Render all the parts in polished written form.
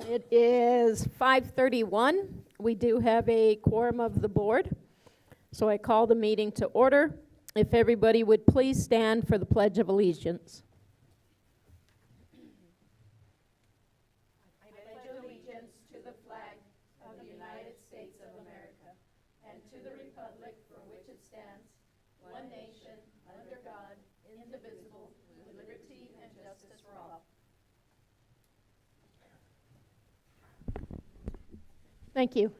It is 5:31. We do have a quorum of the board, so I call the meeting to order. If everybody would please stand for the Pledge of Allegiance. I pledge allegiance to the flag of the United States of America and to the republic for which it stands, one nation, under God, indivisible, with liberty and justice for all. Thank you.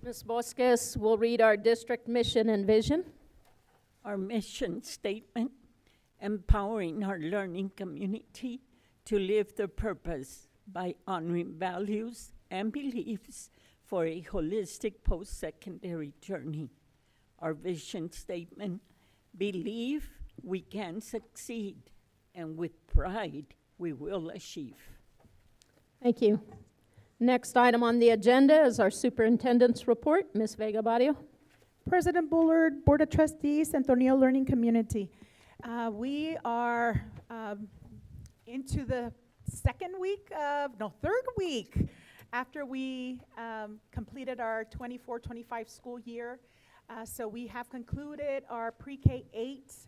Ms. Bosques will read our district mission and vision. Our mission statement: empowering our learning community to live their purpose by honoring values and beliefs for a holistic post-secondary journey. Our vision statement: believe we can succeed, and with pride we will achieve. Thank you. Next item on the agenda is our superintendent's report. Ms. Vega Barrio. President Bullard, Board of Trustees, and Tornillo Learning Community. We are into the third week after we completed our 24-25 school year. So we have concluded our pre-K-8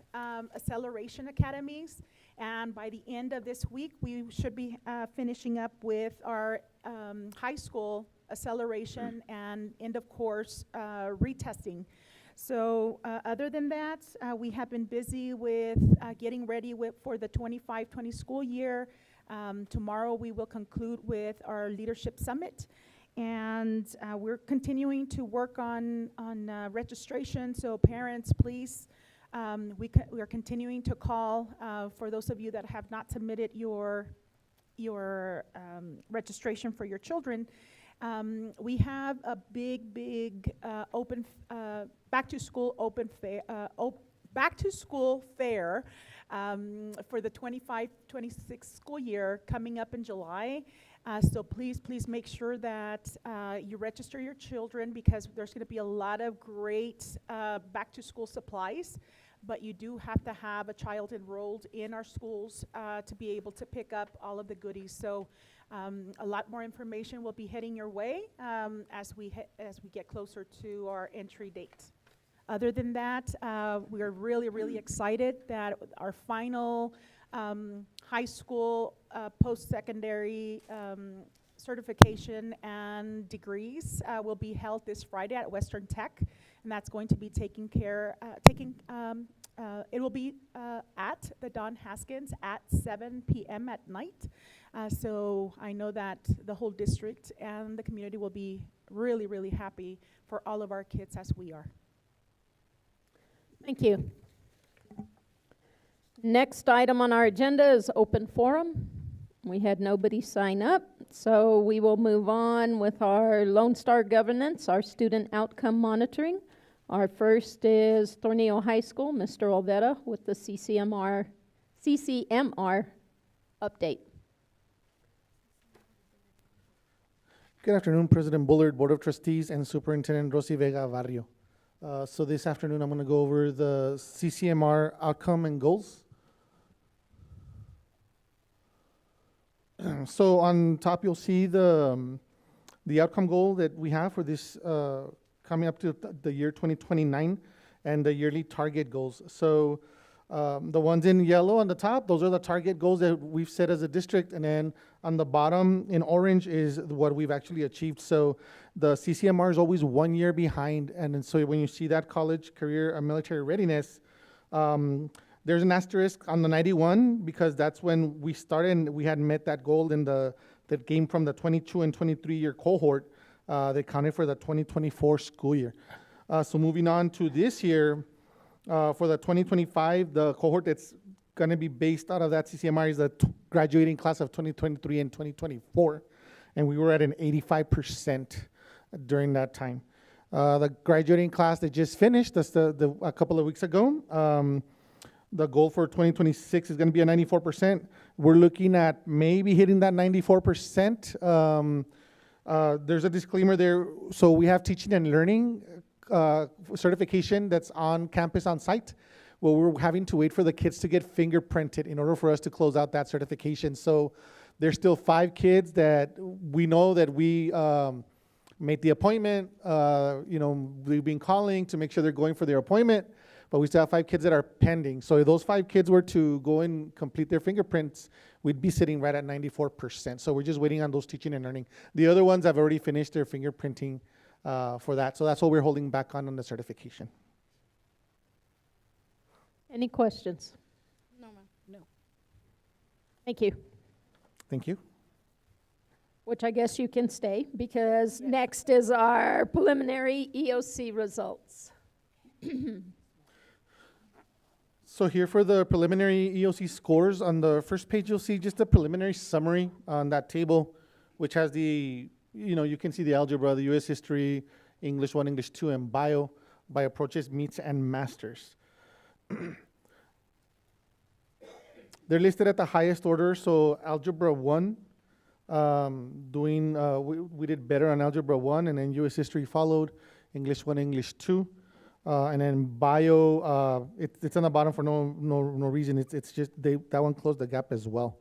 acceleration academies, and by the end of this week, we should be finishing up with our high school acceleration and end of course retesting. So other than that, we have been busy with getting ready for the 25-20 school year. Tomorrow we will conclude with our leadership summit, and we're continuing to work on registration. So parents, please, we are continuing to call for those of you that have not submitted your registration for your children. We have a big open back to school fair for the 25-26 school year coming up in July. So please make sure that you register your children, because there's going to be a lot of great back to school supplies. But you do have to have a child enrolled in our schools to be able to pick up all of the goodies. So a lot more information will be heading your way as we get closer to our entry date. Other than that, we are really excited that our final high school post-secondary certification and degrees will be held this Friday at Western Tech, and that's going to be it will be at the Don Haskins at 7 p.m. at night. So I know that the whole district and the community will be really happy for all of our kids, as we are. Thank you. Next item on our agenda is open forum. We had nobody sign up, so we will move on with our Lone Star governance, our student outcome monitoring. Our first is Tornillo High School, Mr. Olvera, with the CCMR update. Good afternoon, President Bullard, Board of Trustees, and Superintendent Rosy Vega Barrio. So this afternoon, I'm going to go over the CCMR outcome and goals. So on top, you'll see the outcome goal that we have for this coming up to the year 2029, and the yearly target goals. So the ones in yellow on the top, those are the target goals that we've set as a district, and then on the bottom in orange is what we've actually achieved. So the CCMR is always 1 year behind, and then so when you see that college, career, and military readiness, there's an asterisk on the 91, because that's when we started and we had met that goal in that came from the 22 and 23 year cohort that counted for the 2024 school year. So moving on to this year, for the 2025, the cohort that's going to be based out of that CCMR is the graduating class of 2023 and 2024, and we were at an 85% during that time. The graduating class that just finished, that's a couple of weeks ago, the goal for 2026 is going to be a 94%. We're looking at maybe hitting that 94%. There's a disclaimer there. So we have teaching and learning certification that's on campus on site. Well, we're having to wait for the kids to get fingerprinted in order for us to close out that certification. So There's still 5 kids that we know that we made the appointment. We've been calling to make sure they're going for their appointment, but we still have 5 kids that are pending. So if those 5 kids were to go and complete their fingerprints, we'd be sitting right at 94%. So we're just waiting on those teaching and learning. The other ones have already finished their fingerprinting for that. So that's what we're holding back on the certification. Any questions? No, ma'am. No. Thank you. Thank you. Which I guess you can stay, because next is our preliminary EOC results. So here for the preliminary EOC scores, on the first page, you'll see just a preliminary summary on that table, which has you can see the algebra, the US history, English 1, English 2, and bio by approaches, meets, and masters. They're listed at the highest order, so Algebra 1, we did better on Algebra 1, and then US history followed, English 1, English 2, and then bio, it's on the bottom for no reason, it's just, that one closed the gap as well.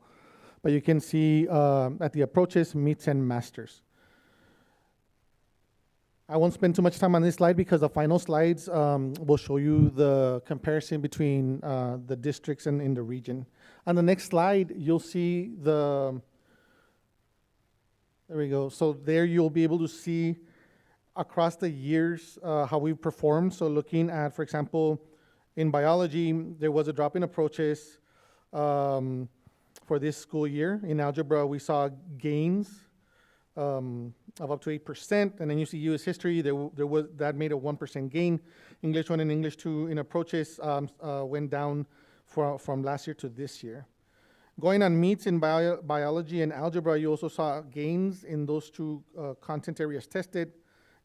But you can see at the approaches, meets, and masters. I won't spend too much time on this slide because the final slides will show you the comparison between the districts and in the region. On the next slide, you'll see there we go. So there you'll be able to see across the years how we've performed. So looking at, for example, in biology, there was a drop in approaches for this school year. In algebra, we saw gains of up to 8%, and then you see US history, that made a 1% gain. English 1 and English 2 in approaches went down from last year to this year. Going on meets in biology and algebra, you also saw gains in those 2 content areas tested,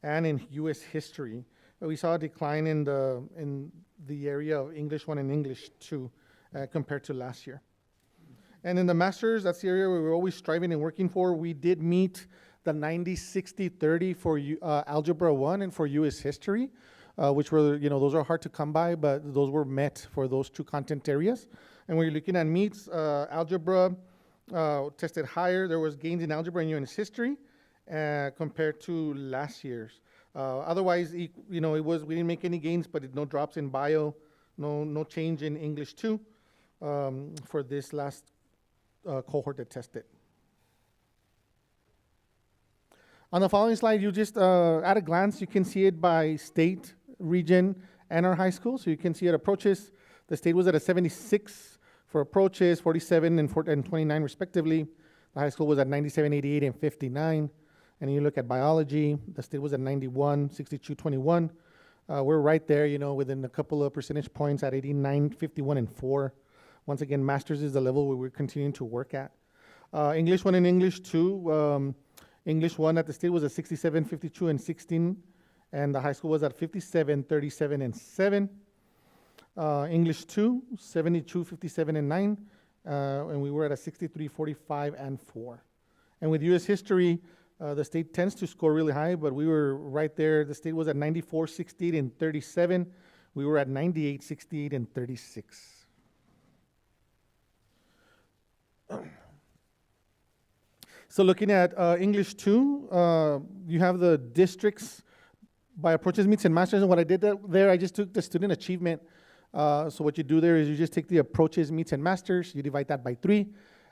and in US history. But we saw a decline in the area of English 1 and English 2 compared to last year. And in the masters, that's the area we were always striving and working for. We did meet the 90-60-30 for Algebra 1 and for US history, which were, those are hard to come by, but those were met for those 2 content areas. And when you're looking at meets, algebra tested higher. There was gains in algebra and US history compared to last year's. Otherwise, we didn't make any gains, but no drops in bio, no change in English 2 for this last cohort that tested. On the following slide, you just, at a glance, you can see it by state, region, and our high school. So you can see at approaches, the state was at a 76 for approaches, 47 and 29 respectively. The high school was at 97, 88, and 59. And you look at biology, the state was at 91, 62, 21. We're right there, within a couple of percentage points at 89, 51, and 4. Once again, masters is the level where we're continuing to work at. English 1 and English 2, English 1 at the state was at 67, 52, and 16, and the high school was at 57, 37, and 7. English 2, 72, 57, and 9, and we were at a 63, 45, and 4. And with US history, the state tends to score really high, but we were right there. The state was at 94, 68, and 37. We were at 98, 68, and 36. So looking at English 2, you have the districts by approaches, meets, and masters. And what I did there, I just took the student achievement. So what you do there is you just take the approaches, meets, and masters. You divide that by 3.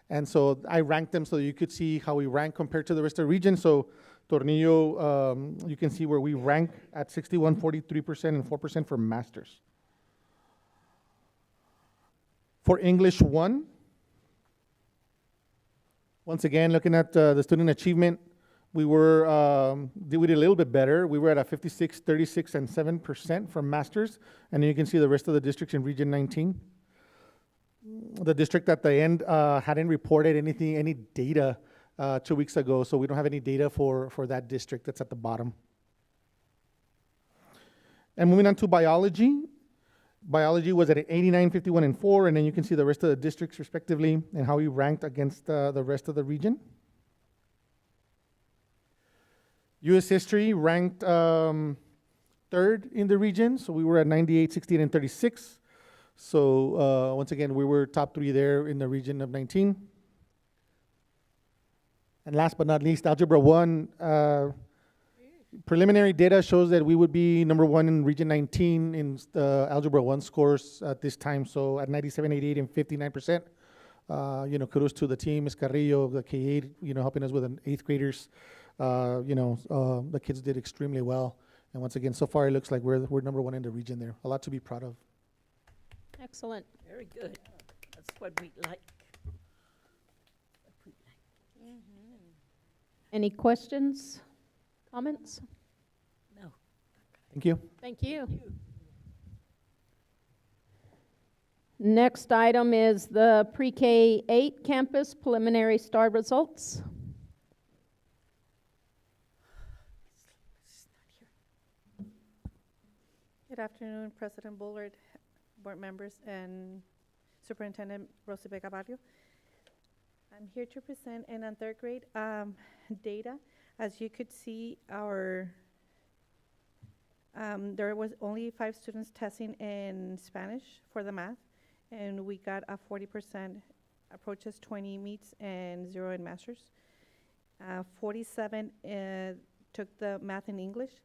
And so I ranked them so you could see how we rank compared to the rest of the region. So Tornillo, you can see where we rank at 61, 43%, and 4% for masters. For English 1, once again, looking at the student achievement, we did a little bit better. We were at a 56, 36, and 7% for masters. And then you can see the rest of the districts in Region 19. The district at the end hadn't reported any data 2 weeks ago, so we don't have any data for that district that's at the bottom. And moving on to biology. Biology was at 89, 51, and 4, and then you can see the rest of the districts respectively and how we ranked against the rest of the region. US history ranked 3rd in the region, so we were at 98, 16, and 36. So once again, we were top 3 there in the region of 19. And last but not least, Algebra 1. Preliminary data shows that we would be number 1 in Region 19 in the Algebra 1 scores at this time. So at 97, 88, and 59%. Kudos to the team, Ms. Carrillo, the K-8, helping us with an 8th graders. The kids did extremely well. And once again, so far it looks like we're number 1 in the region there. A lot to be proud of. Excellent. Very good. That's what we like. Any questions, comments? No. Thank you. Thank you. Next item is the pre-K 8 campus preliminary STAR results. Good afternoon, President Bullard, board members, and Superintendent Rosibeka Barrio. I'm here to present in on third grade data. As you could see, there was only 5 students testing in Spanish for the math, and we got a 40% approaches, 20 meets, and 0 in masters. 47 took the math and English,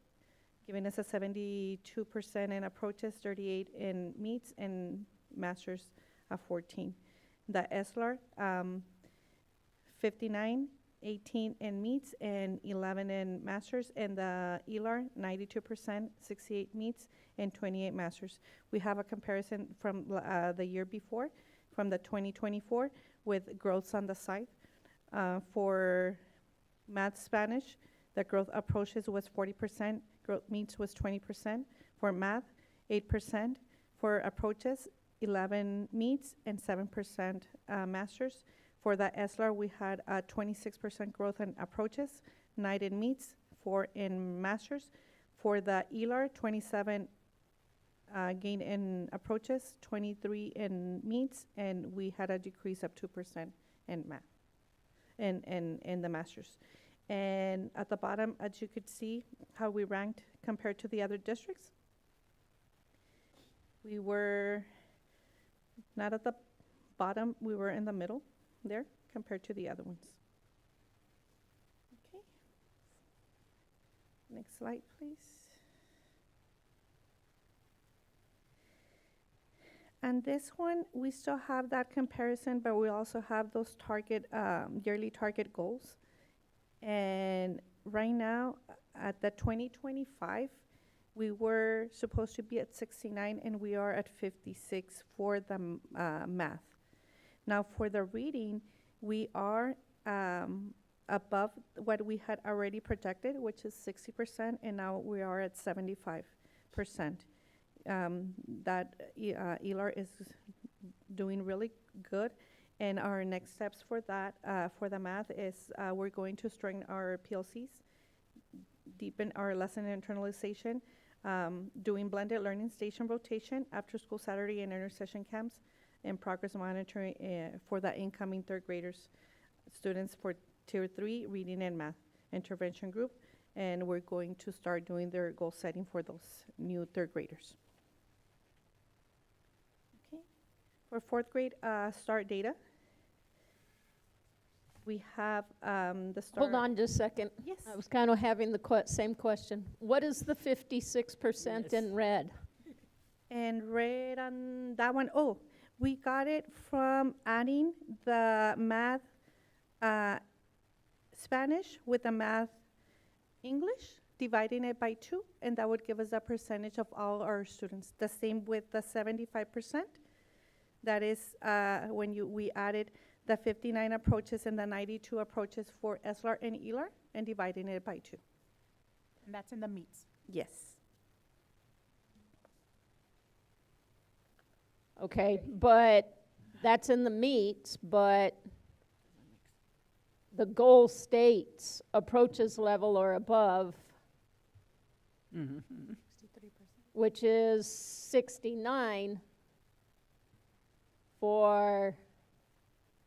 giving us a 72% in approaches, 38 in meets, and masters a 14. The ESLAR, 59, 18 in meets, and 11 in masters, and the ELAR, 92%, 68 meets, and 28 masters. We have a comparison from the year before, from the 2024, with growths on the side. For math Spanish, the growth approaches was 40%, growth meets was 20%. For math, 8%. For approaches, 11 meets and 7% masters. For the ESLAR, we had a 26% growth in approaches, 9 in meets, 4 in masters. For the ELAR, 27 gain in approaches, 23 in meets, and we had a decrease of 2% in math, in the masters. And at the bottom, as you could see, how we ranked compared to the other districts. We were not at the bottom, we were in the middle there compared to the other ones. Okay. Next slide, please. And this one, we still have that comparison, but we also have those yearly target goals. And right now, at the 2025, we were supposed to be at 69, and we are at 56 for the math. Now, for the reading, we are above what we had already projected, which is 60%, and now we are at 75%. That ELAR is doing really good. And our next steps for that, for the math, is we're going to strengthen our PLCs, deepen our lesson internalization, doing blended learning station rotation, after school Saturday and intercession camps, and progress monitoring for the incoming third graders, students for Tier 3 reading and math intervention group. And we're going to start doing their goal setting for those new third graders. Okay. For fourth grade STAR data, we have the STAR. Hold on just a second. Yes. I was kind of having the same question. What is the 56% in red? And red on that one, we got it from adding the math Spanish with the math English, dividing it by 2, and that would give us a percentage of all our students. The same with the 75%. That is when we added the 59 approaches and the 92 approaches for ESLAR and ELAR, and dividing it by 2. And that's in the meets. Yes. Okay, but that's in the meets, but the goal states approaches level or above, which is 69 for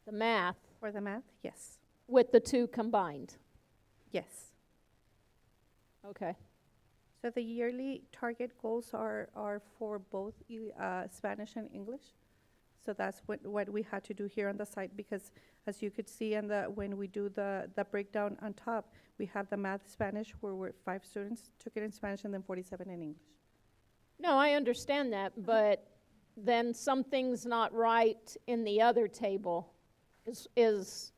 the math, For the math, yes. with the 2 combined. Yes. Okay. So the yearly target goals are for both Spanish and English. So that's what we had to do here on the site, because as you could see when we do the breakdown on top, we have the math, Spanish, where 5 students took it in Spanish and then 47 in English. No, I understand that, but then something's not right in the other table. Is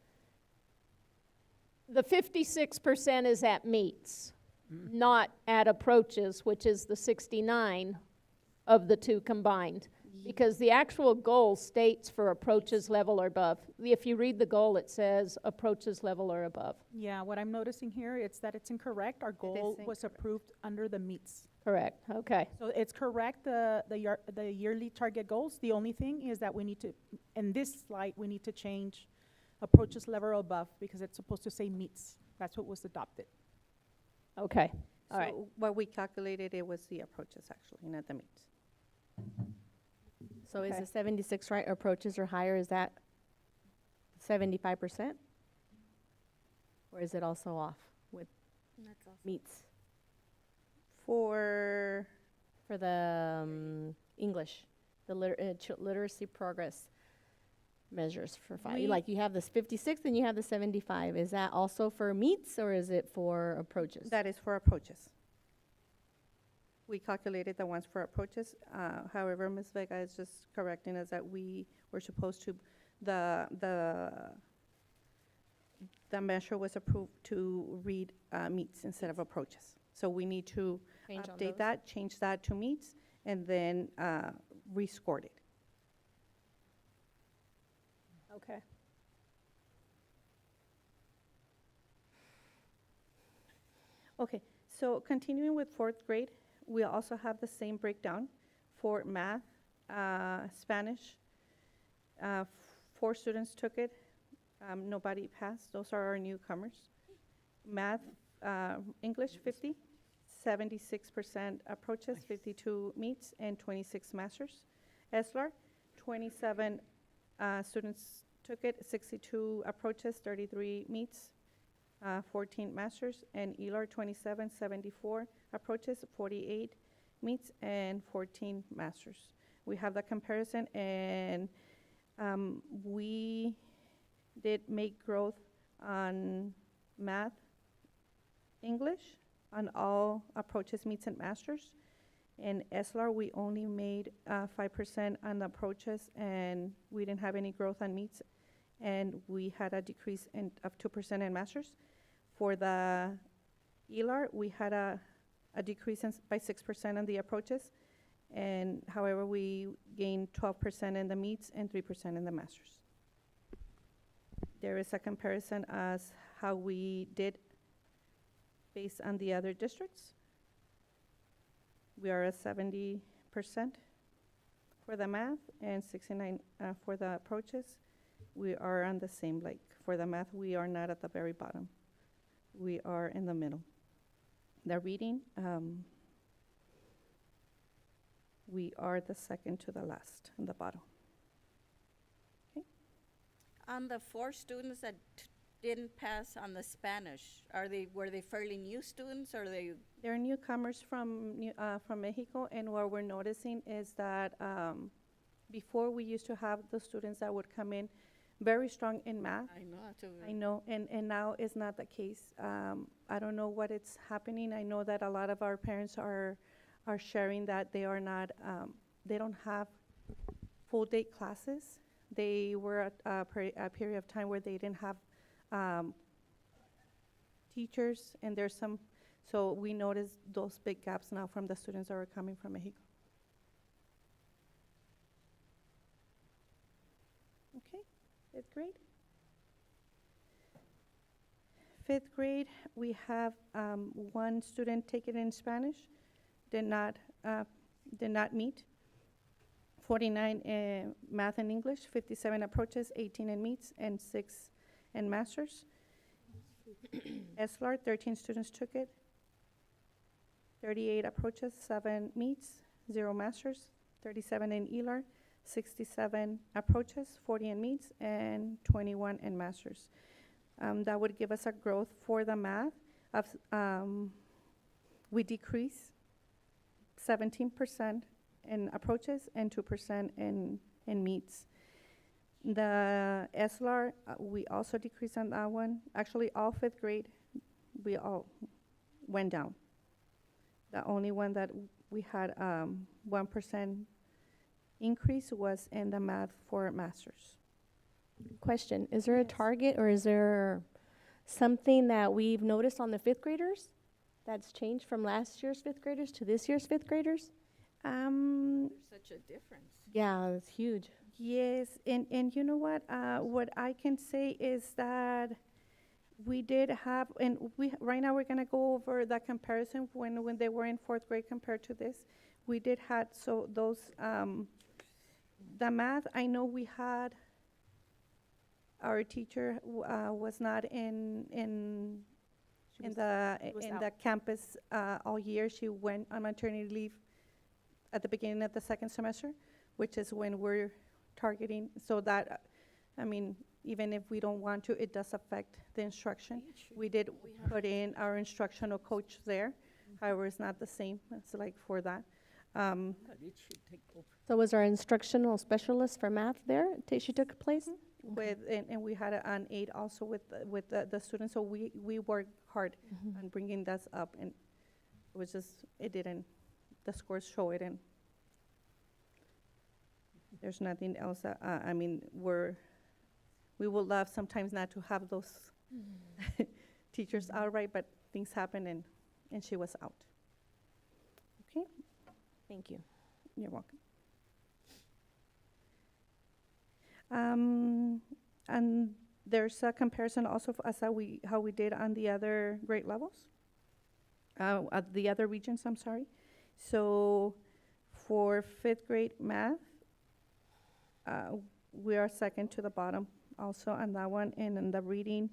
the 56% is at meets, not at approaches, which is the 69 of the two combined. Because the actual goal states for approaches level or above. If you read the goal, it says approaches level or above. Yeah, what I'm noticing here is that it's incorrect. Our goal was incorrect. approved under the meets. Correct, okay. So it's correct, the yearly target goals. The only thing is that we need to, in this slide, we need to change approaches level or above, because it's supposed to say meets. That's what was adopted. Okay, all right. So what we calculated, it was the approaches actually, not the meets. So is Okay. the 76 right, approaches or higher, is that 75%? Or is it also off with meets For, for the English, the literacy progress measures for 5? We- Like you have this 56 and you have the 75. Is that also for meets or is it for approaches? that is for approaches. We calculated the ones for approaches. However, Ms. Vega is just correcting us that we were supposed to, the measure was approved to read meets instead of approaches. So we need to Change on update those? that, change that to meets, and then rescored it. Okay. Okay, so continuing with 4th grade, we also have the same breakdown for math, Spanish. 4 students took it, nobody passed, those are our newcomers. Math, English 50, 76% approaches, 52 meets, and 26 masters. ESLAR, 27 students took it, 62 approaches, 33 meets, 14 masters, and ELAR 27, 74 approaches, 48 meets, and 14 masters. We have the comparison, and we did make growth on math, English, on all approaches, meets, and masters. In ESLAR, we only made 5% on the approaches, and we didn't have any growth on meets, and we had a decrease of 2% in masters. For the ELAR, we had a decrease by 6% on the approaches, and however, we gained 12% in the meets and 3% in the masters. There is a comparison as how we did based on the other districts. We are at 70% for the math and 69 for the approaches. We are on the same, like for the math, we are not at the very bottom. We are in the middle. The reading, we are the second to the last in the bottom. On the 4 students that didn't pass on the Spanish, were they fairly new students, or They're newcomers from Mexico, and what we're noticing is that before we used to have the students that would come in very strong in math. I know, too. I know, and now is not the case. I don't know what it's happening. I know that a lot of our parents are sharing that they are not, they don't have full day classes. They were at a period of time where they didn't have teachers, and there's some, so we notice those big gaps now from the students that are coming from Mexico. Okay, 5th grade. 5th grade, we have 1 student take it in Spanish, did not meet. 49 in math and English, 57 approaches, 18 in meets, and 6 in masters. ESLAR, 13 students took it. 38 approaches, 7 meets, 0 masters. 37 in ELAR, 67 approaches, 40 in meets, and 21 in masters. That would give us a growth for the math of, we decrease 17% in approaches and 2% in meets. The SLR, we also decreased on that one. Actually, all fifth grade, we all went down. The only one that we had 1% increase was in the math for masters. Question, is there a Yes. target or is there something that we've noticed on the fifth graders that's changed from last year's fifth graders to this year's fifth graders? Um, There's such a difference. Yeah, it's huge. Yes, and you know what I can say is that we did have, and right now we're gonna go over the comparison when they were in fourth grade compared to this. We did had, so those, the math, I know we had, our teacher, was not in She was in out. the campus, all year. She went on maternity leave at the beginning of the second semester, which is when we're targeting, so that, I mean, even if we don't want to, it does affect the instruction. We did put in our instructional coach there. However, it's not the same, it's like for that. But it should take over. So was our instructional specialist for math there? She took place? With, and we had an aide also with the students, so we worked hard on bringing that up, and it was just, it didn't, the scores show it, and there's nothing else that, I mean, we would love sometimes not to have those teachers outright, but things happen, and she was out. Okay, Thank you. you're welcome. And there's a comparison also as how we did on the other grade levels, at the other regions, I'm sorry. So for fifth grade math, we are second to the bottom also on that one, and in the reading,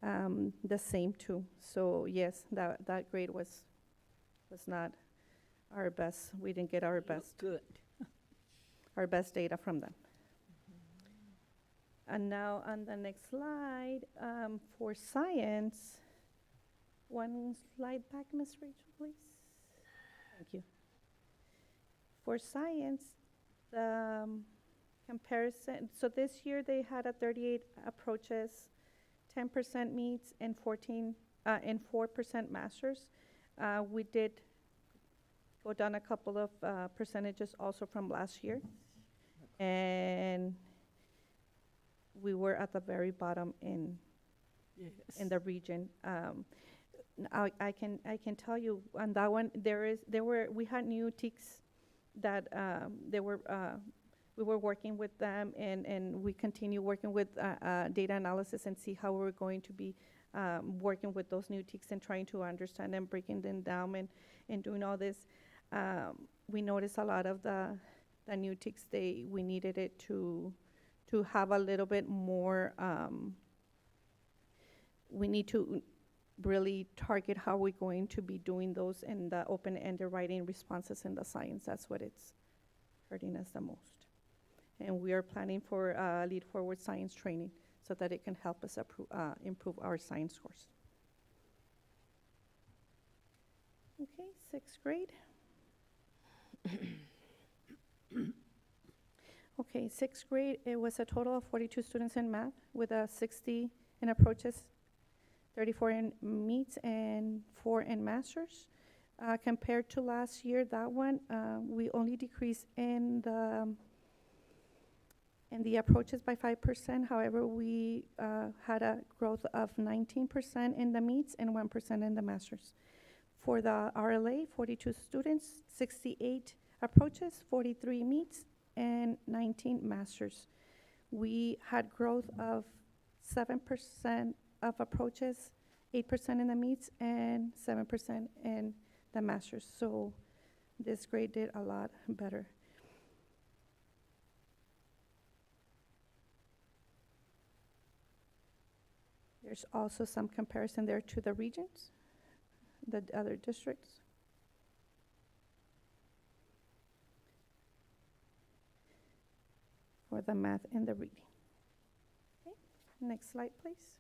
the same too. So yes, that grade was not our best. We didn't get our best data from them. And now on the next slide, for science, one slide back, Ms. Rachel, please. Thank you. For science, the comparison, so this year they had a 38 approaches, 10% meets, and 4% masters. We did go down a couple of percentages also from last year. And we were at the very bottom in the region. I can tell you on that one, we had new TICs that we were working with them, and we continue working with data analysis and see how we're going to be working with those new TICs and trying to understand them, breaking them down, and doing all this. We noticed a lot of the new TICs, we needed it to have a little bit more, we need to really target how we're going to be doing those in the open-ended writing responses in the science. That's what it's hurting us the most. And we are planning for lead forward science training so that it can help us improve our science scores. Okay, sixth grade. Okay, sixth grade, it was a total of 42 students in math with 60 in approaches, 34 in meets, and 4 in masters. Compared to last year, that one, we only decreased in the approaches by 5%. However, we had a growth of 19% in the meets and 1% in the masters. For the RLA, 42 students, 68 approaches, 43 meets, and 19 masters. We had growth of 7% of approaches, 8% in the meets, and 7% in the masters. So this grade did a lot better. There's also some comparison there to the regions, the other districts. For the math and the reading. Okay, next slide, please.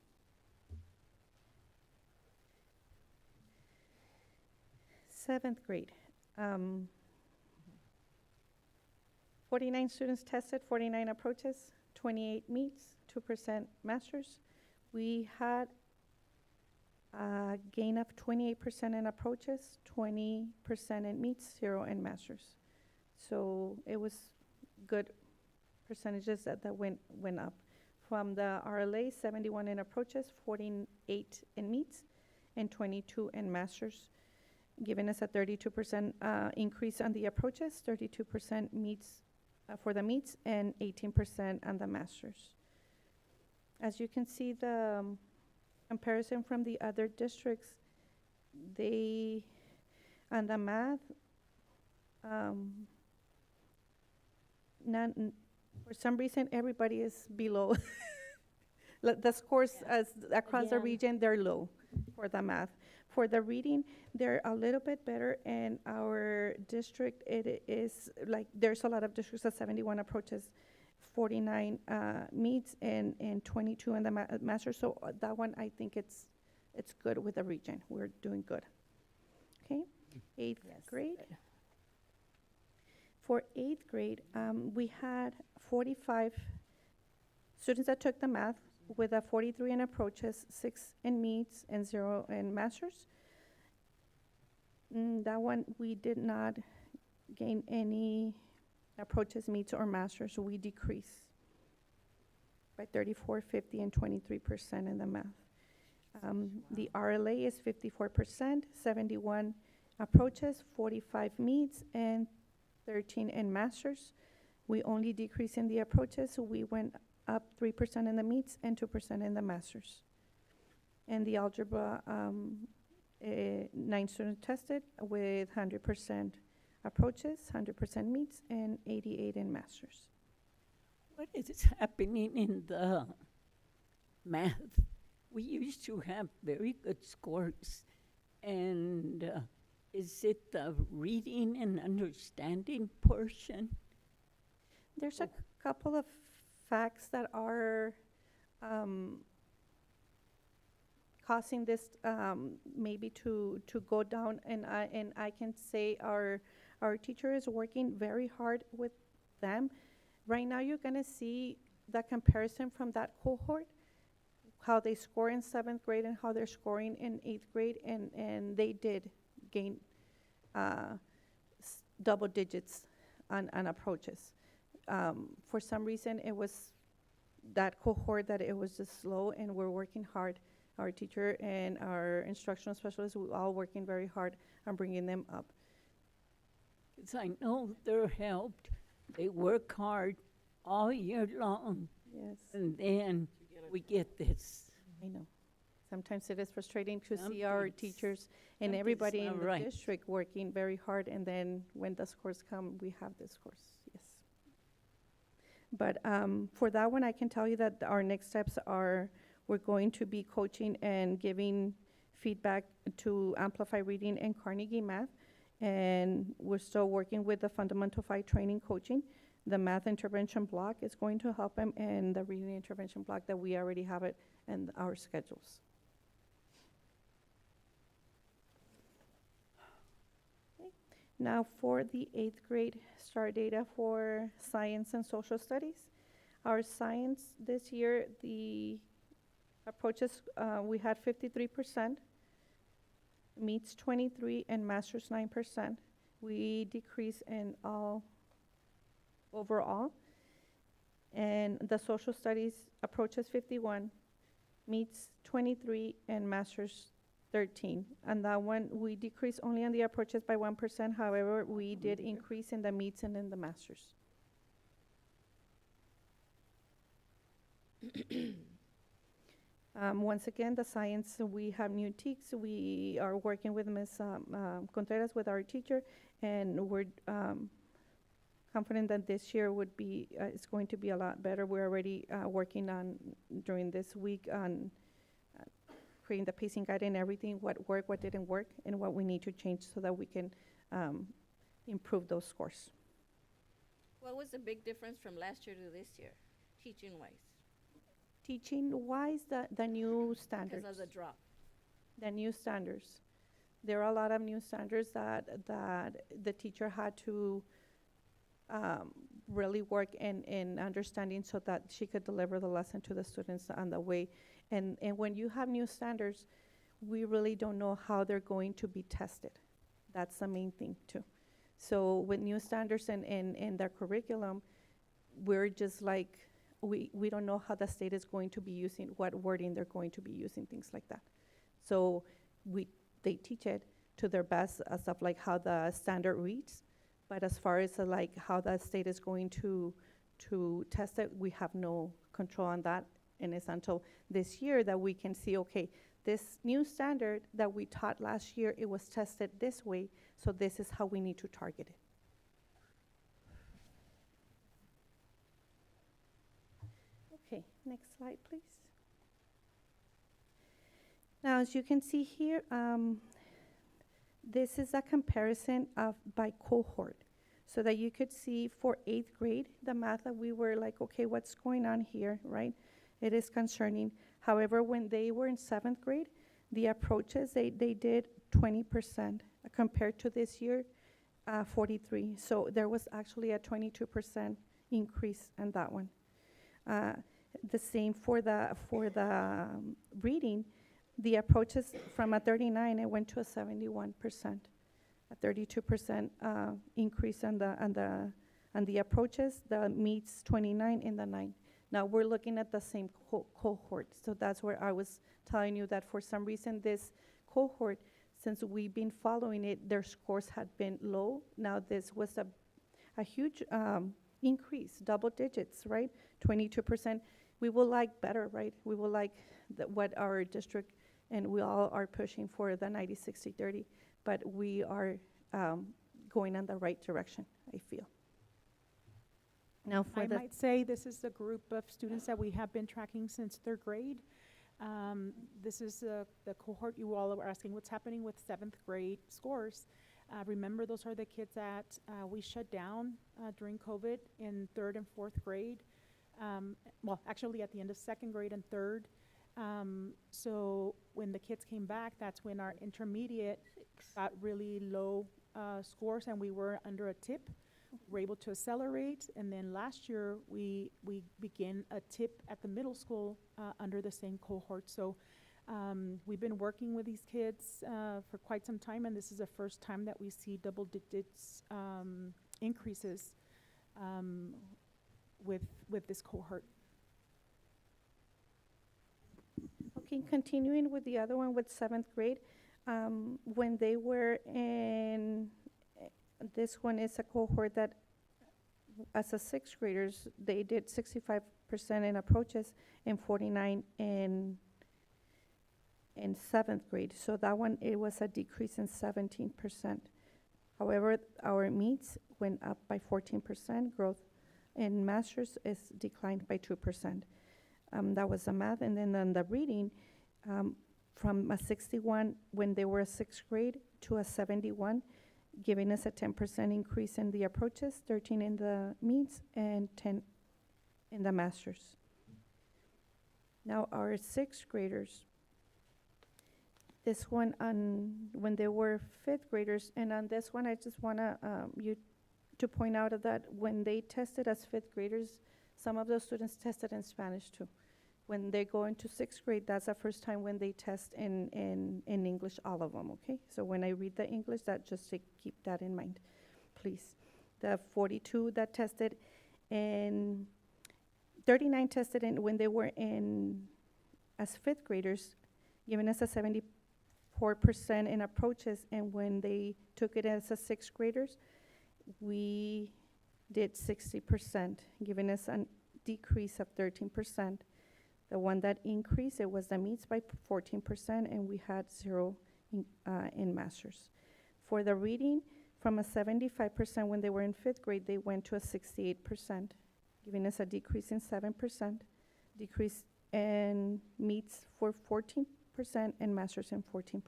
Seventh grade. 49 students tested, 49 approaches, 28 meets, 2% masters. We had a gain of 28% in approaches, 20% in meets, 0 in masters. So it was good percentages that went up. From the RLA, 71 in approaches, 48 in meets, and 22 in masters, giving us a 32% increase on the approaches, 32% meets for the meets, and 18% on the masters. As you can see, the comparison from the other districts, they, on the math, for some reason, everybody is below. The scores as across the Again. region, they're low for the math. For the reading, they're a little bit better. In our district, it is like, there's a lot of districts at 71 approaches, 49 meets, and 22 in the master. So that one, I think it's good with the region. We're doing good. Okay, eighth grade. For 8th grade, we had 45 students that took the math with a 43 in approaches, 6 in meets, and 0 in masters. That one, we did not gain any approaches, meets, or masters, so we decreased by 34, 50, and 23% in the math. The RLA is 54%, 71 approaches, 45 meets, and 13 in masters. We only decreased in the approaches, so we went up 3% in the meets and 2% in the masters. And the algebra, 9 students tested with 100% approaches, 100% meets, and 88 in masters. What is happening in the math? We used to have very good scores, and is it the reading and understanding portion? There's a couple of facts that are causing this maybe to go down, and I can say our teacher is working very hard with them. Right now, you're gonna see the comparison from that cohort, how they score in 7th grade and how they're scoring in 8th grade, and they did gain double digits on approaches. For some reason, it was that cohort that it was just slow, and we're working hard. Our teacher and our instructional specialists, we're all working very hard on bringing them up. Because I know they're helped. They work hard all year long, Yes, and then we get this. I know. Sometimes it is frustrating to see our Something's- teachers and something's everybody in not the right. district working very hard, and then when the scores come, we have the scores, yes. But for that one, I can tell you that our next steps are, we're going to be coaching and giving feedback to Amplify Reading and Carnegie Math, and we're still working with the Fundamental 5 training coaching. The math intervention block is going to help them, and the reading intervention block that we already have it in our schedules. Okay. Now for the 8th grade STAR data for science and social studies. Our science this year, the approaches, we had 53%, meets 23, and masters 9%. We decrease in all overall. And the social studies approaches 51, meets 23, and masters 13. And that one, we decreased only on the approaches by 1%. However, we did increase in the meets and in the masters. Once again, the science, we have new TEKs. We are working with Ms. Contreras, with our teacher, and we're confident that this year would be, it's going to be a lot better. We're already working on, during this week, on creating the pacing guide and everything, what worked, what didn't work, and what we need to change so that we can improve those scores. What was the big difference from last year to this year, teaching-wise? Teaching-wise, the new standards. Because of the drop. The new standards. There are a lot of new standards that the teacher had to really work in understanding so that she could deliver the lesson to the students on the way. And when you have new standards, we really don't know how they're going to be tested. That's the main thing too. So with new standards in their curriculum, we're just like, we don't know how the state is going to be using, what wording they're going to be using, things like that. So they teach it to their best, stuff like how the standard reads, but as far as like how the state is going to test it, we have no control on that. And it's until this year that we can see, okay, this new standard that we taught last year, it was tested this way, so this is how we need to target it. Okay, next slide, please. Now, as you can see here, this is a comparison of by cohort, so that you could see for 8th grade, the math that we were like, okay, what's going on here, right? It is concerning. However, when they were in 7th grade, the approaches, they did 20% compared to this year, 43. So there was actually a 22% increase in that one. The same for the reading. The approaches from a 39, it went to a 71%, a 32% increase on the approaches. The meets 29 in the 9. Now we're looking at the same cohort, so that's where I was telling you that for some reason this cohort, since we've been following it, their scores had been low. Now this was a huge increase, double digits, right? 22%. We will like better, right? We will like what our district, and we all are pushing for the 90-60-30, but we are going in the right direction, I feel. Now for I might say this is the group of students that we have been tracking since 3rd grade. This is the cohort you all were asking what's happening with 7th grade scores. Remember, those are the kids that we shut down during COVID in 3rd and 4th grade. Well, actually at the end of 2nd grade and 3rd. So when the kids came back, that's when our intermediate got really low scores and we were under a tip. We're able to accelerate, and then last year we began a tip at the middle school under the same cohort. So we've been working with these kids for quite some time, and this is the first time that we see double digits increases with this cohort. Okay, continuing with the other one with 7th grade, when they were in, this one is a cohort that as a 6th graders, they did 65% in approaches and 49 in 7th grade. So that one, it was a decrease in 17%. However, our meets went up by 14%, growth in masters is declined by 2%. That was the math. And then on the reading, from a 61 when they were 6th grade to a 71, giving us a 10% increase in the approaches, 13 in the meets, and 10 in the masters. Now our 6th graders, this one when they were 5th graders, and on this one I just want you to point out that when they tested as 5th graders, some of those students tested in Spanish too. When they go into 6th grade, that's the first time when they test in English, all of them, okay? So when I read the English, that just to keep that in mind, please. The 42 that tested, and 39 tested in when they were in as 5th graders, giving us a 74% in approaches, and when they took it as a 6th graders, we did 60%, giving us a decrease of 13%. The one that increased, it was the meets by 14%, and we had 0 in masters. For the reading, from a 75% when they were in 5th grade, they went to a 68%, giving us a decrease in 7%, decrease in meets for 14%, and masters in 14%.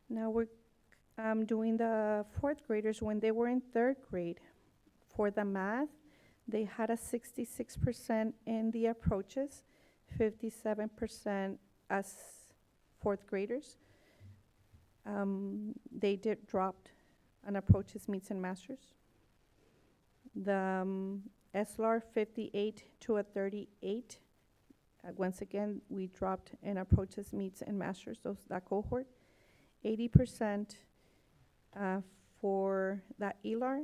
Now we're doing the 4th graders when they were in 3rd grade. For the math, they had a 66% in the approaches, 57% as fourth graders. They did dropped on approaches, meets, and masters. The SLR 58 to a 38. Once again, we dropped in approaches, meets, and masters, that cohort. 80% for that ELAR,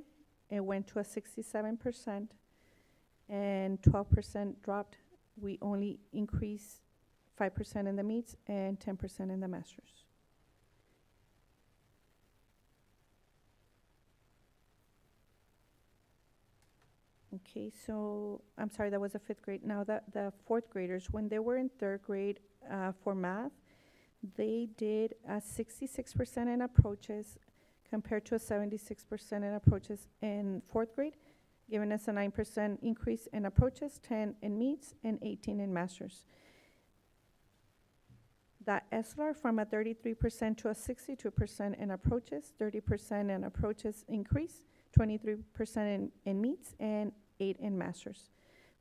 it went to a 67%, and 12% dropped. We only increased 5% in the meets and 10% in the masters. Okay, so, I'm sorry, that was a fifth grade. Now, the fourth graders, when they were in third grade for math, they did a 66% in approaches compared to a 76% in approaches in fourth grade, giving us a 9% increase in approaches, 10 in meets, and 18 in masters. That SLR from a 33% to a 62% in approaches, 30% in approaches increase, 23% in meets, and 8 in masters.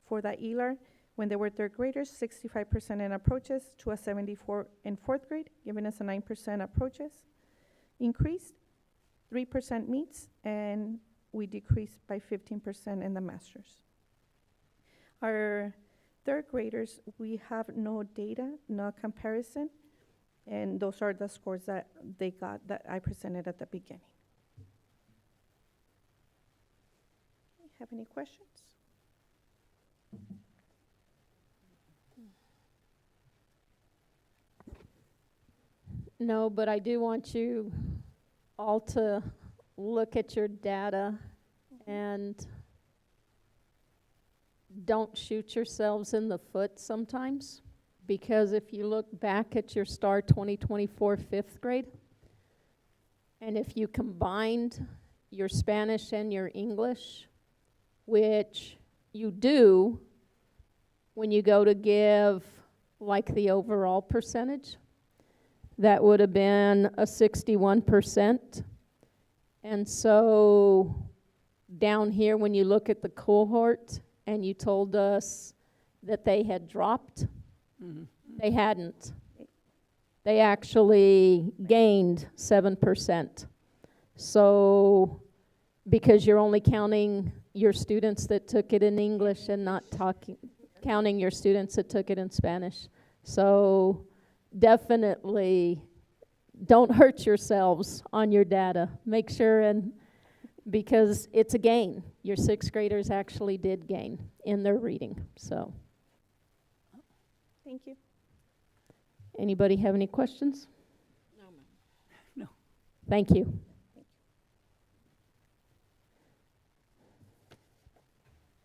For the ELAR, when they were third graders, 65% in approaches to a 74 in fourth grade, giving us a 9% approaches increased, 3% meets, and we decreased by 15% in the masters. Our third graders, we have no data, no comparison, and those are the scores that they got that I presented at the beginning. Have any questions? No, but I do want you all to look at your data and don't shoot yourselves in the foot sometimes, because if you look back at your STAR 2024 fifth grade, and if you combined your Spanish and your English, which you do when you go to give like the overall percentage, that would have been a 61%. And so down here, when you look at the cohort and you told us that they had dropped, they hadn't. They actually gained 7%. So because you're only counting your students that took it in English and not counting your students that took it in Spanish. So definitely don't hurt yourselves on your data. Make sure, and because it's a gain. Your sixth graders actually did gain in their reading. So, Thank you. anybody have any questions? No, ma'am. No. Thank you.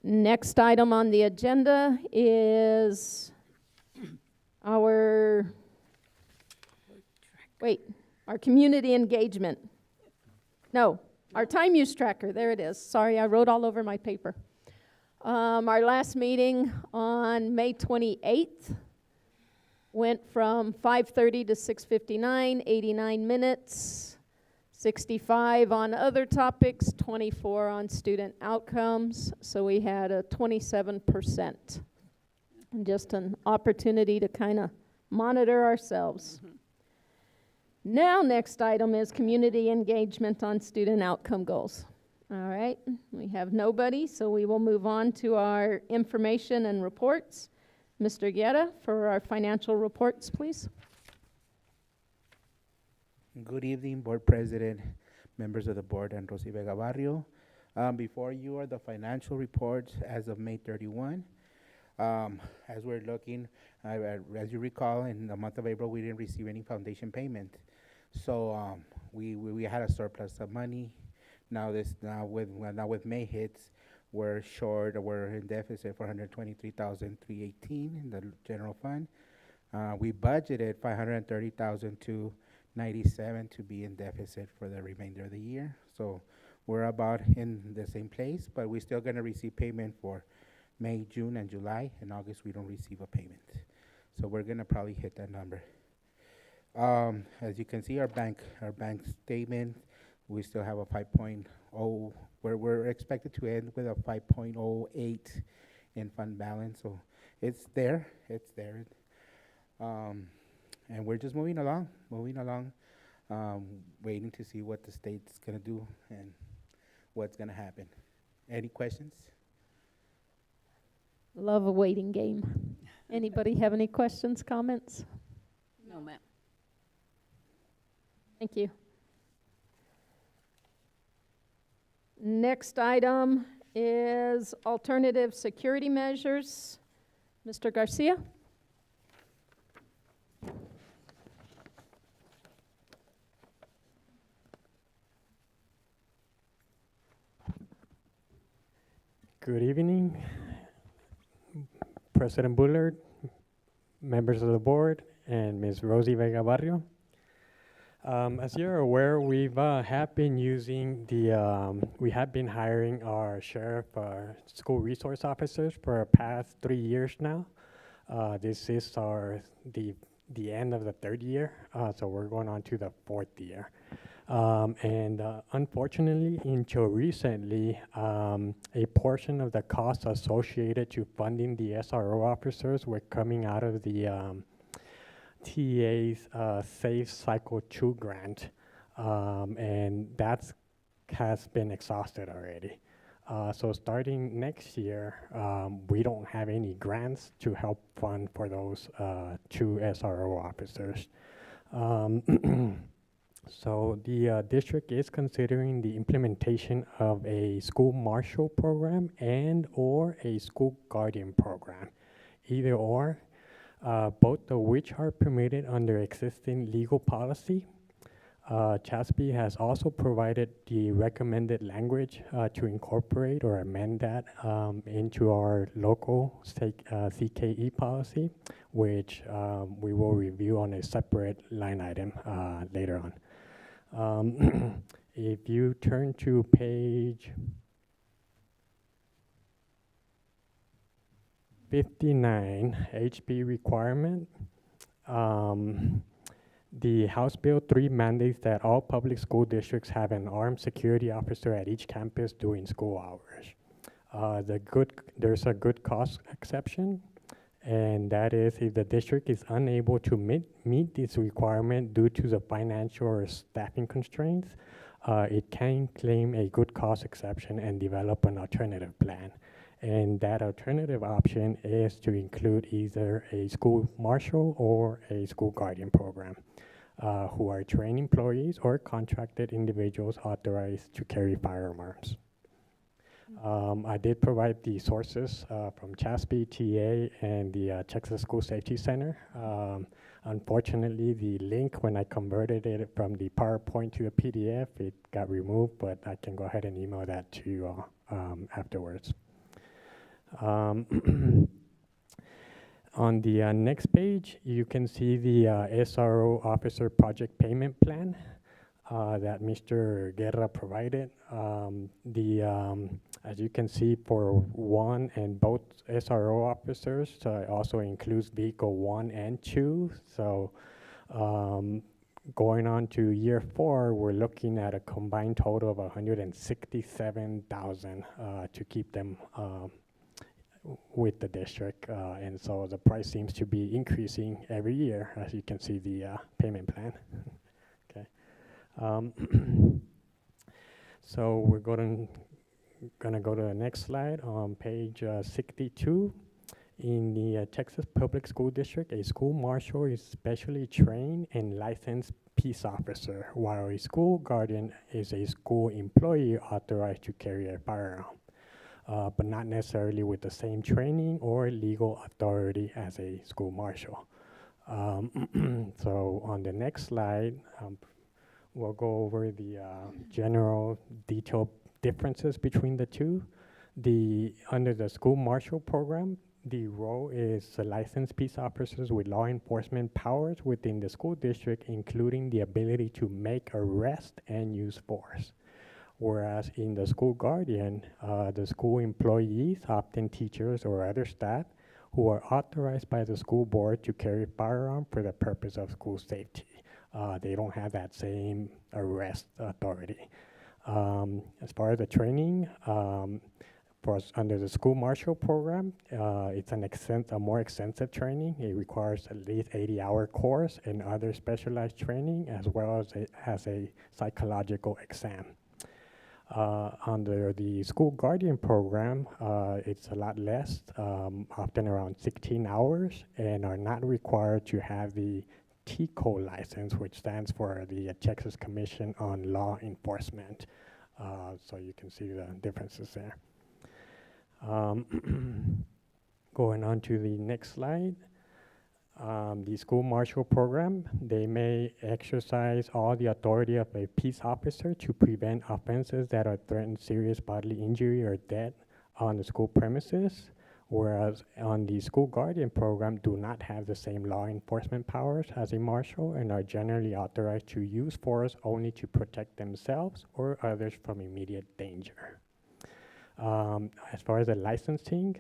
Next item on the agenda is our community engagement. No, our time use tracker. There it is. Sorry, I wrote all over my paper. Our last meeting on May 28th went from 5:30 to 6:59, 89 minutes. 65 on other topics, 24 on student outcomes, so we had a 27%. And just an opportunity to kind of monitor ourselves. Now, next item is community engagement on student outcome goals. All right, we have nobody, so we will move on to our information and reports. Mr. Guerra, for our financial reports, please. Good evening, Board President, members of the Board, and Rosy Vega Barrio. Before you are the financial reports as of May 31. As we're looking, as you recall, in the month of April, we didn't receive any foundation payment. So we had a surplus of money. Now with May hits, we're in deficit for $123,318 in the general fund. We budgeted $530,297 to be in deficit for the remainder of the year. So we're about in the same place, but we're still going to receive payment for May, June, and July. In August, we don't receive a payment. So we're going to probably hit that number. As you can see, our bank statement, we still have a 5.0, where we're expected to end with a 5.08 in fund balance. So it's there. and we're just moving along, waiting to see what the state's gonna do and what's gonna happen. Any questions? Love a waiting game. Anybody have any questions, comments? No, ma'am. Thank you. Next item is alternative security measures. Mr. Garcia? Good evening, President Bullard, members of the board, and Ms. Rosie Vega Barrio. As you're aware, have been using we have been hiring our sheriff, school resource officers for the past 3 years now. This is the end of the 3rd year, so we're going on to the 4th year. Unfortunately, until recently, a portion of the costs associated to funding the SRO officers were coming out of the TA's Safe Cycle 2 grant, and that has been exhausted already. So starting next year, we don't have any grants to help fund for those 2 SRO officers. So the district is considering the implementation of a school marshal program and or a school guardian program, either or, both of which are permitted under existing legal policy. CHASP has also provided the recommended language to incorporate or amend that into our local CKE policy, which we will review on a separate line item later on. If you turn to page 59, HB requirement, the House Bill 3 mandates that all public school districts have an armed security officer at each campus during school hours. There's a good cost exception, and that is if the district is unable to meet this requirement due to the financial or staffing constraints, it can claim a good cost exception and develop an alternative plan. And that alternative option is to include either a school marshal or a school guardian program, who are trained employees or contracted individuals authorized to carry firearms. I did provide the sources from CHASP, TA, and the Texas School Safety Center. Unfortunately, the link, when I converted it from the PowerPoint to the PDF, it got removed, but I can go ahead and email that to you all afterwards. On the next page, you can see the SRO Officer Project Payment Plan that Mr. Guerra provided. As you can see, for one and both SRO officers, also includes vehicle 1 and 2. So going on to year 4, we're looking at a combined total of $167,000 to keep them with the district, and so the price seems to be increasing every year, as you can see the payment plan. Okay, so we're gonna go to the next slide on page 62. In the Texas Public School District, a school marshal is specially trained and licensed peace officer, while a school guardian is a school employee authorized to carry a firearm. But not necessarily with the same training or legal authority as a school marshal. So on the next slide, we'll go over the general detailed differences between the two. Under the school marshal program, the role is licensed peace officers with law enforcement powers within the school district, including the ability to make arrests and use force. Whereas in the school guardian, the school employees, often teachers or other staff, who are authorized by the school board to carry firearm for the purpose of school safety. They don't have that same arrest authority. As far as the training, under the school marshal program, it's a more extensive training. It requires at least 80-hour course and other specialized training, as well as a psychological exam. Under the school guardian program, it's a lot less, often around 16 hours, and are not required to have the TCO license, which stands for the Texas Commission on Law Enforcement. So you can see the differences there. Going on to the next slide. The school marshal program, they may exercise all the authority of a peace officer to prevent offenses that are threaten serious bodily injury or death on the school premises, whereas on the school guardian program do not have the same law enforcement powers as a marshal and are generally authorized to use force only to protect themselves or others from immediate danger. As far as the licensing,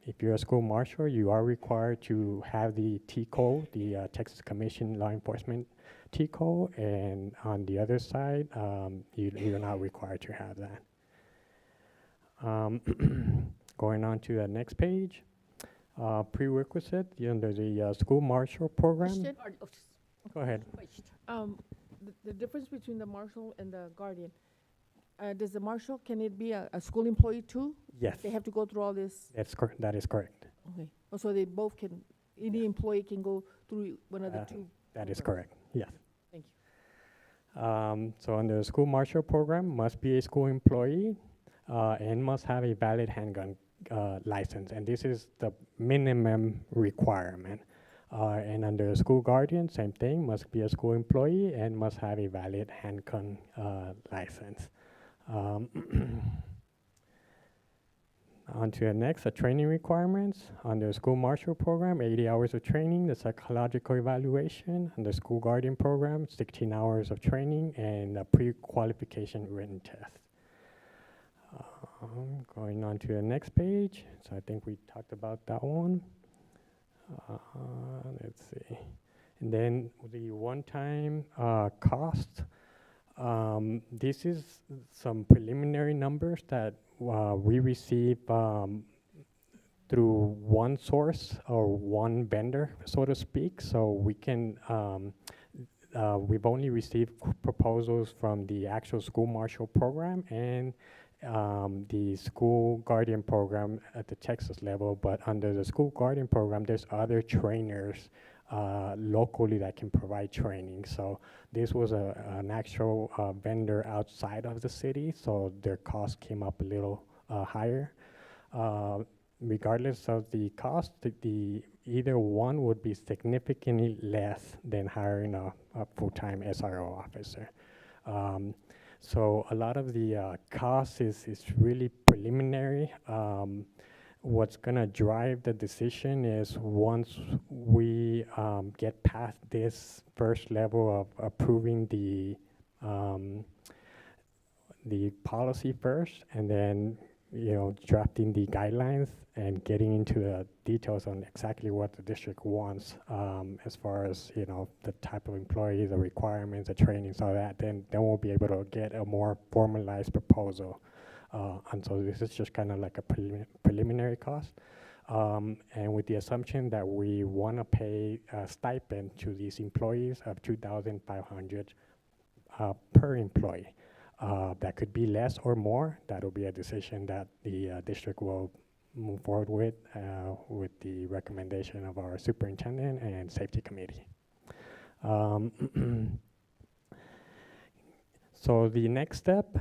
if you're a school marshal, you are required to have the TCO, the Texas Commission Law Enforcement TCO, and on the other side, you're not required to have that. Going on to the next page, prerequisite under the school marshal program. Question? Go ahead. The difference between the marshal and the guardian, does the marshal, can it be a school employee too? Yes, They have to go through all this? that is correct. Okay. Oh, so they both can, any employee can go through one of the two? That is programs? correct, yes. Thank you. So under the school marshal program, must be a school employee and must have a valid handgun license, and this is the minimum requirement. And under the school guardian, same thing, must be a school employee and must have a valid handgun license. On to the next, the training requirements. Under the school marshal program, 80 hours of training, the psychological evaluation. Under school guardian program, 16 hours of training and a pre-qualification written test. Going on to the next page. So I think we talked about that one. Let's see. And then the one-time cost. This is some preliminary numbers that we receive through one source or one vendor, so to speak. So we can, we've only received proposals from the actual school marshal program and the school guardian program at the Texas level, but under the school guardian program, there's other trainers locally that can provide training. So this was an actual vendor outside of the city, so their cost came up a little higher. Regardless of the cost, either one would be significantly less than hiring a full-time SRO officer. So a lot of the cost is really preliminary. What's gonna drive the decision is once we get past this first level of approving the policy first, and then drafting the guidelines and getting into the details on exactly what the district wants as far as the type of employee, the requirements, the training, so that then we'll be able to get a more formalized proposal. And so this is just kind of like a preliminary cost, and with the assumption that we want to pay a stipend to these employees of $2,500 per employee. That could be less or more. That'll be a decision that the district will move forward with the recommendation of our superintendent and safety committee. So the next step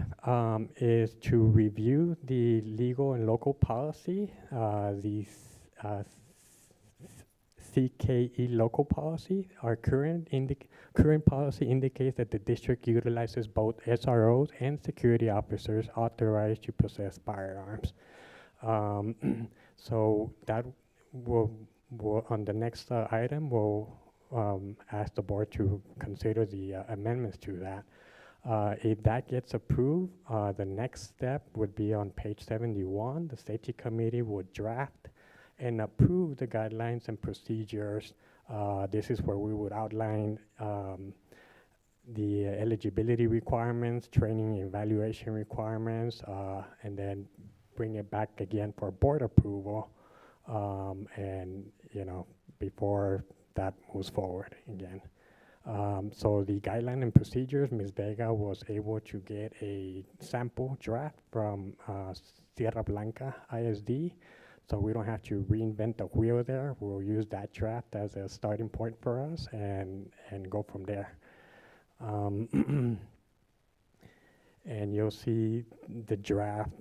is to review the legal and local policy, the CKE local policy. Our current policy indicates that the district utilizes both SROs and security officers authorized to possess firearms. So that will on the next item, we'll ask the board to consider the amendments to that. If that gets approved, the next step would be on page 71. The safety committee would draft and approve the guidelines and procedures. This is where we would outline the eligibility requirements, training and evaluation requirements, and then bring it back again for board approval, and, before that moves forward again. So the guideline and procedures, Ms. Vega was able to get a sample draft from Sierra Blanca ISD, so we don't have to reinvent the wheel there. We'll use that draft as a starting point for us and go from there. And you'll see the draft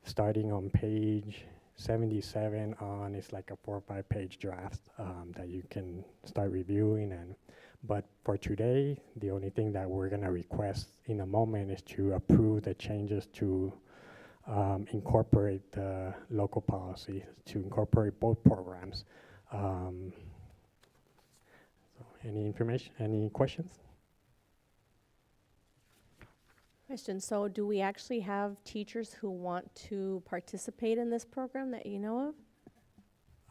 starting on page 77 on. It's like a 4 or 5 page draft that you can start reviewing. But for today, the only thing that we're gonna request in a moment is to approve the changes to incorporate the local policy, to incorporate both programs. So any information, any questions? Question, so do we actually have teachers who want to participate in this program that you know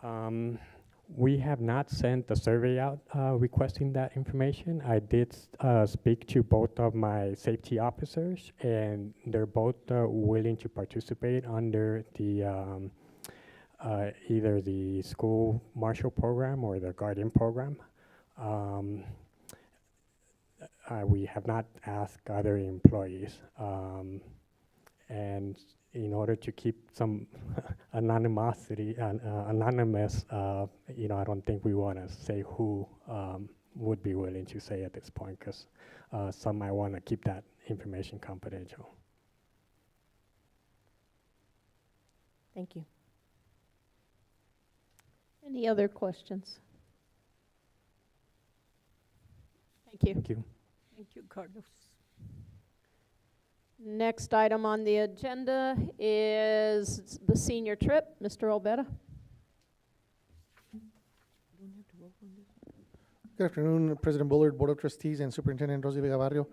of? We have not sent the survey out requesting that information. I did speak to both of my safety officers, and they're both willing to participate under the either the school marshal program or the guardian program. We have not asked other employees, and in order to keep some anonymity, anonymous, I don't think we want to say who would be willing to say at this point, because some might want to keep that information confidential. Thank you. Any other questions? Thank you. Thank you. Thank you, Carlos. Next item on the agenda is the senior trip. Mr. Olvera. Good afternoon, President Bullard, Board of Trustees, and Superintendent Rosy Vega Barrio.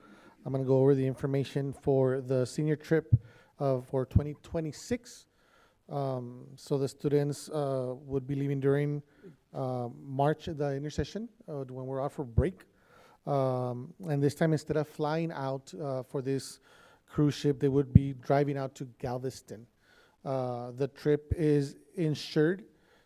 I'm going to go over the information for the senior trip for 2026. So the students would be leaving during March, the intersession, when we're out for break. And this time, instead of flying out for this cruise ship, they would be driving out to Galveston. The trip is insured,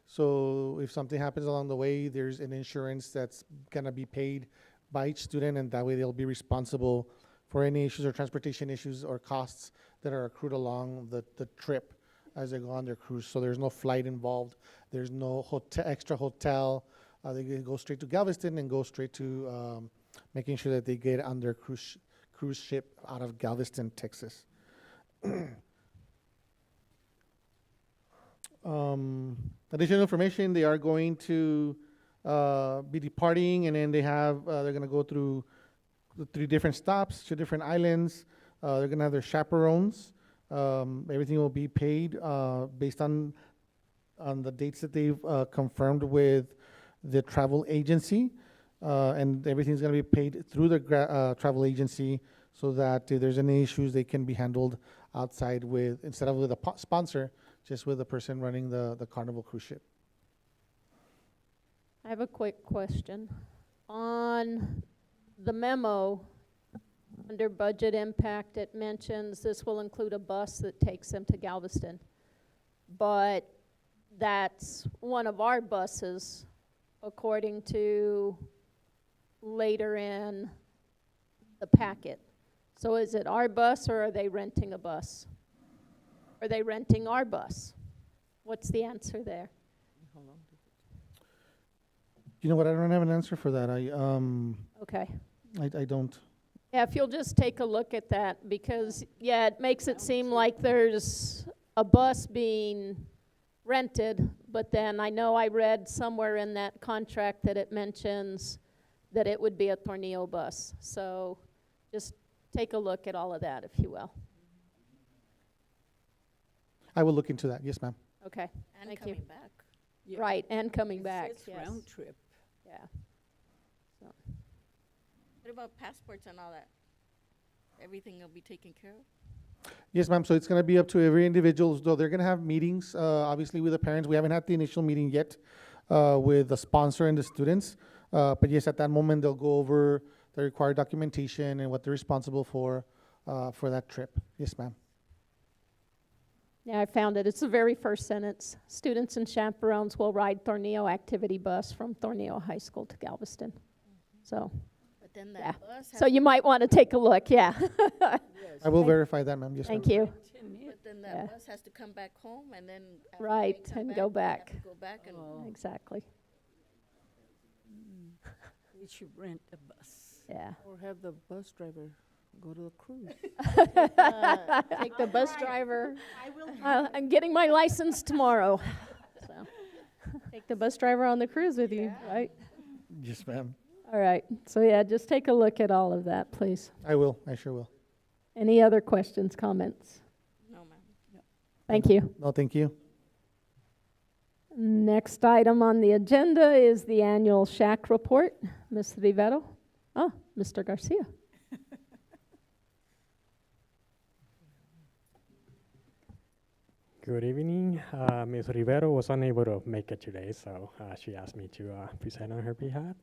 so if something happens along the way, there's an insurance that's gonna be paid by each student, and that way they'll be responsible for any issues or transportation issues or costs that are accrued along the trip as they go on their cruise. So there's no flight involved, there's no extra hotel. They can go straight to Galveston and go straight to making sure that they get on their cruise ship out of Galveston, Texas. Additional information, they are going to be departing, and then they're going to go through the 3 different stops, 2 different islands. They're going to have their chaperones. Everything will be paid based on the dates that they've confirmed with the travel agency. And everything's going to be paid through the travel agency, so that if there's any issues, they can be handled outside instead of with a sponsor, just with the person running the Carnival cruise ship. I have a quick question. On the memo, under budget impact, it mentions this will include a bus that takes them to Galveston. But that's one of our buses, according to later in the packet. So is it our bus, or are they renting a bus? Are they renting our bus? What's the answer there? You know what? I don't have an answer for that. Okay. I don't. Yeah, if you'll just take a look at that, because, yeah, it makes it seem like there's a bus being rented, but then I know I read somewhere in that contract that it mentions that it would be a Tornillo bus. So just take a look at all of that, if you will. I will look into that. Yes, ma'am. Okay, And thank you. coming back. Yeah. Right, and coming It back, says yes. round trip. Yeah. What about passports and all that? Everything will be taken care of? Yes, ma'am. So it's going to be up to every individual. So they're going to have meetings, obviously, with the parents. We haven't had the initial meeting yet with the sponsor and the students. But yes, at that moment, they'll go over the required documentation and what they're responsible for that trip. Yes, ma'am. Yeah, I found it. It's the very first sentence. Students and chaperones will ride Tornillo activity bus from Tornillo High School to Galveston. So, But then yeah. that bus has So you might want to take a look, yeah. I will verify that, ma'am. Yes, ma'am. Thank you. but then that Yeah. bus has to come back home and then after they Right, come and back, go they have back. to go back and Exactly, We should rent a bus. yeah. Or have the bus driver go to the cruise. Take the bus driver, I will I'm getting my license tomorrow, so, take the bus driver on the cruise with you. right? Yes, ma'am. All right, so yeah, just take a look at all of that, please. I will. I sure will. Any other questions, comments? no, ma'am. Thank you. No, thank you. Next item on the agenda is the annual shack report. Ms. Rivero? Oh, Mr. Garcia. Good evening. Ms. Rivero was unable to make it today, so she asked me to present on her behalf.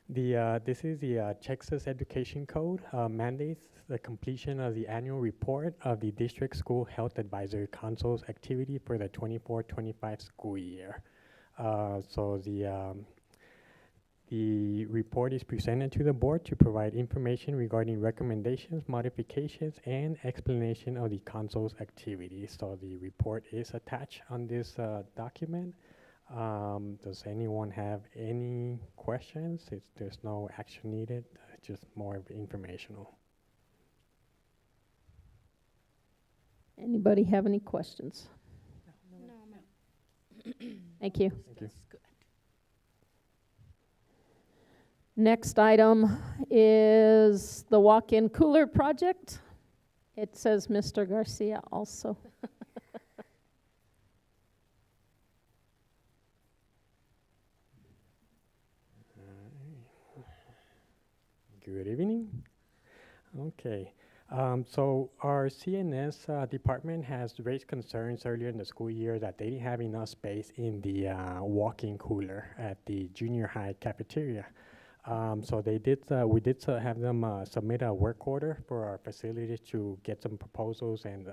This is the Texas Education Code mandates the completion of the annual report of the District School Health Advisory Council's activity for the 24-25 school year. So the report is presented to the board to provide information regarding recommendations, modifications, and explanation of the council's activities. So the report is attached on this document. Does anyone have any questions? There's no action needed, just more of informational. Anybody have any questions? No, ma'am. Thank you. Thank you. That's good. Next item is the walk-in cooler project. It says Mr. Garcia also. Good evening. Okay. So our CNS department has raised concerns earlier in the school year that they didn't have enough space in the walk-in cooler at the junior high cafeteria. So we did have them submit a work order for our facilities to get some proposals and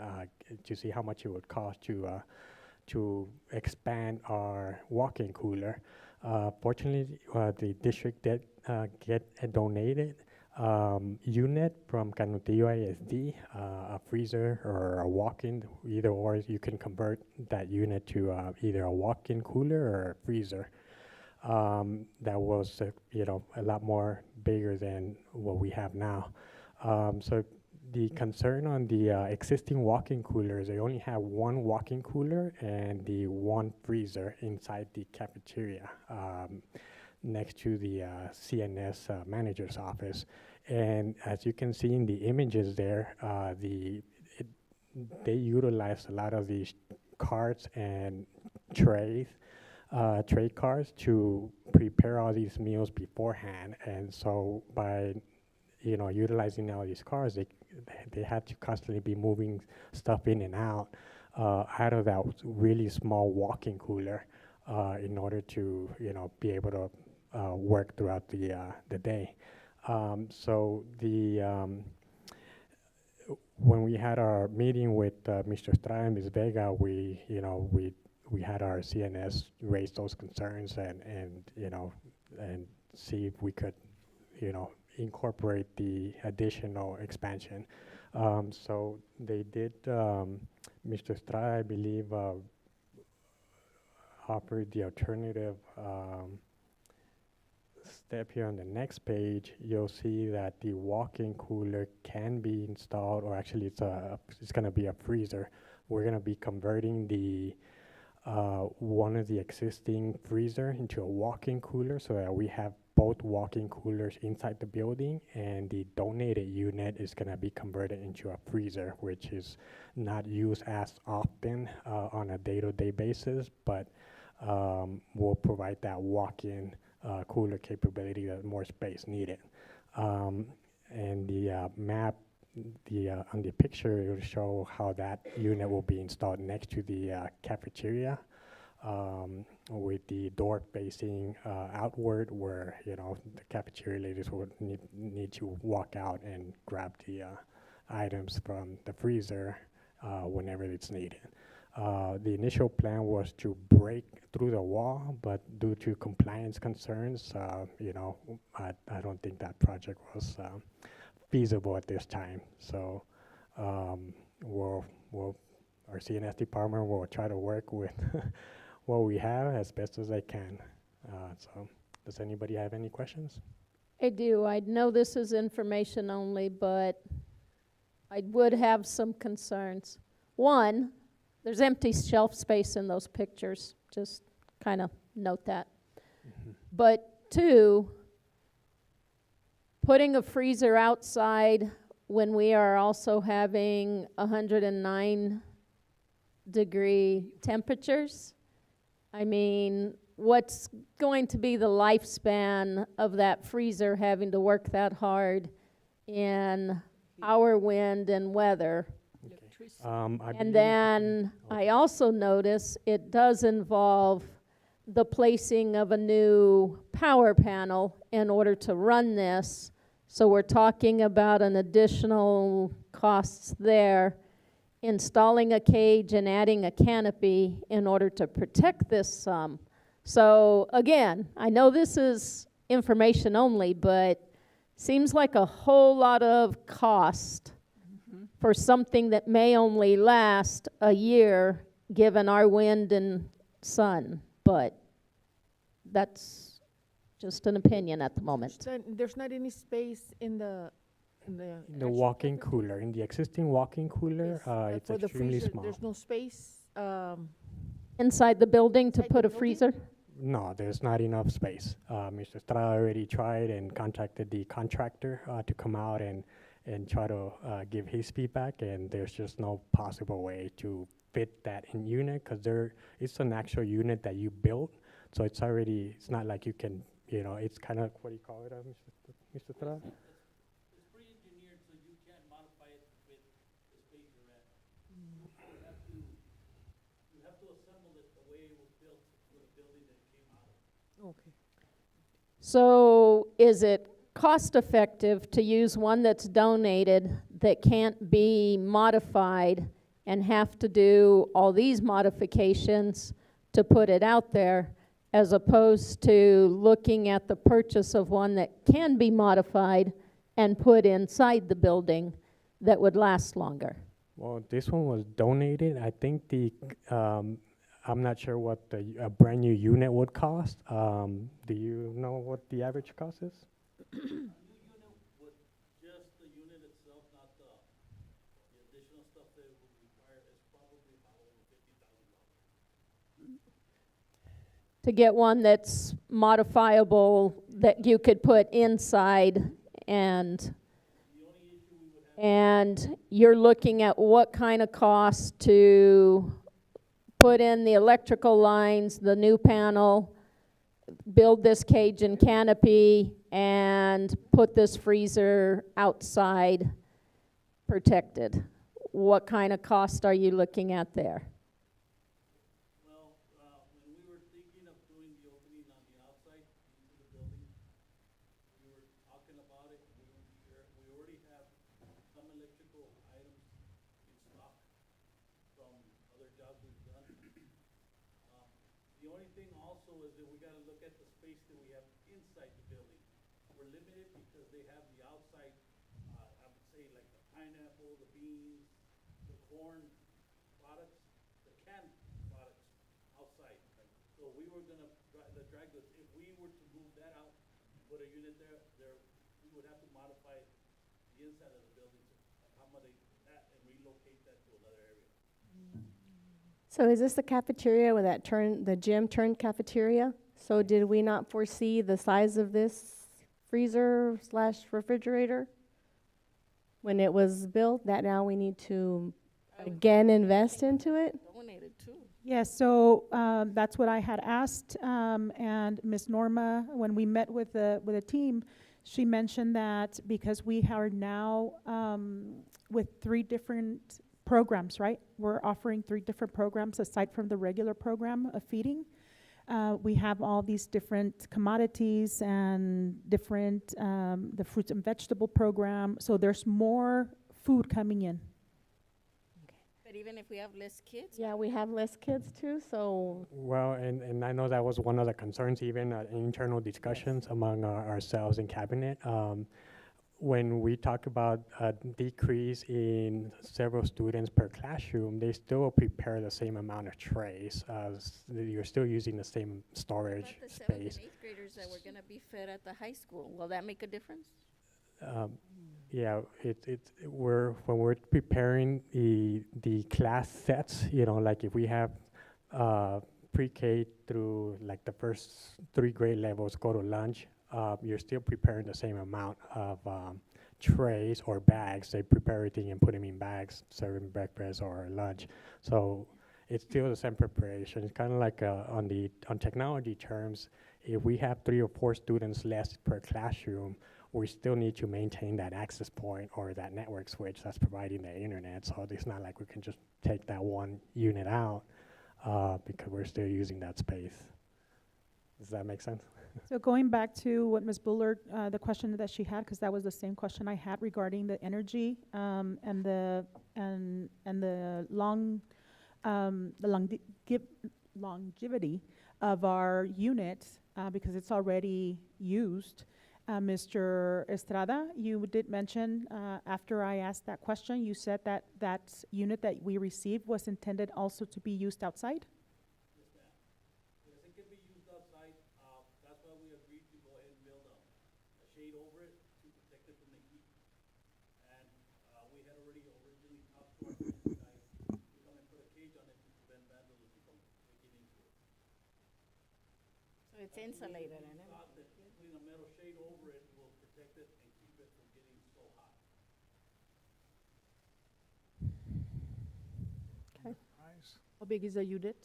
to see how much it would cost to expand our walk-in cooler. Fortunately, the district did get a donated unit from Tornillo ISD, a freezer or a walk-in, either or. You can convert that unit to either a walk-in cooler or a freezer. That was, a lot more bigger than what we have now. So the concern on the existing walk-in coolers, they only have one walk-in cooler and the one freezer inside the cafeteria next to the CNS manager's office. And as you can see in the images there, they utilize a lot of these carts and tray carts to prepare all these meals beforehand. And so by utilizing all these cars, they had to constantly be moving stuff in and out of that really small walk-in cooler in order to be able to work throughout the day. So when we had our meeting with Mr. Estrada and Ms. Vega, we had our CNS raise those concerns and see if we could incorporate the additional expansion. So they did, Mr. Estrada, I believe, offered the alternative step here on the next page. You'll see that the walk-in cooler can be installed, or actually it's going to be a freezer. We're going to be converting the one of the existing freezer into a walk-in cooler so that we have both walk-in coolers inside the building, and the donated unit is going to be converted into a freezer, which is not used as often on a day-to-day basis, but will provide that walk-in cooler capability, that more space needed. And the map, on the picture, it will show how that unit will be installed next to the cafeteria, with the door facing outward, where the cafeteria ladies would need to walk out and grab the items from the freezer whenever it's needed. The initial plan was to break through the wall, but due to compliance concerns, I don't think that project was feasible at this time. So our CNS department will try to work with what we have as best as they can. So does anybody have any questions? I do. I know this is information only, but I would have some concerns. One, there's empty shelf space in those pictures. Just kind of note that. But two, putting a freezer outside when we are also having 109-degree temperatures, I mean, what's going to be the lifespan of that freezer having to work that hard in our wind and weather? And then I also notice it does involve the placing of a new power panel in order to run this. So we're talking about an additional costs there, installing a cage and adding a canopy in order to protect this. So again, I know this is information only, but seems like a whole lot of cost for something that may only last a year, given our wind and sun. But that's just an opinion at the moment. There's not any space in the The walk-in cooler, in the existing walk-in cooler, it's for the extremely freezer, small. there's no space. Inside the building to Inside put the a building? freezer? No, there's not enough space. Mr. Estrada already tried and contacted the contractor to come out and try to give his feedback, and there's just no possible way to fit that in unit, because it's an actual unit that you built, so it's not like you can, it's kind of, what do you call it, Mr. Estrada? It's pre-engineered, so you can't modify it with the space you're at. You have to assemble it the way it was built for the building that it came out of. Okay. So is it cost effective to use one that's donated that can't be modified and have to do all these modifications to put it out there, as opposed to looking at the purchase of one that can be modified and put inside the building that would last longer? Well, this one was donated. I think I'm not sure what a brand new unit would cost. Do you know what the average cost is? A new unit with just the unit itself, not the additional stuff that it would require, is probably about over $50,000. To get one that's modifiable, that you could put inside, and you're looking at what kind of cost to put in the electrical lines, the new panel, build this cage and canopy, and put this freezer outside protected. What kind of cost are you looking at there? Well, when we were thinking of doing the opening on the outside into the building, we were talking about it. We weren't sure. We already have some electrical items in stock from other jobs we've done. The only thing also is that we got to look at the space that we have inside the building. We're limited because they have the outside, I would say like the pineapple, the beans, the corn products, the canned products outside. So we were gonna, the dry goods, if we were to move that out and put a unit there, we would have to modify the inside of the building to accommodate that and relocate that to another area. So is this the cafeteria where the gym turned cafeteria? So did we not foresee the size of this freezer/refrigerator when it was built, that now we need to again invest into it? Donated too. Yes, so that's what I had asked, and Ms. Norma, when we met with the team, she mentioned that because we are now with 3 different programs, right? We're offering 3 different programs aside from the regular program of feeding. We have all these different commodities and different, the fruits and vegetable program, so there's more food coming in. But even if we have less kids? Yeah, we have less kids too, so Well, and I know that was one of the concerns, even in internal discussions among ourselves in cabinet. When we talk about a decrease in several students per classroom, they still prepare the same amount of trays. You're still using the same storage But the seventh space. and eighth graders that were gonna be fed at the high school, will that make a difference? Yeah, when we're preparing the class sets, like if we have pre-K through like the first 3 grade levels go to lunch, you're still preparing the same amount of trays or bags. They prepare everything and put them in bags, serving breakfast or lunch. So it's still the same preparation. It's kind of like on technology terms, if we have 3 or 4 students less per classroom, we still need to maintain that access point or that network switch that's providing the internet. So it's not like we can just take that one unit out because we're still using that space. Does that make sense? So going back to what Ms. Bullard, the question that she had, because that was the same question I had regarding the energy and the longevity of our unit because it's already used. Mr. Estrada, you did mention after I asked that question, you said that that unit that we received was intended also to be used outside? Yes, ma'am. Yes, it can be used outside. That's why we agreed to go ahead and build a shade over it to protect it from the heat. And we had already originally talked to our fence guys to come and put a cage on it to prevent vandalism from breaking into it. So it's insulated and everything. Thought that putting a metal shade over it will protect it and keep it from getting so hot. How big is the unit?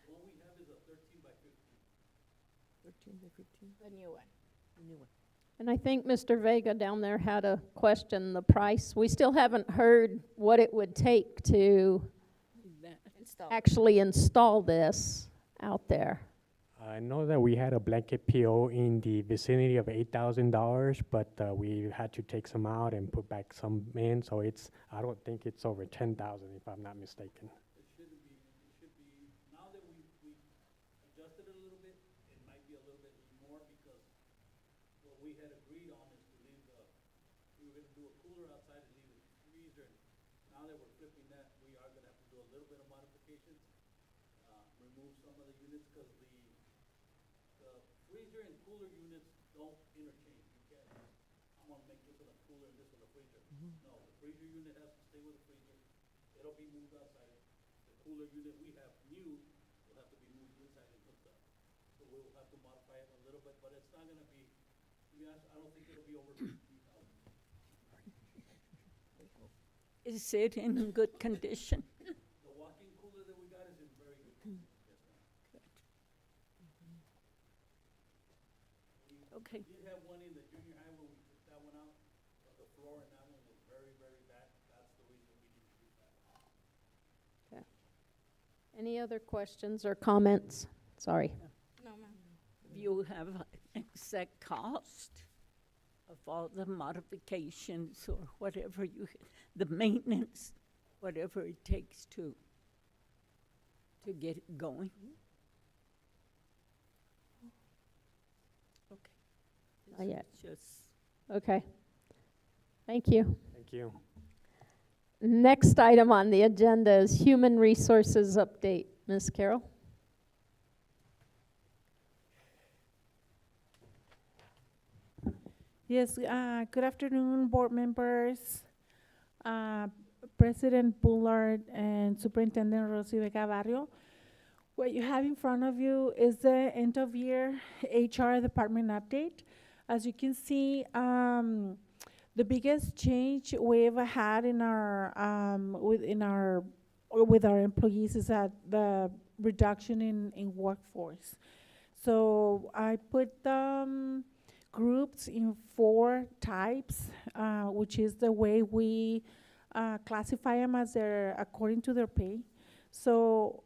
The one we have is a 13 by 15. 13 by 15. The new one. The new one. And I think Mr. Vega down there had a question, the price. We still haven't heard what it would take to Installed. actually install this out there. I know that we had a blanket PO in the vicinity of $8,000, but we had to take some out and put back some in, so I don't think it's over 10,000 if I'm not mistaken. It shouldn't be, now that we adjusted it a little bit, it might be a little bit more because what we had agreed on is to leave we were gonna do a cooler outside and leave the freezer. Now that we're flipping that, we are gonna have to do a little bit of modifications, remove some of the units because the freezer and cooler units don't interchange. You can't, I'm gonna make this one a cooler and this one a freezer. No, the freezer unit has to stay with the freezer. It'll be moved outside. The cooler unit we have new will have to be moved inside and hooked up. So we'll have to modify it a little bit, but it's not gonna be, to be honest, I don't think it'll be over 15,000. Is it in good condition? The walk-in cooler that we got is in very good condition. Yes, ma'am. Okay. We did have one in the junior high when we took that one out, but the floor in that one was very, very bad. That's the reason we need to do that. Any other questions or comments? Sorry. No, ma'am. You have an exact cost of all the modifications or whatever the maintenance, whatever it takes to get it going? Okay. Not yet. Just Okay. Thank you. Thank you. Next item on the agenda is Human Resources Update. Ms. Carroll? Yes, good afternoon, board members, President Bullard and Superintendent Rosy Vega Barrio. What you have in front of you is the end of year HR department update. As you can see, the biggest change we ever had in our with our employees is that the reduction in workforce. So I put groups in 4 types, which is the way we classify them as according to their pay. So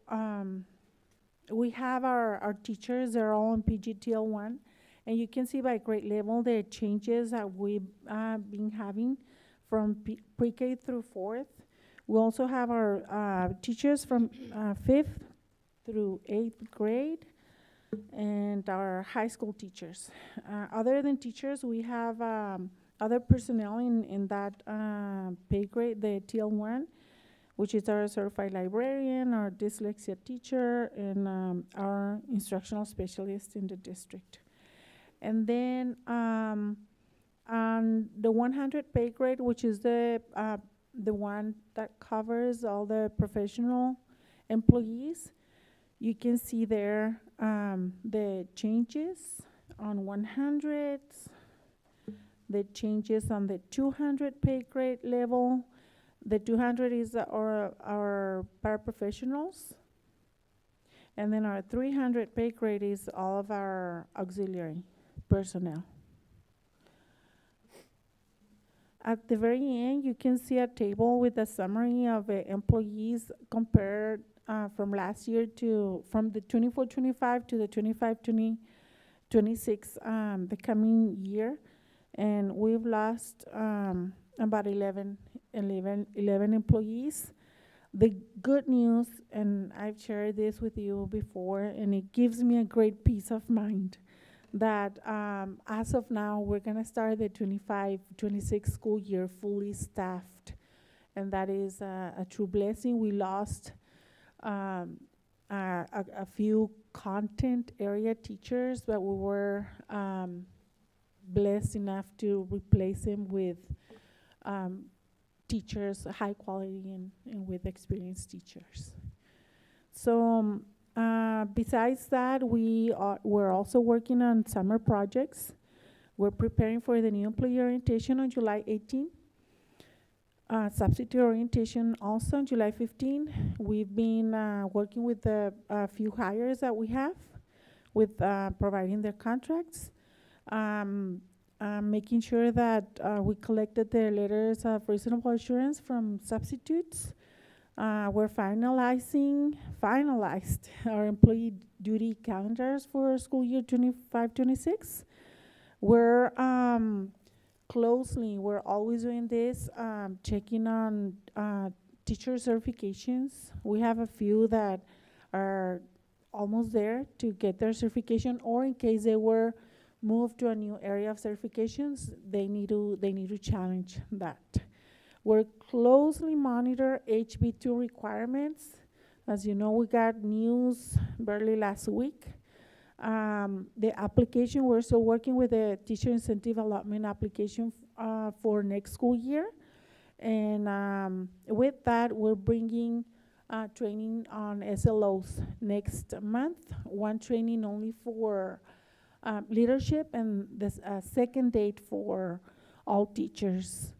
we have our teachers, they're all on PGTL1, and you can see by grade level the changes that we've been having from pre-K through 4th. We also have our teachers from 5th through 8th grade and our high school teachers. Other than teachers, we have other personnel in that pay grade, the TL1, which is our certified librarian, our dyslexia teacher, and our instructional specialist in the district. And then on the 100 pay grade, which is the one that covers all the professional employees, you can see there the changes on 100, the changes on the 200 pay grade level. The 200 is our paraprofessionals. And then our 300 pay grade is all of our auxiliary personnel. At the very end, you can see a table with a summary of employees compared from last year from the 24-25 to the 25-26, the coming year. And we've lost about 11 employees. The good news, and I've shared this with you before, and it gives me a great peace of mind, that as of now, we're gonna start the 25-26 school year fully staffed. And that is a true blessing. We lost a few content area teachers, but we were blessed enough to replace them with teachers, high quality and with experienced teachers. So besides that, we're also working on summer projects. We're preparing for the new employee orientation on July 18. Substitute orientation also on July 15. We've been working with a few hires that we have with providing their contracts. Making sure that we collected their letters of reasonable assurance from substitutes. We're finalized our employee duty calendars for school year 25-26. We're always doing this, checking on teacher certifications. We have a few that are almost there to get their certification, or in case they were moved to a new area of certifications, they need to challenge that. We're closely monitor HB2 requirements. As you know, we got news barely last week. The application, we're still working with the teacher incentive allotment application for next school year. And with that, we're bringing training on SLOs next month. One training only for leadership, and this second date for all teachers.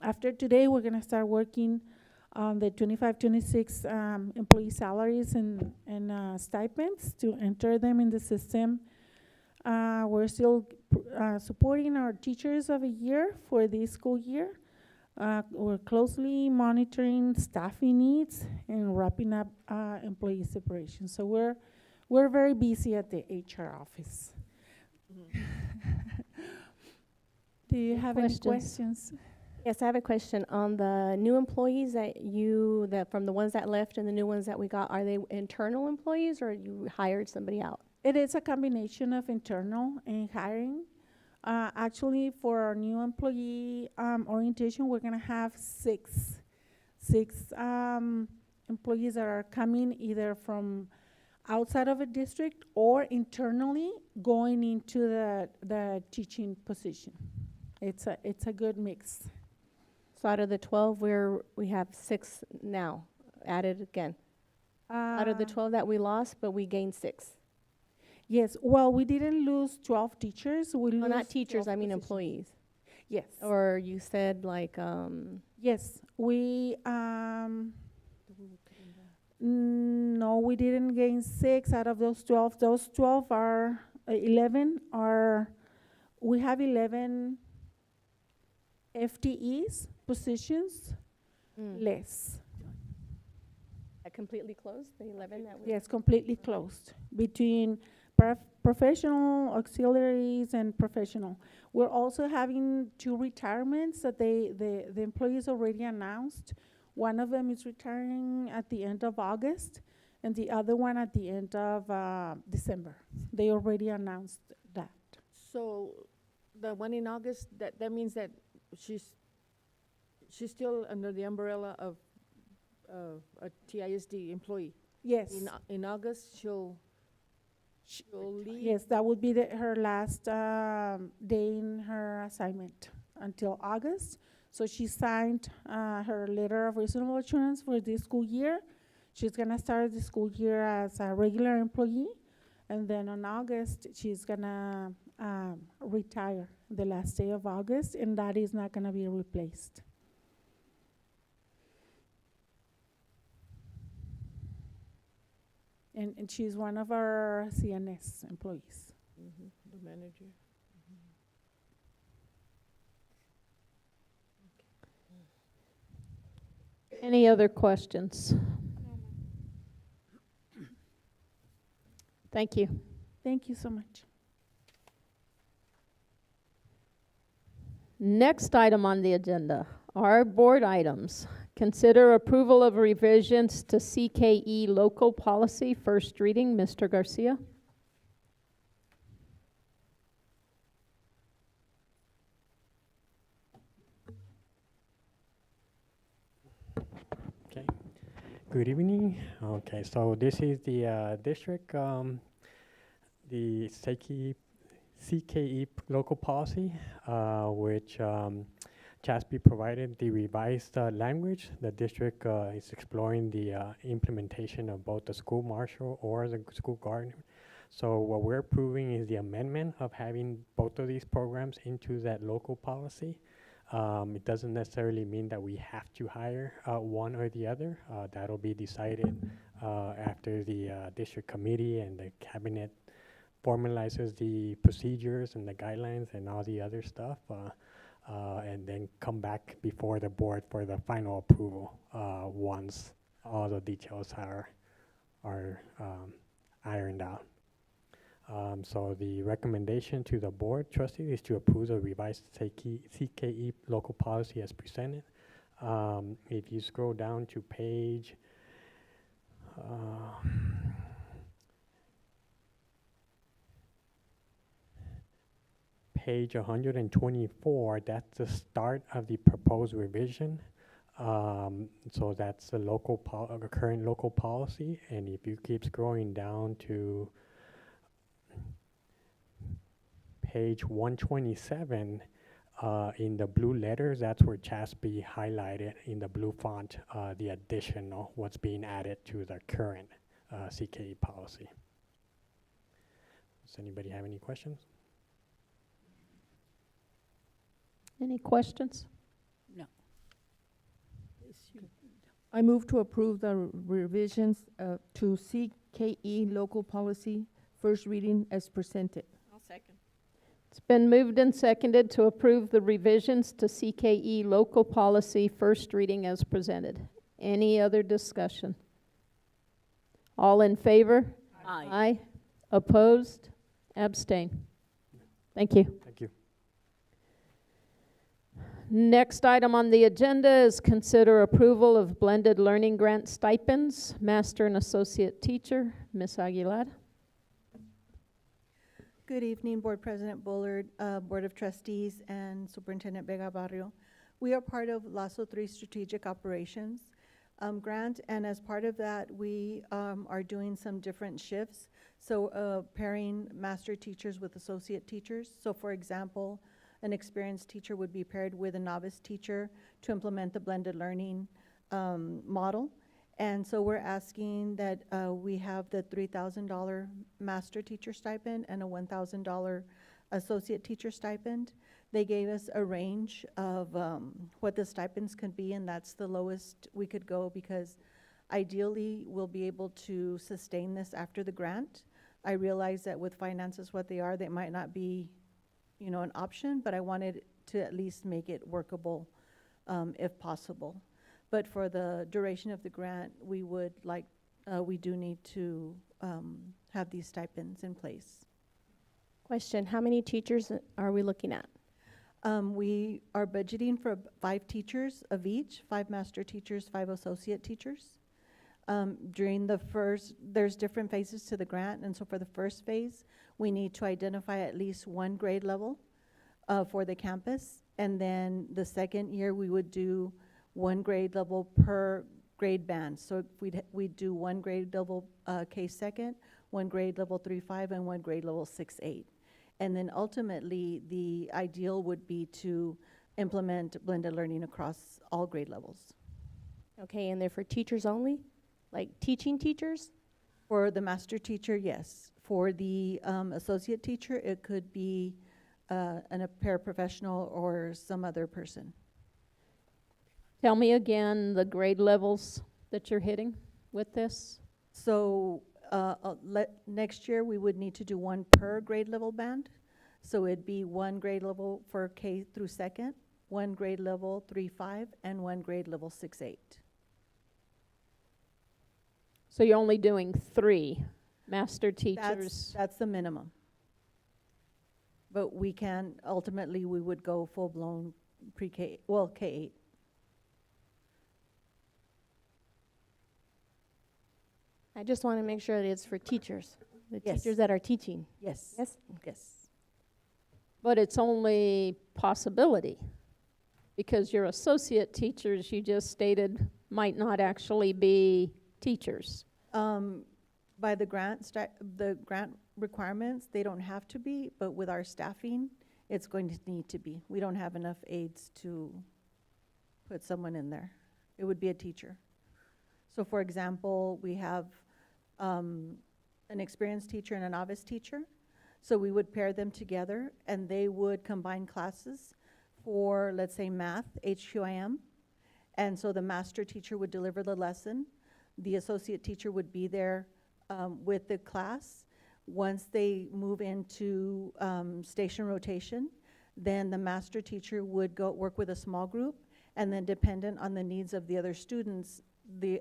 After today, we're gonna start working on the 25-26 employee salaries and stipends to enter them in the system. We're still supporting our teachers of a year for this school year. We're closely monitoring staffing needs and wrapping up employee separation. So we're very busy at the HR office. Do you have any questions? Yes, I have a question on the new employees from the ones that left and the new ones that we got. Are they internal employees, or you hired somebody out? It is a combination of internal and hiring. Actually, for our new employee orientation, we're gonna have six employees that are coming either from outside of a district or internally going into the teaching position. It's a good mix. So out of the 12, we have 6 now added again. Out of the 12 that we lost, but we gained 6. Yes, well, we didn't lose 12 teachers. We No, lost not teachers, 12 I mean positions. employees. Yes. Or you said like, Yes, we, no, we didn't gain 6 out of those 12. Those 12 are, 11 are, we have 11 FTEs, positions, less. completely closed, the 11 that we. Yes, completely closed between professional, auxiliaries, and professional. We're also having 2 retirements that the employees already announced. One of them is retiring at the end of August, and the other one at the end of December. They already announced that. So the one in August, that means that she's still under the umbrella of a TISD employee. Yes. In August, she'll leave? Yes, that would be her last day in her assignment until August. So she signed her letter of reasonable assurance for this school year. She's gonna start the school year as a regular employee, and then on August, she's gonna retire the last day of August, and that is not gonna be replaced. And she's one of our CNS employees. The manager. Any other questions? Thank you. Thank you so much. Next item on the agenda are board items. Consider approval of revisions to CKE local policy, first reading. Mr. Garcia. Okay. Good evening. Okay, so this is the district, the CKE local policy, which CHASP provided the revised language. The district is exploring the implementation of both the school marshal or the school guardian. So what we're approving is the amendment of having both of these programs into that local policy. It doesn't necessarily mean that we have to hire one or the other. That'll be decided after the district committee and the cabinet formalizes the procedures and the guidelines and all the other stuff. And then come back before the board for the final approval once all the details are ironed out. So the recommendation to the board trustees is to approve the revised CKE local policy as presented. If you scroll down to page page 124, that's the start of the proposed revision. So that's the current local policy. And if you keep scrolling down to page 127, in the blue letters, that's where CHASP highlighted in the blue font, the additional, what's being added to the current CKE policy. Does anybody have any questions? Any questions? No. I move to approve the revisions to CKE local policy, first reading as presented. I'll second. It's been moved and seconded to approve the revisions to CKE local policy, first reading as presented. Any other discussion? All in favor? Aye. Aye. Opposed? Abstain. Thank you. Thank you. Next item on the agenda is consider approval of blended learning grant stipends, master and associate teacher. Ms. Aguilar. Good evening, Board President Bullard, Board of Trustees, and Superintendent Vega Barrio. We are part of LASO 3 Strategic Operations grant, and as part of that, we are doing some different shifts. So pairing master teachers with associate teachers. So for example, an experienced teacher would be paired with a novice teacher to implement the blended learning model. And so we're asking that we have the $3,000 master teacher stipend and a $1,000 associate teacher stipend. They gave us a range of what the stipends could be, and that's the lowest we could go because ideally we'll be able to sustain this after the grant. I realize that with finances what they are, they might not be, you know, an option, but I wanted to at least make it workable if possible. But for the duration of the grant, we would like, we do need to have these stipends in place. Question, how many teachers are we looking at? We are budgeting for 5 teachers of each, 5 master teachers, 5 associate teachers. During the first, there's different phases to the grant, and so for the first phase, we need to identify at least 1 grade level for the campus, and then the second year, we would do 1 grade level per grade band. So we'd do 1 grade level K-2, 1 grade level 3-5, and 1 grade level 6-8. And then ultimately, the ideal would be to implement blended learning across all grade levels. Okay, and they're for teachers only? Like teaching teachers? For the master teacher, yes. For the associate teacher, it could be a paraprofessional or some other person. Tell me again the grade levels that you're hitting with this. So next year, we would need to do 1 per grade level band. So it'd be 1 grade level for K through 2nd, 1 grade level 3-5, and 1 grade level 6-8. So you're only doing 3 master teachers. That's the minimum. But we can, ultimately, we would go full-blown pre-K, well, K-8. I just want to make sure that it's for teachers, the Yes. teachers that are teaching. Yes. Yes? Yes. But it's only possibility, because your associate teachers, you just stated, might not actually be teachers. By the grant requirements, they don't have to be, but with our staffing, it's going to need to be. We don't have enough aides to put someone in there. It would be a teacher. So for example, we have an experienced teacher and a novice teacher. So we would pair them together, and they would combine classes for, let's say, math, HQIM. And so the master teacher would deliver the lesson. The associate teacher would be there with the class. Once they move into station rotation, then the master teacher would go work with a small group, and then dependent on the needs of the other students, the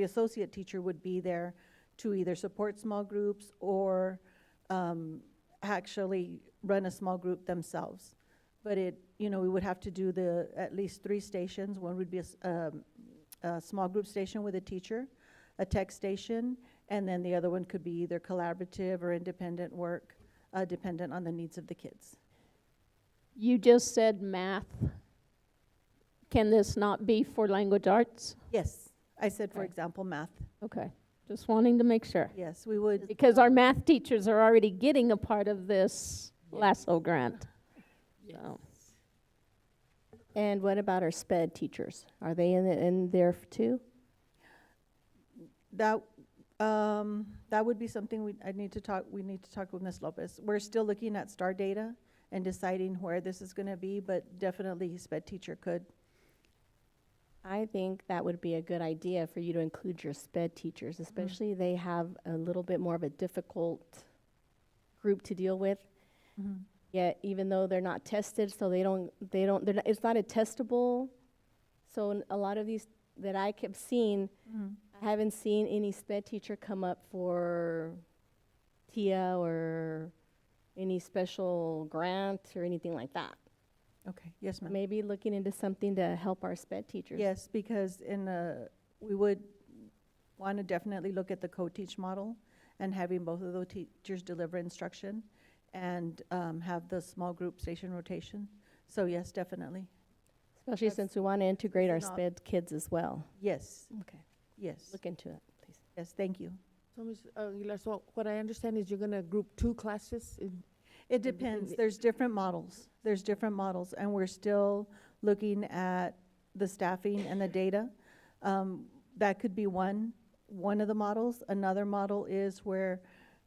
associate teacher would be there to either support small groups or actually run a small group themselves. But we would have to do at least 3 stations. One would be a small group station with a teacher, a tech station, and then the other one could be either collaborative or independent work, dependent on the needs of the kids. You just said math. Can this not be for language arts? Yes, I said, for Okay. example, math. Okay, just wanting to make sure. Yes, we would. Because our math teachers are already getting a part of this LASSO grant. So, And what about our SPED teachers? Are they in there too? That would be something we need to talk with Ms. Lopez. We're still looking at STAR data and deciding where this is going to be, but definitely SPED teacher could. I think that would be a good idea for you to include your SPED teachers, especially they have a little bit more of a difficult group to deal with. Yet, even though they're not tested, so it's not a testable. So a lot of these that I kept seeing, I haven't seen any SPED teacher come up for TIA or any special grant or anything like that. Okay, yes, ma'am. Maybe looking into something to help our SPED teachers. Yes, because we would want to definitely look at the co-teach model and having both of those teachers deliver instruction and have the small group station rotation. So yes, definitely. Especially since we want to integrate our not- SPED kids as well. Yes, Okay, yes, look into it, please. yes, thank you. So, Ms. Aguilar, so what I understand is you're gonna group 2 classes in? It depends. There's different models. And we're still looking at the staffing and the data. That could be one of the models. Another model is where,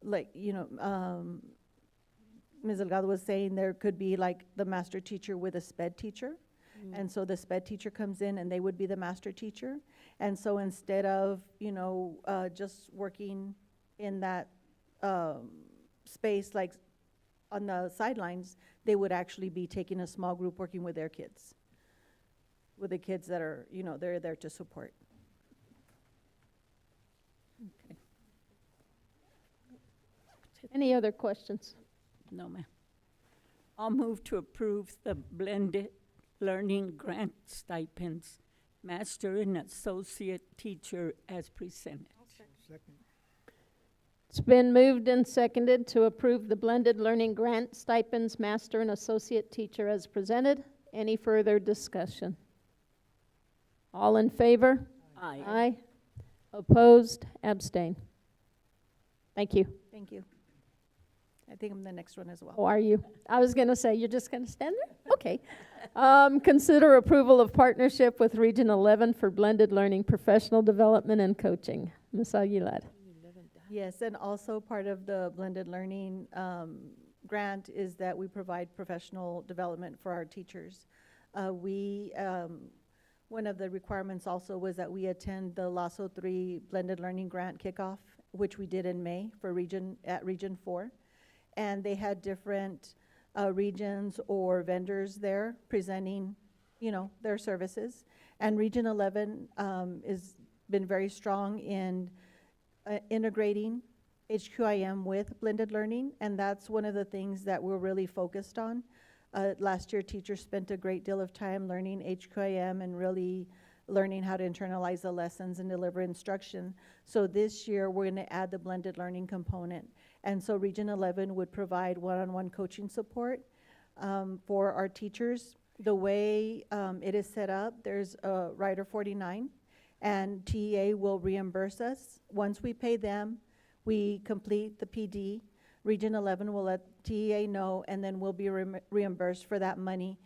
like, Ms. Delgado was saying, there could be like the master teacher with a SPED teacher. And so the SPED teacher comes in and they would be the master teacher. And so instead of, just working in that space, like on the sidelines, they would actually be taking a small group working with their kids, with the kids that are, they're there to support. Any other questions? No, ma'am. I'll move to approve the blended learning grant stipends, master and associate teacher as presented. It's been moved and seconded to approve the blended learning grant stipends, master and associate teacher as presented. Any further discussion? All in favor? Aye. Aye. Opposed? Abstain. Thank you. Thank you. I think I'm the next one as well. Oh, are you? I was going to say, you're just going to stand there? Okay. Consider approval of partnership with Region 11 for blended learning, professional development, and coaching. Ms. Aguilar. Yes, and also part of the blended learning grant is that we provide professional development for our teachers. One of the requirements also was that we attend the LASO 3 blended learning grant kickoff, which we did in May for Region 4. And they had different regions or vendors there presenting, their services. And Region 11 has been very strong in integrating HQIM with blended learning, and that's one of the things that we're really focused on. Last year, teachers spent a great deal of time learning HQIM and really learning how to internalize the lessons and deliver instruction. So this year, we're going to add the blended learning component. And so Region 11 would provide one-on-one coaching support for our teachers. The way it is set up, there's a Rider 49, and TEA will reimburse us. Once we pay them, we complete the PD. Region 11 will let TEA know, and then we'll be reimbursed for that money,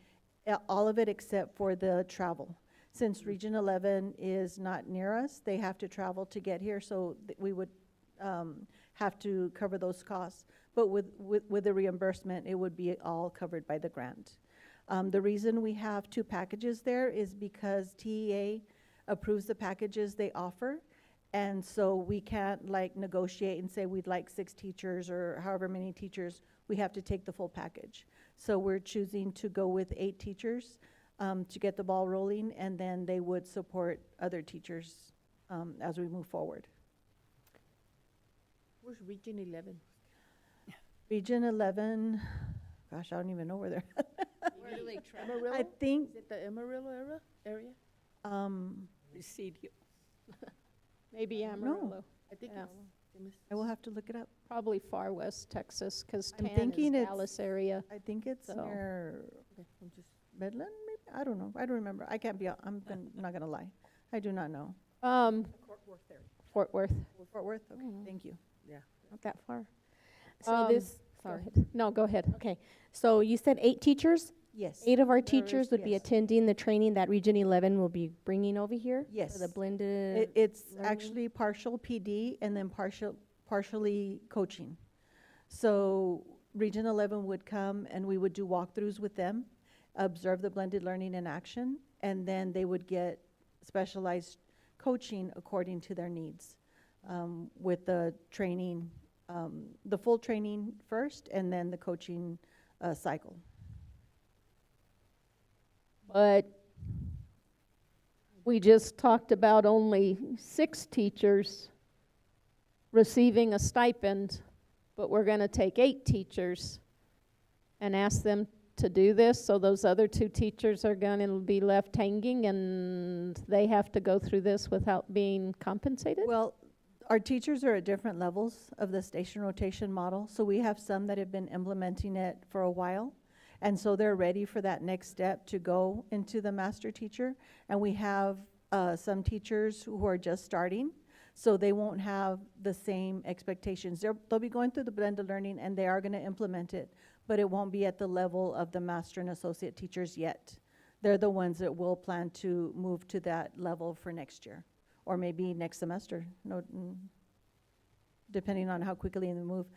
all of it except for the travel. Since Region 11 is not near us, they have to travel to get here, so we would have to cover those costs. But with the reimbursement, it would be all covered by the grant. The reason we have 2 packages there is because TEA approves the packages they offer. And so we can't negotiate and say we'd like 6 teachers or however many teachers. We have to take the full package. So we're choosing to go with 8 teachers to get the ball rolling, and then they would support other teachers as we move forward. Where's Region 11? Region 11, gosh, I don't even know where they're. Amarillo? I think Is it the Amarillo area? Presidio. Maybe Amarillo. I think Yeah. I will have to look it up. Probably far west Texas, because I'm TAN thinking is it's- Dallas area. I think it's So- near Okay, I'm just Midland, maybe? I don't know. I don't remember. I can't be, not gonna lie. I do not know. Fort Worth. Fort Worth? Okay, Mhm. thank you. Not that far. So Go sorry. ahead. No, go ahead. Okay, so you said 8 teachers? Yes. 8 of our There teachers is- would be yes. attending the training that Region 11 will be bringing over here? Yes. For the blended? It's learning? actually partial PD and then partially coaching. So Region 11 would come and we would do walkthroughs with them, observe the blended learning in action, and then they would get specialized coaching according to their needs with the training, the full training first and then the coaching cycle. But we just talked about only 6 teachers receiving a stipend, but we're going to take 8 teachers and ask them to do this, so those other 2 teachers are going to be left hanging and they have to go through this without being compensated? Well, our teachers are at different levels of the station rotation model. So we have some that have been implementing it for a while. And so they're ready for that next step to go into the master teacher. And we have some teachers who are just starting. So they won't have the same expectations. They'll be going through the blended learning and they are going to implement it, but it won't be at the level of the master and associate teachers yet. They're the ones that will plan to move to that level for next year, or maybe next semester, depending on how quickly they move.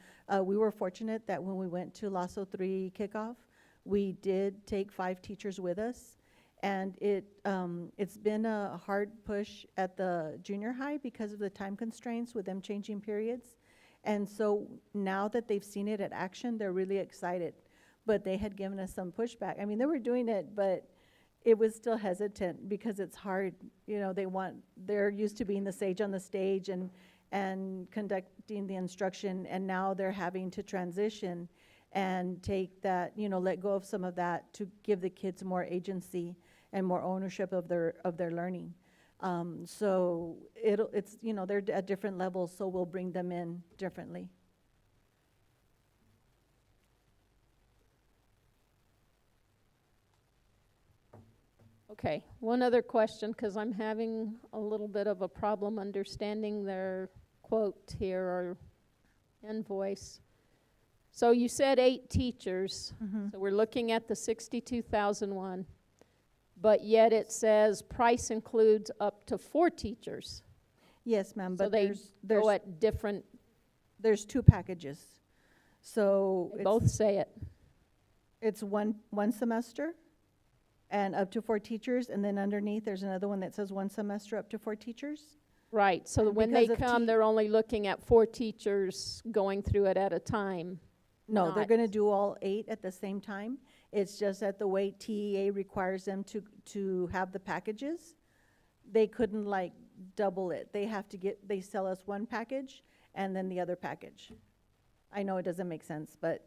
We were fortunate that when we went to LASO 3 kickoff, we did take 5 teachers with us. And it's been a hard push at the junior high because of the time constraints with them changing periods. And so now that they've seen it at action, they're really excited. But they had given us some pushback. I mean, they were doing it, but it was still hesitant because it's hard. You know, they're used to being the sage on the stage, and and conducting the instruction, and now they're having to transition and take that, let go of some of that to give the kids more agency and more ownership of their learning. So it's, they're at different levels, so we'll bring them in differently. Okay, one other question, because I'm having a little bit of a problem understanding their quote here or invoice. So you said 8 teachers, so we're looking at the 62,001, but yet it says price includes up to 4 teachers. Yes, ma'am, So but they go at different, there's 2 packages. So they both say it. it's one semester and up to 4 teachers, and then underneath, there's another one that says 1 semester up to 4 teachers. Right, so And when they because of come, they're only looking at 4 teachers going through it at a time. No, they're Not- gonna do all 8 at the same time. It's just that the way TEA requires them to have the packages, they couldn't like double it. They sell us one package and then the other package. I know it doesn't make sense, but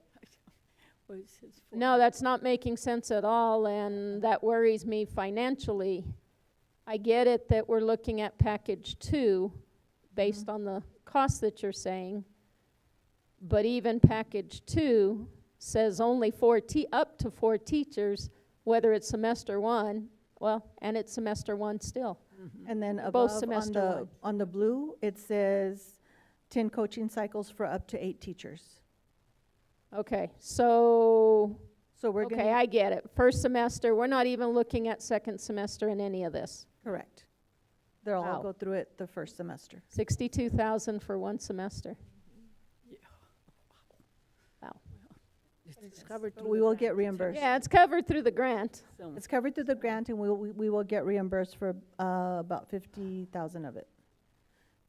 What is this for? No, that's not making sense at all, and that worries me financially. I get it that we're looking at package 2 based on the cost that you're saying, but even package 2 says only up to 4 teachers, whether it's semester 1, and it's semester 1 still. and then Both above semester on the blue, it says 10 coaching cycles for up to 8 teachers. Okay, so, So we're okay, gonna, I get it. First semester, we're not even looking at second semester in any of this. correct. They'll all Wow. go through it the first semester. 62,000 for 1 semester. Wow. It's covered But through we the will grant. get reimbursed. Yeah, it's covered through the grant. So- It's covered through the grant, and we will get reimbursed for about 50,000 of it.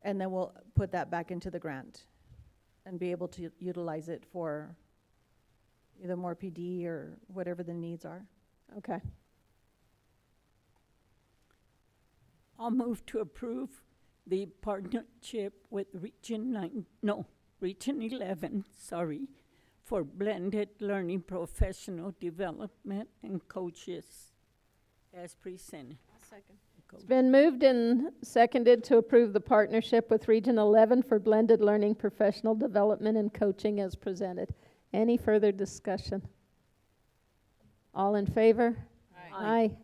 And then we'll put that back into the grant and be able to utilize it for either more PD or whatever the needs are. Okay. I'll move to approve the partnership with Region 11, for blended learning professional development and coaches as presented. It's been moved and seconded to approve the partnership with Region 11 for blended learning, professional development, and coaching as presented. Any further discussion? All in favor? Aye.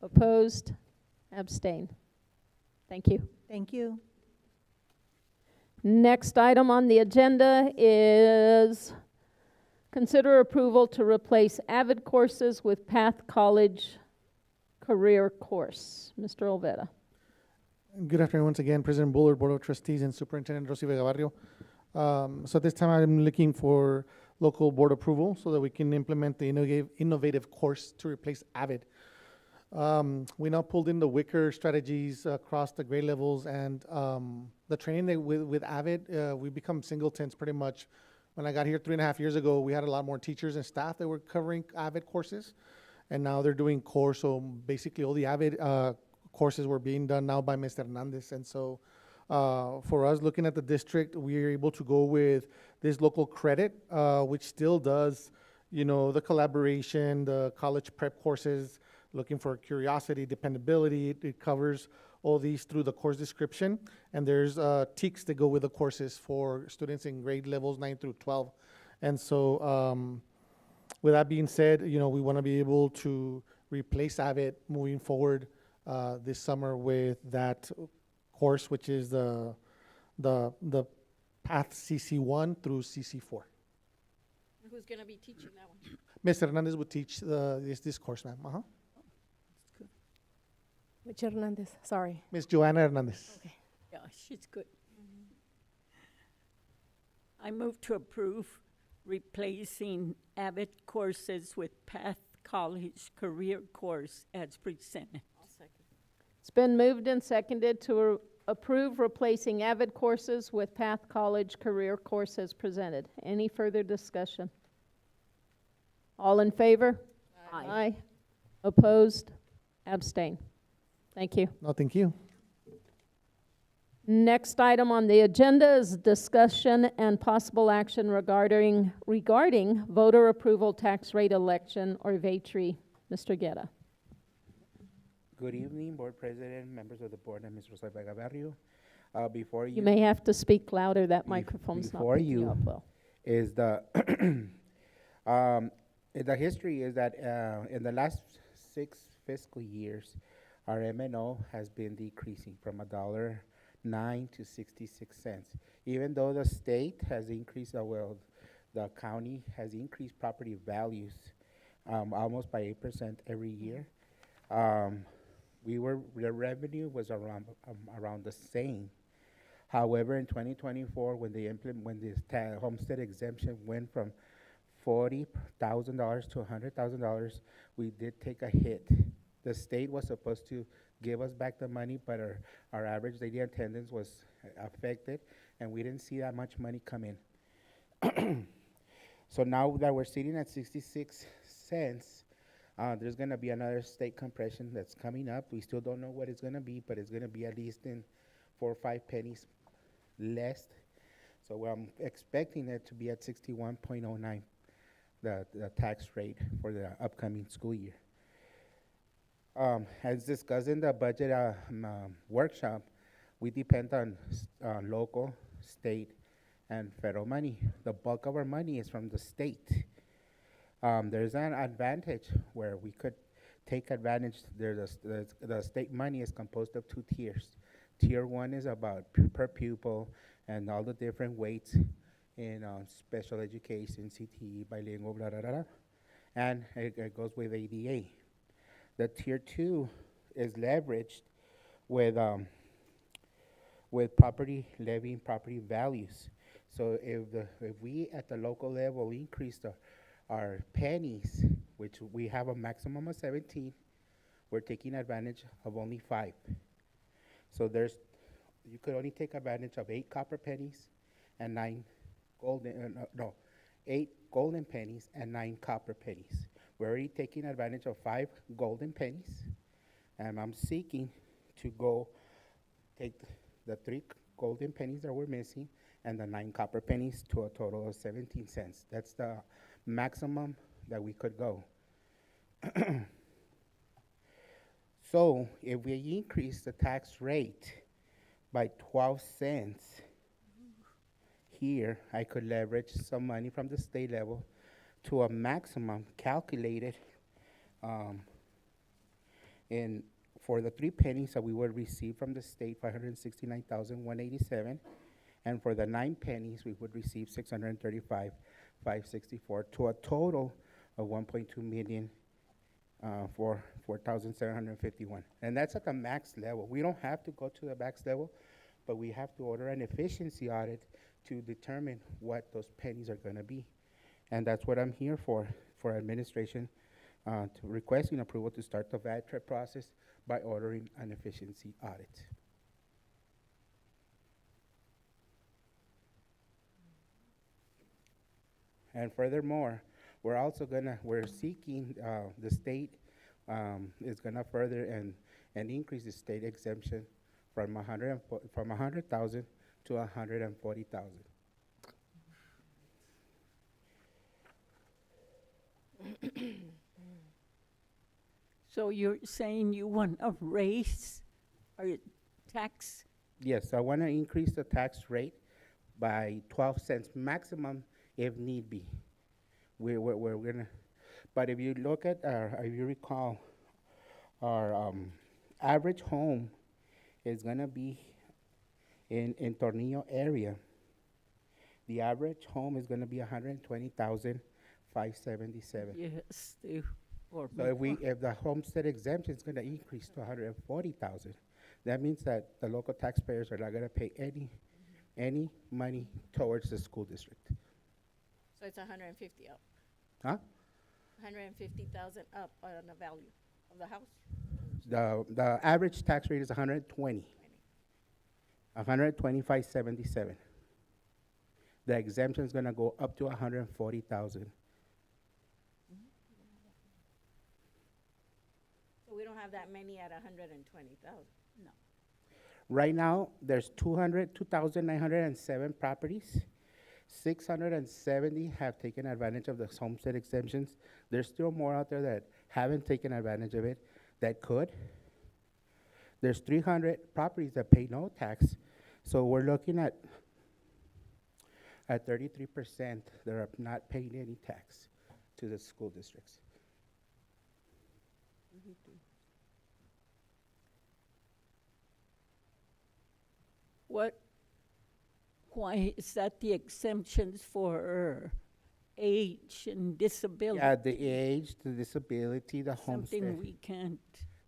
Opposed? Abstain. Thank you. Thank you. Next item on the agenda is consider approval to replace AVID courses with Path College career course. Mr. Olvera. Good afternoon once again, President Bullard, Board of Trustees, and Superintendent Rosy Vega Barrio. So this time I'm looking for local board approval so that we can implement the innovative course to replace AVID. We now pulled in the Wicker strategies across the grade levels, and the training that with AVID, we become singletons pretty much. When I got here 3.5 years ago, we had a lot more teachers and staff that were covering AVID courses, and now they're doing core. So basically all the AVID courses were being done now by Mr. Hernandez. And so for us, looking at the district, we are able to go with this local credit, which still does, the collaboration, the college prep courses, looking for curiosity, dependability. It covers all these through the course description. And there's TEKs that go with the courses for students in grade levels 9 through 12. And so with that being said, we want to be able to replace AVID moving forward this summer with that course, which is the Path CC1 through CC4. Who's going to be teaching that one? Ms. Hernandez would teach this course, ma'am. Which Hernandez? Sorry. Ms. Joanna Hernandez. Yeah, she's good. I move to approve replacing AVID courses with Path College career course as presented. It's been moved and seconded to approve replacing AVID courses with Path College career course as presented. Any further discussion? All in favor? Aye. Opposed? Abstain. Thank you. No, thank you. Next item on the agenda is discussion and possible action regarding voter approval tax rate election or VATRE. Mr. Guerra. Good evening, Board President, members of the board, and Ms. Rosa Vega Barrio. Before You may have to speak louder. That Bef- microphone's not before picking you- up well. is the the history is that in the last 6 fiscal years, our M&O has been decreasing from $1.09 to 66 cents. Even though the state has increased, the county has increased property values almost by 8% every year. The revenue was around the same. However, in 2024, when the homestead exemption went from $40,000 to $100,000, we did take a hit. The state was supposed to give us back the money, but our average daily attendance was affected, and we didn't see that much money come in. So now that we're sitting at 66 cents, there's going to be another state compression that's coming up. We still don't know what it's going to be, but it's going to be at least in 4 or 5 pennies less. So I'm expecting it to be at 61.09, the tax rate for the upcoming school year. As discussed in the budget workshop, we depend on local, state, and federal money. The bulk of our money is from the state. There's an advantage where we could take advantage. The state money is composed of 2 tiers. Tier 1 is about per pupil and all the different weights in special education, CTE, bilingual, blah, blah, blah, blah. And it goes with ADA. The Tier 2 is leveraged with property levy and property values. So if we at the local level increase our pennies, which we have a maximum of 17, we're taking advantage of only 5. So you could only take advantage of 8 copper pennies and 9 8 golden pennies and 9 copper pennies. We're already taking advantage of 5 golden pennies, and I'm seeking to take the 3 golden pennies that we're missing and the 9 copper pennies to a total of 17 cents. That's the maximum that we could go. So if we increase the tax rate by 12 cents here, I could leverage some money from the state level to a maximum calculated for the 3 pennies that we would receive from the state, 569,187, and for the 9 pennies we would receive 635,564, to a total of 1.2 million for 4,751. And that's at the max level. We don't have to go to the max level, but we have to order an efficiency audit to determine what those pennies are going to be. And that's what I'm here for administration, to requesting approval to start the VATRE process by ordering an efficiency audit. And furthermore, we're seeking, the state is gonna further and increase the state exemption from 100,000 to 140,000. So you're saying you want to raise our tax? Yes, I want to increase the tax rate by 12 cents maximum if need be. We're gonna, but if you look at if you recall, our average home is gonna be in Tornillo area. The average home is gonna be 120,577. Yes, So if the homestead exemption is gonna increase to 140,000, that means that the local taxpayers are not gonna pay any money towards the school district. So it's 150 up. Huh? 150,000 up on the value of the house. The average tax rate is 120. 125.77. The exemption is gonna go up to 140,000. So we don't have that many at 120,000. No. Right now, there's 2,907 properties. 670 have taken advantage of the homestead exemptions. There's still more out there that haven't taken advantage of it that could. There's 300 properties that pay no tax. So we're looking at 33% that are not paying any tax to the school districts. Why is that the exemptions for age and disability? Yeah, the age, the disability, the homestead. Something we can't.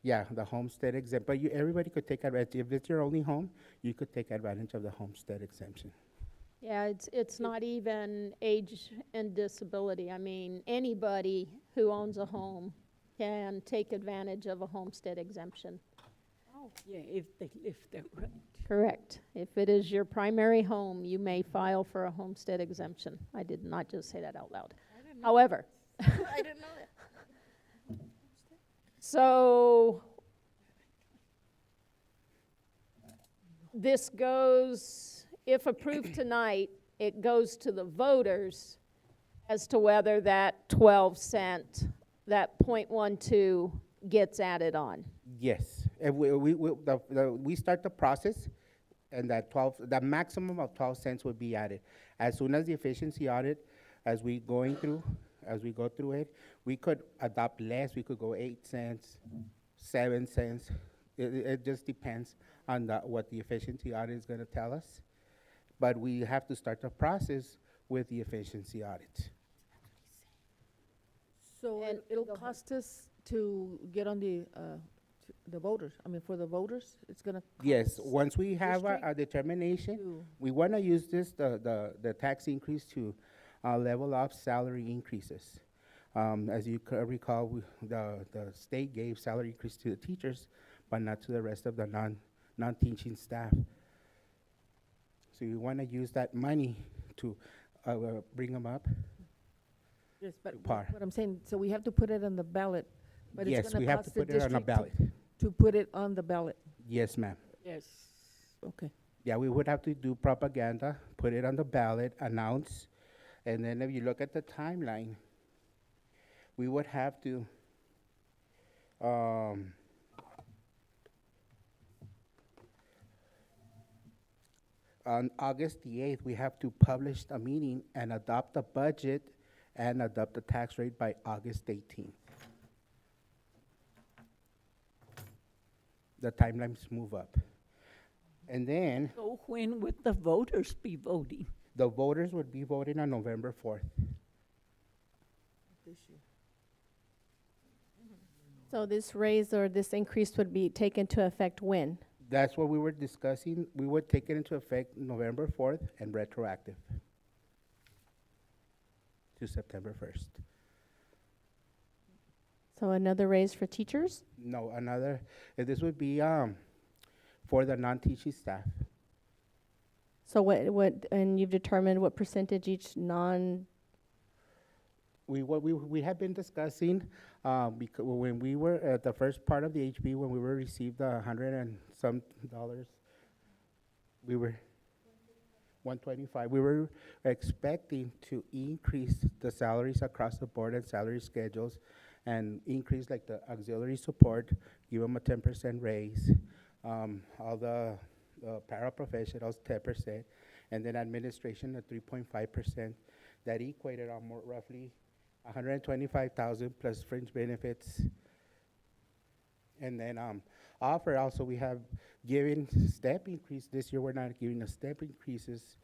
Yeah, the homestead exempt, but everybody could take advantage. If it's your only home, you could take advantage of the homestead exemption. Yeah, it's not even age and disability. I mean, anybody who owns a home can take advantage of a homestead exemption. Yeah, if they live there, right? Correct. If it is your primary home, you may file for a homestead exemption. I did not just say that out loud. However, I didn't know that. so this goes, if approved tonight, it goes to the voters as to whether that 12 cent, that .12 gets added on. Yes, if we start the process, and the maximum of 12 cents would be added. As soon as the efficiency audit, as we go through it, we could adopt less. We could go 8 cents, 7 cents. It just depends on what the efficiency audit is going to tell us. But we have to start the process with the efficiency audit. So And it'll go ahead. cost us to get on the voters, I mean, for the voters, it's gonna cost. Yes, once we have a district determination, to- we want to use the tax increase to level off salary increases. As you recall, the state gave salary increase to the teachers, but not to the rest of the non-teaching staff. So we want to use that money to bring them up. Yes, but par. what I'm saying, so we have to put it on the ballot, but it's Yes, gonna we have to cost the put it on a district ballot. to put it on the ballot. Yes, ma'am. Yes. Okay. Yeah, we would have to do propaganda, put it on the ballot, announce, and then if you look at the timeline, we would have to, on August the 8th, we have to publish a meeting and adopt the budget and adopt the tax rate by August 18th. The timelines move up. And then So when would the voters be voting? the voters would be voting on November 4th. This year. So this raise or this increase would be taken into effect when? That's what we were discussing. We would take it into effect November 4th and retroactive to September 1st. So another raise for teachers? No, this would be for the non-teaching staff. So what, and you've determined what percentage each We have been discussing, because when we were at the first part of the HB, when we were received $100 and some dollars, we were 125. We were expecting to increase the salaries across the board and salary schedules, and increase like the auxiliary support, give them a 10% raise, all the paraprofessionals 10%, and then administration at 3.5%. That equated on more roughly 125,000 plus fringe benefits. And then offer also, we have given step increase. This year we're not giving a step increases,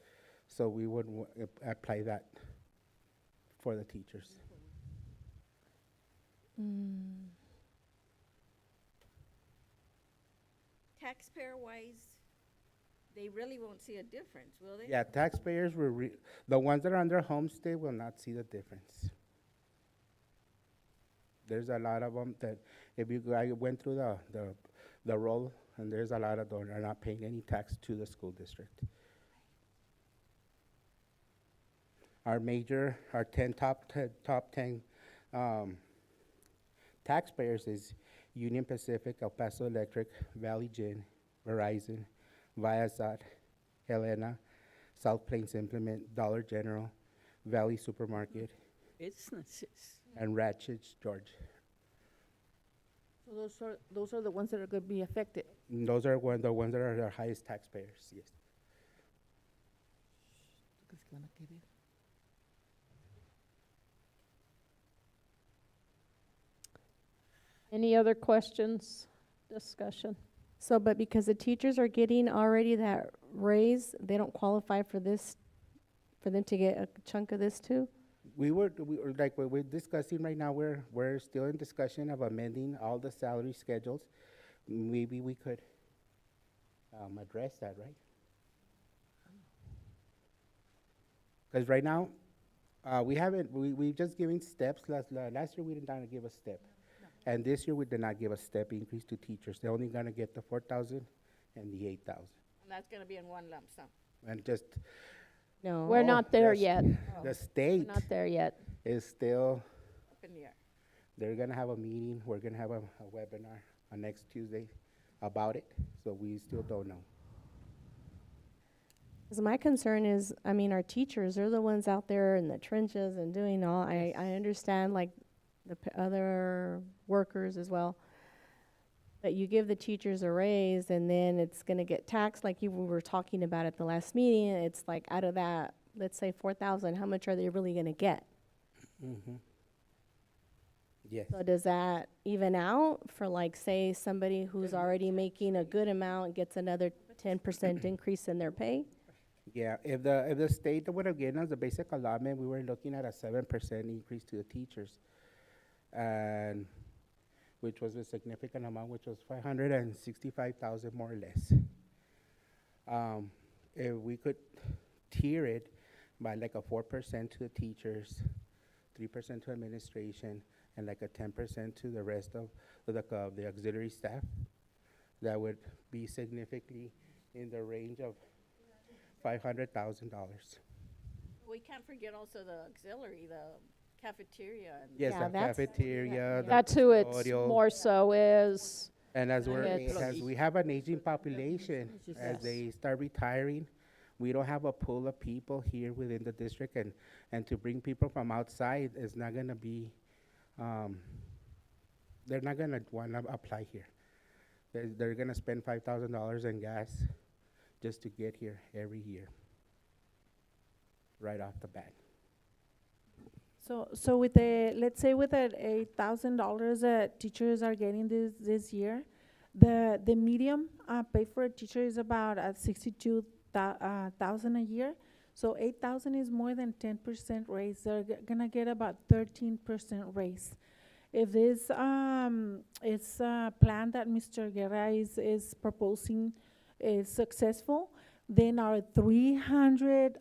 so we would apply that for the teachers. Taxpayer-wise, they really won't see a difference, will they? Yeah, taxpayers the ones that are under homestay will not see the difference. There's a lot of them that I went through the roll, and there's a lot of them that are not paying any tax to the school district. Our 10 top 10 taxpayers is Union Pacific, El Paso Electric, Valley Gin, Verizon, Viasat, Helena, South Plains Implement, Dollar General, Valley Supermarket, Businesses. and Ratchet's George. So those are the ones that are going to be affected. And those are the ones that are our highest taxpayers, yes. Any other questions, discussion? So, but because the teachers are getting already that raise, they don't qualify for this, for them to get a chunk of this too? We were like, what we're discussing right now, we're still in discussion of amending all the salary schedules. Maybe we could address that, right? Because right now, we've just given steps. Last year, we did not give a step. And this year, we did not give a step increase to teachers. They're only gonna get the 4,000 and the 8,000. And that's gonna be in one lump sum. And just, No. We're not there the yet. the We're state not there yet. is still, Up in the air. they're gonna have a meeting, we're gonna have a webinar on next Tuesday about it, so we still don't know. 'Cause my concern is, I mean, our teachers, they're the ones out there in the trenches and doing all, I understand like the other workers as well. But you give the teachers a raise and then it's gonna get taxed like we were talking about at the last meeting. It's like out of that, let's say 4,000, how much are they really gonna get? Mm-hmm. Yes. So does that even out for like, say, somebody who's already making a good amount gets another 10% increase in their pay? Yeah, if the state would have given us the basic allotment, we were looking at a 7% increase to the teachers. And which was a significant amount, which was 565,000 more or less. If we could tier it by like a 4% to the teachers, 3% to administration, and like a 10% to the rest of the auxiliary staff, that would be significantly in the range of $500,000. We can't forget also the auxiliary, the cafeteria and. Yes, Yeah, the that's- cafeteria. the That's who it's custodial. more so is. And as It's- we have an aging population, as they start retiring, we don't have a pool of people here within the district, and to bring people from outside is not gonna be, they're not gonna wanna apply here. They're gonna spend $5,000 in gas just to get here every year, right off the bat. So with the, let's say with that $8,000 that teachers are getting this year, the medium pay for a teacher is about 62,000 a year. So 8,000 is more than 10% raise. They're gonna get about 13% raise. If this plan that Mr. Guerra is proposing is successful, then our 300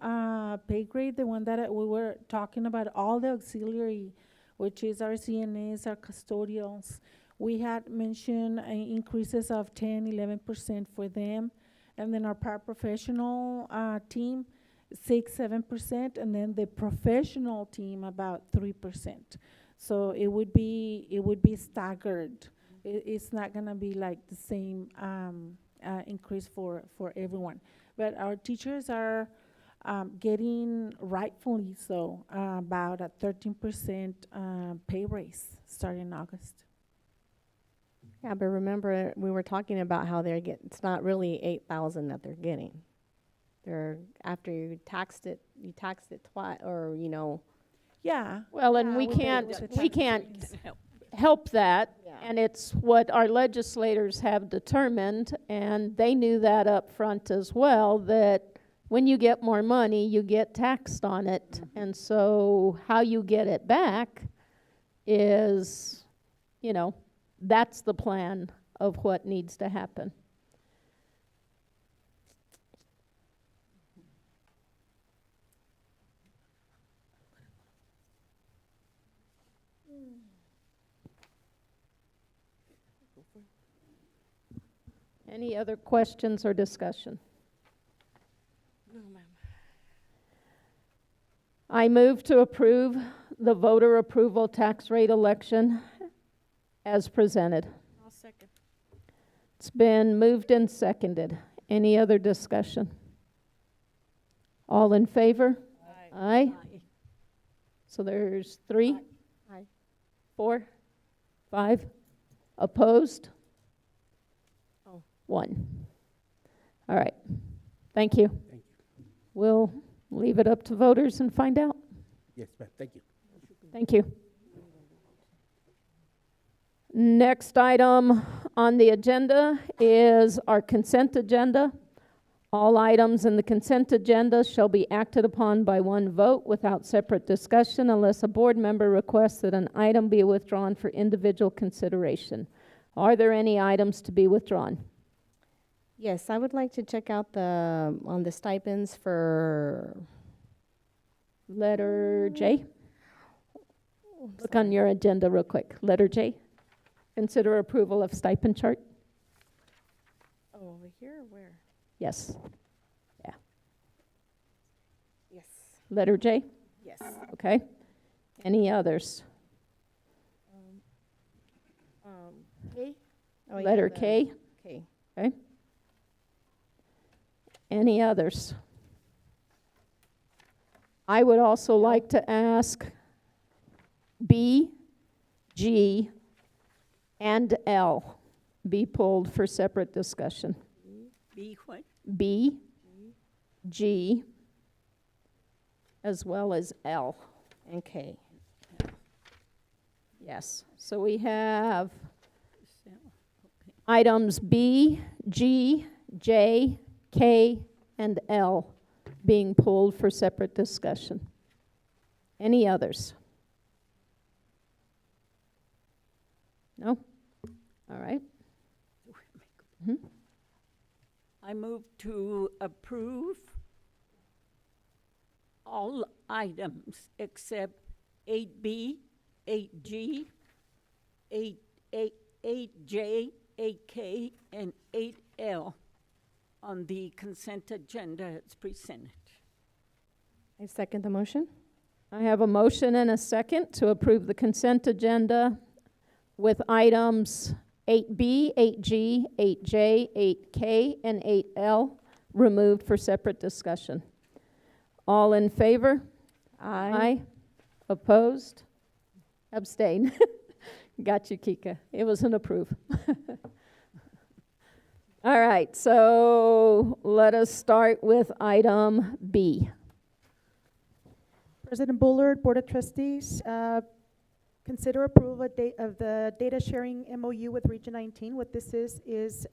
pay grade, the one that we were talking about, all the auxiliary, which is our CNAs, our custodials, we had mentioned increases of 10, 11% for them. And then our paraprofessional team, 6, 7%, and then the professional team about 3%. So it would be staggered. It's not gonna be like the same increase for everyone. But our teachers are getting, rightfully so, about a 13% pay raise starting in August. Yeah, but remember, we were talking about how it's not really 8,000 that they're getting. After you taxed it twice, or, Yeah. Well, and Yeah, we with the- can't, with the we tax can't increase. help that. Yeah. And it's what our legislators have determined, and they knew that up front as well, that when you get more money, you get taxed on it. And so how you get it back is, that's the plan of what needs to happen. Any other questions or discussion? No, ma'am. I move to approve the voter approval tax rate election as presented. I'll second. It's been moved and seconded. Any other discussion? All in favor? Aye. So there's 3? Aye. 4? 5? Opposed? Oh. 1. All right. Thank you. Thank you. We'll leave it up to voters and find out. Yes, ma'am, thank you. Thank you. Next item on the agenda is our consent agenda. All items in the consent agenda shall be acted upon by one vote without separate discussion unless a board member requests that an item be withdrawn for individual consideration. Are there any items to be withdrawn? Yes, I would like to check out on the stipends for, Letter J. Look on your agenda real quick. Letter J. Consider approval of stipend chart. oh, over here, or where? Yes. Yes. Letter J. Yes. Okay. Any others? K? Oh, yeah, Letter the- K. K. Okay. Any others? I would also like to ask B, G, and L be pulled for separate discussion. Be what? B, G, as well as L. And K. Yes. So we have So, items B, G, J, K, and L being pulled for separate discussion. Any others? No? All right. Mhm. I move to approve all items except 8B, 8G, 8J, 8K, and 8L on the consent agenda as presented. I second the motion. I have a motion and a second to approve the consent agenda with items 8B, 8G, 8J, 8K, and 8L removed for separate discussion. All in favor? Aye. Opposed? Abstain. Got you, Kika. It was an approve. All right, so let us start with item B. President Bullard, Board of Trustees, consider approval of the data sharing MOU with Region 19. What this is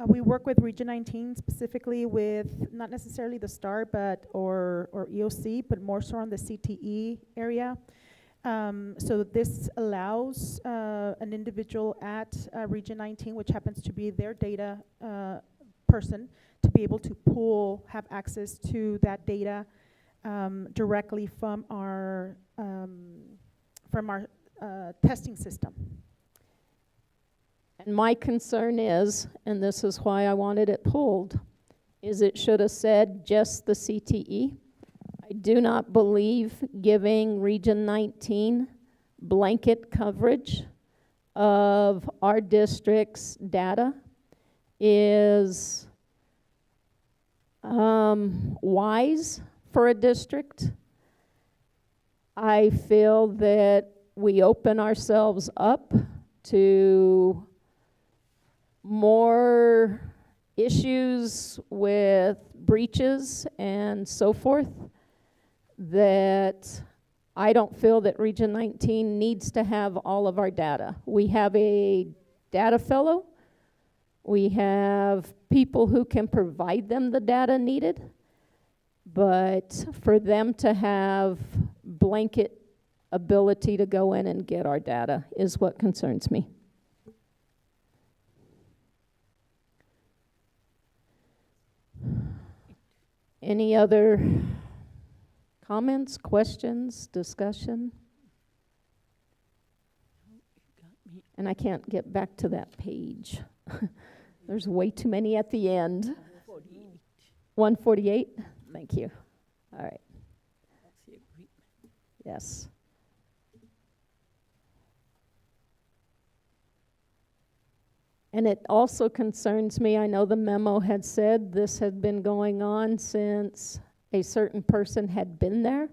we work with Region 19 specifically with not necessarily the STAR, but or EOC, but more so on the CTE area. So this allows an individual at Region 19, which happens to be their data person, to be able to have access to that data directly from our testing system. And my concern is, and this is why I wanted it pulled, is it should have said just the CTE. I do not believe giving Region 19 blanket coverage of our district's data is wise for a district. I feel that we open ourselves up to more issues with breaches and so forth, that I don't feel that Region 19 needs to have all of our data. We have a data fellow. We have people who can provide them the data needed. But for them to have blanket ability to go in and get our data is what concerns me. Any other comments, questions, discussion? And I can't get back to that page. There's way too many at the end. 48. 148? Thank you. All right. That's the agreement. Yes. And it also concerns me, I know the memo had said this had been going on since a certain person had been there.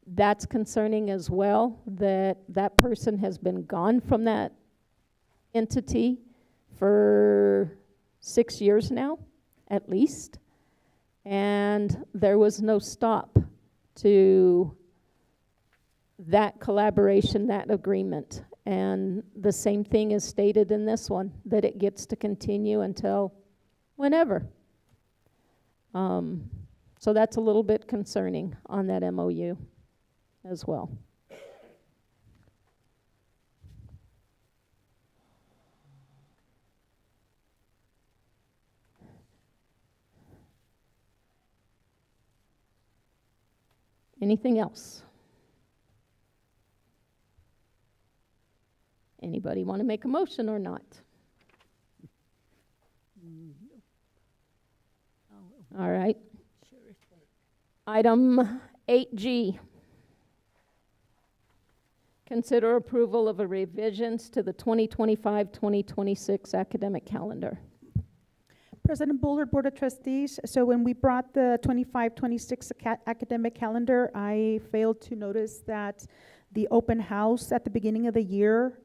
That's concerning as well, that that person has been gone from that entity for 6 years now, at least. And there was no stop to that collaboration, that agreement. And the same thing is stated in this one, that it gets to continue until whenever. So that's a little bit concerning on that MOU as well. Anything else? Anybody want to make a motion or not? All right. Item 8G. Consider approval of a revisions to the 2025-2026 academic calendar. President Bullard, Board of Trustees, so when we brought the 25-26 academic calendar, I failed to notice that the open house at the beginning of the year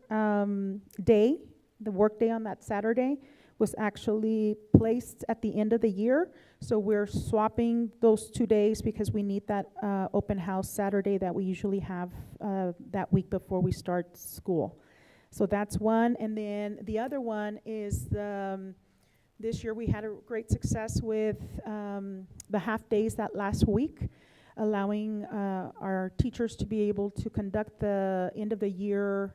day, the work day on that Saturday, was actually placed at the end of the year. So we're swapping those 2 days because we need that open house Saturday that we usually have that week before we start school. So that's one. And then the other one is this year we had a great success with the half days that last week, allowing our teachers to be able to conduct the end of the year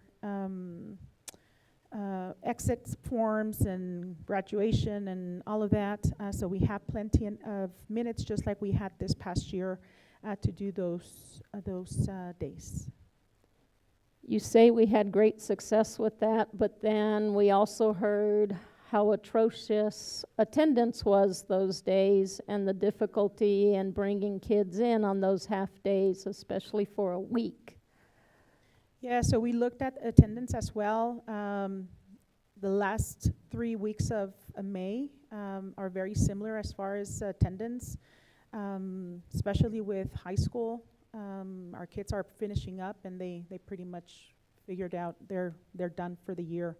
exit forms and graduation and all of that. So we have plenty of minutes, just like we had this past year, to do those days. You say we had great success with that, but then we also heard how atrocious attendance was those days and the difficulty in bringing kids in on those half days, especially for a week. Yeah, so we looked at attendance as well. The last 3 weeks of May are very similar as far as attendance, especially with high school. Our kids are finishing up and they pretty much figured out they're done for the year.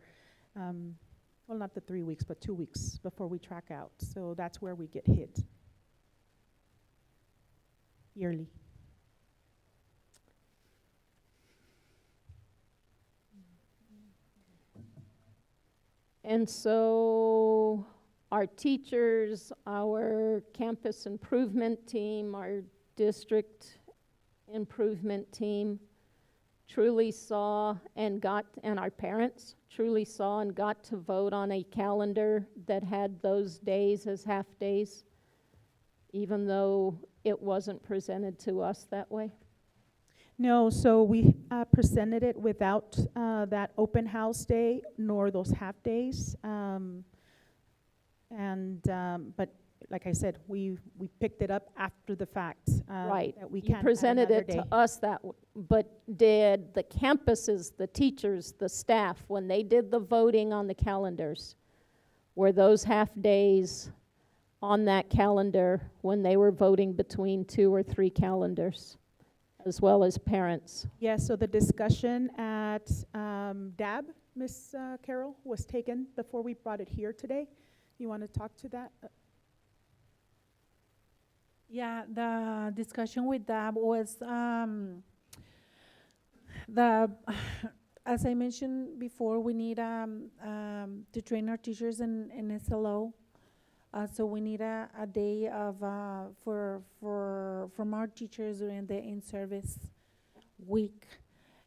Well, not the 3 weeks, but 2 weeks before we track out. So that's where we get hit yearly. And so our teachers, our campus improvement team, our district improvement team truly saw and our parents truly saw and got to vote on a calendar that had those days as half days, even though it wasn't presented to us that way. No, so we presented it without that open house day nor those half days. But like I said, we picked it up after the fact. Right. That we You can't add presented another it day. to us but did the campuses, the teachers, the staff, when they did the voting on the calendars, were those half days on that calendar when they were voting between 2 or 3 calendars, as well as parents? Yeah, so the discussion at DAB, Ms. Carroll, was taken before we brought it here today. You want to talk to that? Yeah, the discussion with DAB was as I mentioned before, we need to train our teachers in SLO. So we need a day of from our teachers during the in-service week,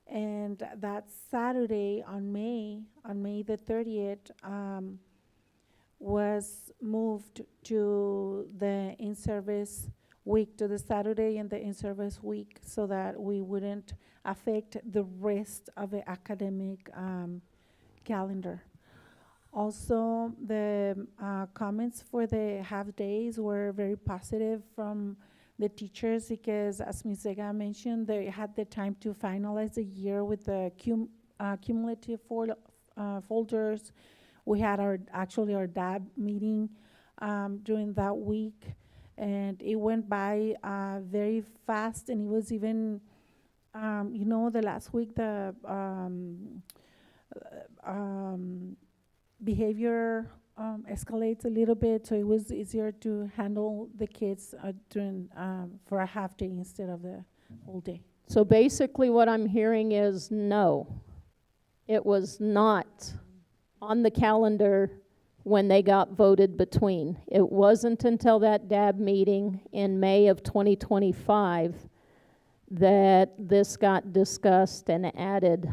and that Saturday on May the 30th was moved to the in-service week, to the Saturday in the in-service week, so that we wouldn't affect the rest of the academic calendar. Also, the comments for the half days were very positive from the teachers because, as Ms. Vega mentioned, they had the time to finalize the year with the cumulative folders, We had actually our DAB meeting during that week, and it went by very fast, and it was even, the last week, the behavior escalates a little bit, so it was easier to handle the kids during for a half day instead of the whole day. So basically what I'm hearing is no, it was not on the calendar when they got voted between. It wasn't until that DAB meeting in May of 2025 that this got discussed and added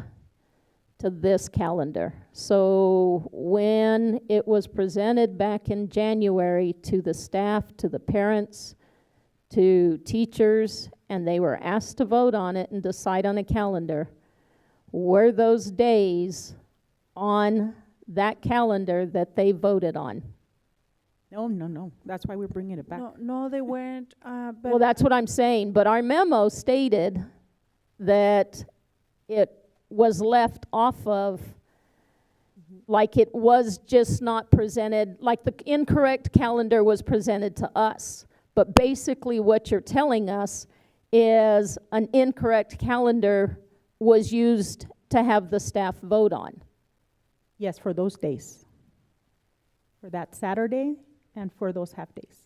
to this calendar. So when it was presented back in January to the staff, to the parents, to teachers, and they were asked to vote on it and decide on a calendar, were those days on that calendar that they voted on? No. That's why we're bringing it back. No, they weren't, but. Well, that's what I'm saying, but our memo stated that it was left off of, like it was just not presented, like the incorrect calendar was presented to us. But basically what you're telling us is an incorrect calendar was used to have the staff vote on. Yes, for those days. For that Saturday and for those half days.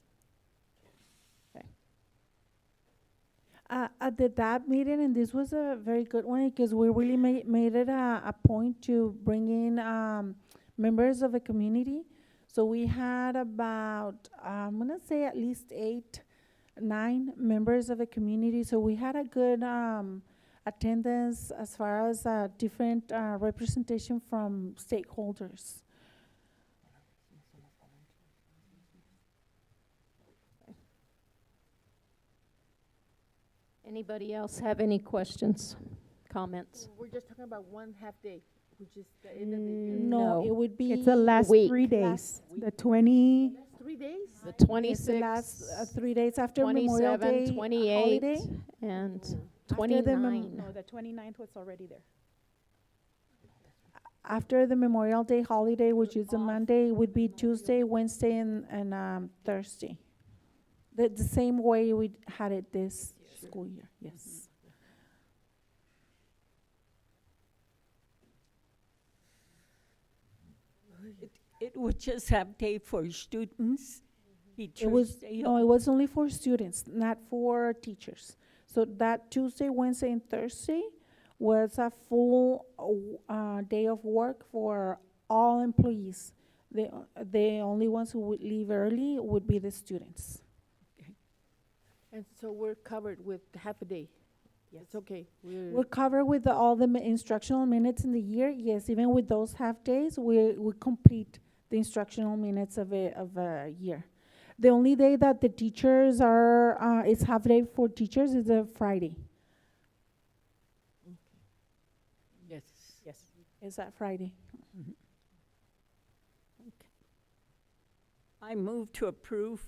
At the DAB meeting, and this was a very good one because we really made it a point to bring in members of the community. So we had about, I'm gonna say at least 8, 9 members of the community. So we had a good attendance as far as different representation from stakeholders. Anybody else have any questions, comments? We're just talking about one half day, which is the end of the year. No, No. it would be. It's the last week. 3 days. Last The 20, That's 3 days? The It's the 26th, last 3 days after Memorial 27, Day 28, holiday. and After the 29. no, the 29th was already there. After the Memorial Day holiday, which is a Monday, it would be Tuesday, Wednesday, and Thursday. The same way we had it this school year, yes. It would just have day for students, teachers. It was, day no, it was only for students, not for teachers. So that Tuesday, Wednesday, and Thursday was a full day of work for all employees. The only ones who would leave early would be the students. And so we're covered with half a day. Yes. It's okay. We're covered with all the instructional minutes in the year. Yes, even with those half days, we complete the instructional minutes of a year. The only day that the teachers are, it's half day for teachers is a Friday. Yes. Yes. Is that Friday? I move to approve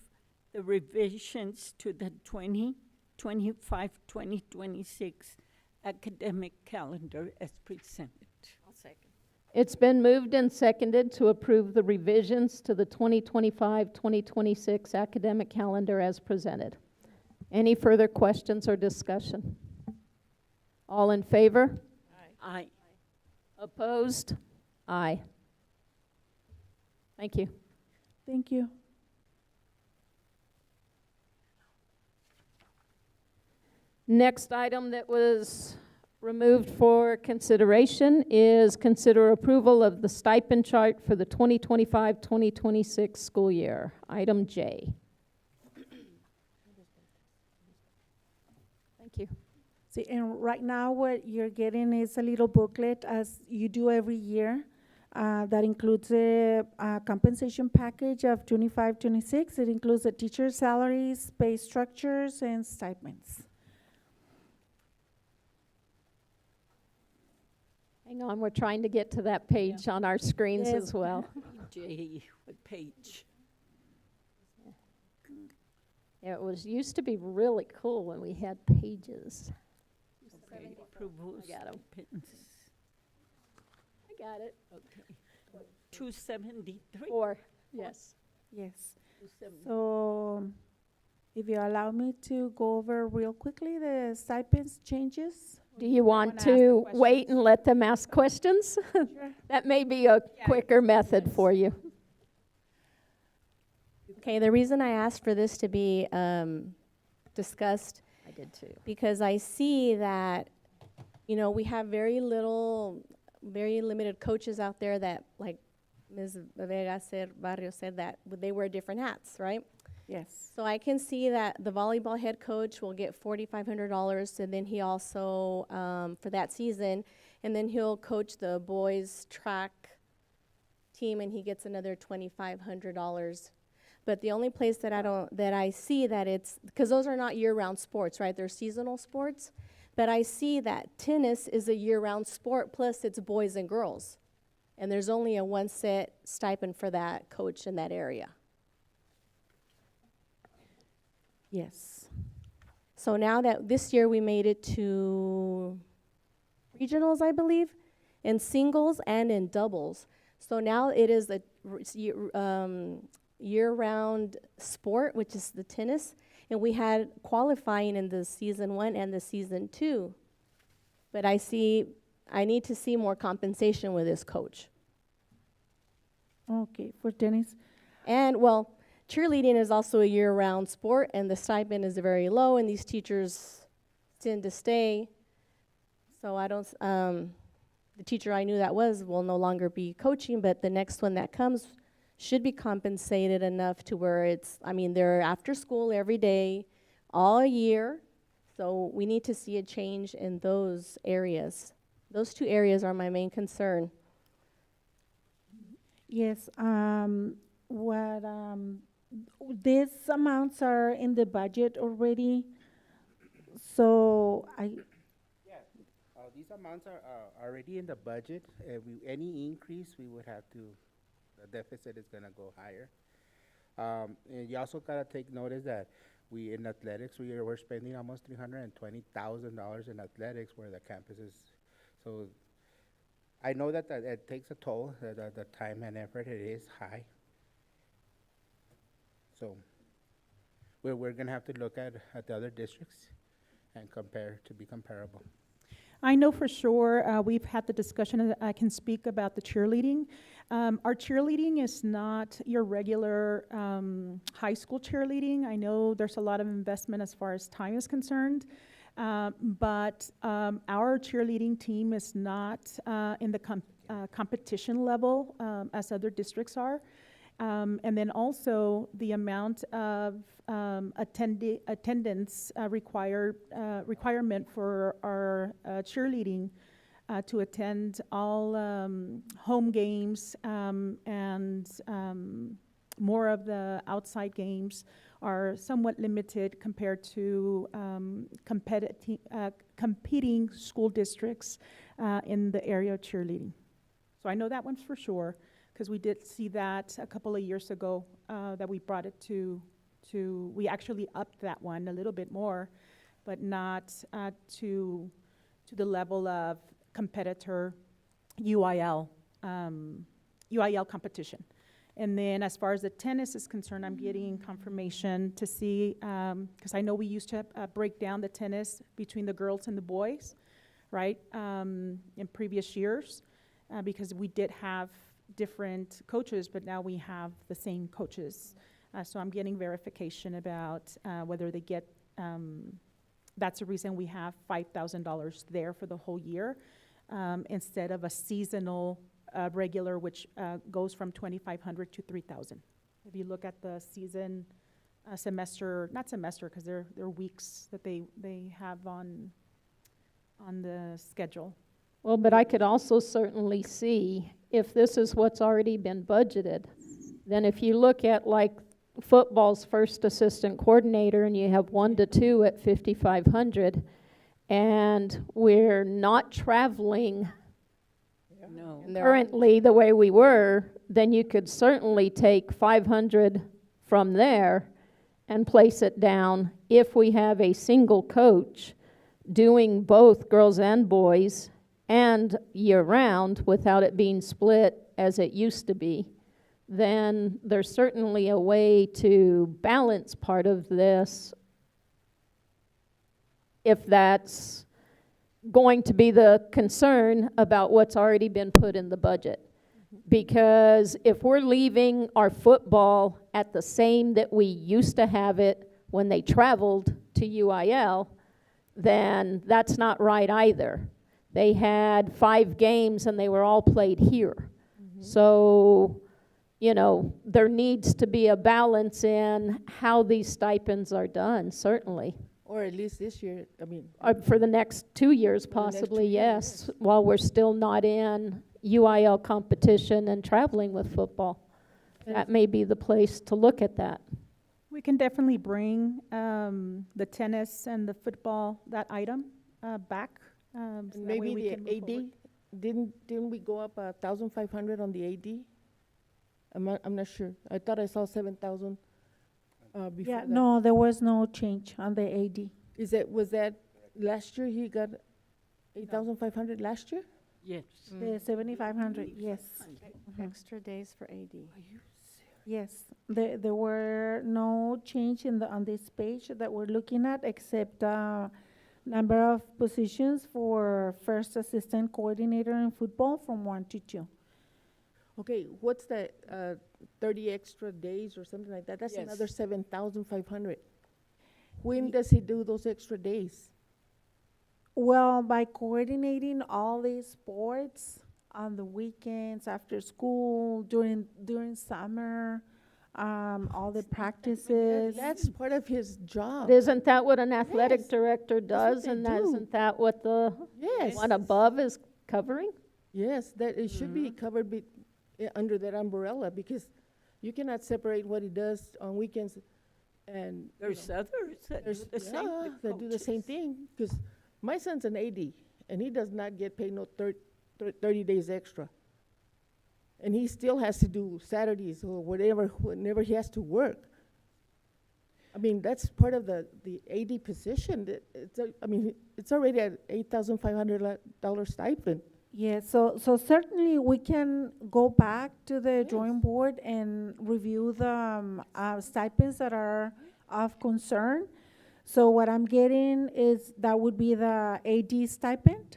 the revisions to the 2025-2026 academic calendar as presented. I'll second. It's been moved and seconded to approve the revisions to the 2025-2026 academic calendar as presented. Any further questions or discussion? All in favor? Aye. Opposed? Aye. Thank you. Thank you. Next item that was removed for consideration is consider approval of the stipend chart for the 2025-2026 school year. Item J. Thank you. See, and right now what you're getting is a little booklet as you do every year. That includes a compensation package of 25-26. It includes the teacher salaries, pay structures, and stipends. Hang on, we're trying to get to that page on our screens Yes. as well. J, what page? It used to be really cool when we had pages. Okay, approval I got 'em. stipends. I got it. Okay. 273. Four, yes. Yes. 270. So, if you allow me to go over real quickly the stipends changes. Do you want wanna ask the to wait questions? and let them ask questions? Sure. That may be a quicker method for you. Okay, the reason I asked for this to be discussed, I did too. because I see that, you know, we have very limited coaches out there that, like Ms. Barrio said, that they wear different hats, right? Yes. So I can see that the volleyball head coach will get $4,500, and then he also, for that season, and then he'll coach the boys track team, and he gets another $2,500. But the only place that I see that it's, because those are not year-round sports, right? They're seasonal sports. But I see that tennis is a year-round sport, plus it's boys and girls. And there's only a one set stipend for that coach in that area. Yes. So now that this year we made it to regionals, I believe, in singles and in doubles. So now it is a year-round sport, which is the tennis, and we had qualifying in the season 1 and the season 2. But I need to see more compensation with this coach. Okay, for tennis. And well, cheerleading is also a year-round sport, and the stipend is very low, and these teachers tend to stay. So I don't, the teacher I knew that will no longer be coaching, but the next one that comes should be compensated enough to where it's, I mean, they're after school every day, all year. So we need to see a change in those areas. Those two areas are my main concern. Yes, these amounts are in the budget already, so These amounts are already in the budget. Any increase, we would have to, the deficit is gonna go higher. And you also gotta take notice that in athletics, we're spending almost $320,000 in athletics where the campus is, so I know that it takes a toll, the time and effort, it is high. So we're gonna have to look at the other districts and be comparable. I know for sure, we've had the discussion, I can speak about the cheerleading. Our cheerleading is not your regular high school cheerleading. I know there's a lot of investment as far as time is concerned, but our cheerleading team is not in the competition level as other districts are. And then also the amount of attendance requirement for our cheerleading to attend all home games and more of the outside games are somewhat limited compared to competing school districts in the area of cheerleading. So I know that one's for sure, because we did see that a couple of years ago that we brought it to we actually upped that one a little bit more, but not to the level of competitor UIL competition. And then as far as the tennis is concerned, I'm getting confirmation to see, because I know we used to break down the tennis between the girls and the boys, right, in previous years, because we did have different coaches, but now we have the same coaches. So I'm getting verification about whether they get, that's the reason we have $5,000 there for the whole year, instead of a seasonal regular, which goes from $2,500 to $3,000. If you look at the season not semester, because they're weeks that they have on the schedule. Well, but I could also certainly see if this is what's already been budgeted, then if you look at like football's first assistant coordinator and you have 1 to 2 at $5,500 and we're not traveling No. currently the way we were, then you could certainly take $500 from there and place it down if we have a single coach doing both girls and boys and year-round without it being split as it used to be, then there's certainly a way to balance part of this if that's going to be the concern about what's already been put in the budget. Because if we're leaving our football at the same that we used to have it when they traveled to UIL, then that's not right either. They had 5 games and they were all played here. So, you know, there needs to be a balance in how these stipends are done, certainly. Or at least this year, I mean. For the next 2 years, For the next possibly, 2 years, yes, while we're still not in UIL competition and traveling with football. That may be the place to look at that. We can definitely bring the tennis and the football, that item, back. So that way Maybe we the can move forward. AD, didn't we go up 1,500 on the AD? I'm not sure. I thought I saw 7,000 before Yeah, that. no, there was no change on the AD. Was that last year he got 8,500 last year? Yes. The 7,500, yes. Extra days for AD. Yes, there were no change on this page that we're looking at, except number of positions for first assistant coordinator in football from 1 to 2. Okay, what's that, 30 extra days or something like that? That's Yes. another 7,500. When does he do those extra days? Well, by coordinating all these sports on the weekends, after school, during summer, all the practices. That's part of his job. Isn't that what an athletic Yes, director does? they And do. isn't that what the Yes. one above is covering? Yes, that it should be covered under that umbrella, because you cannot separate what he does on weekends and. There's others that do the same with that do the same coaches. thing, because my son's an AD, and he does not get paid no 30 days extra. And he still has to do Saturdays or whenever he has to work. I mean, that's part of the AD position. It's already at $8,500 stipend. Yeah, so certainly we can go back to the drawing board and review the stipends that are of concern. So what I'm getting is that would be the AD stipend,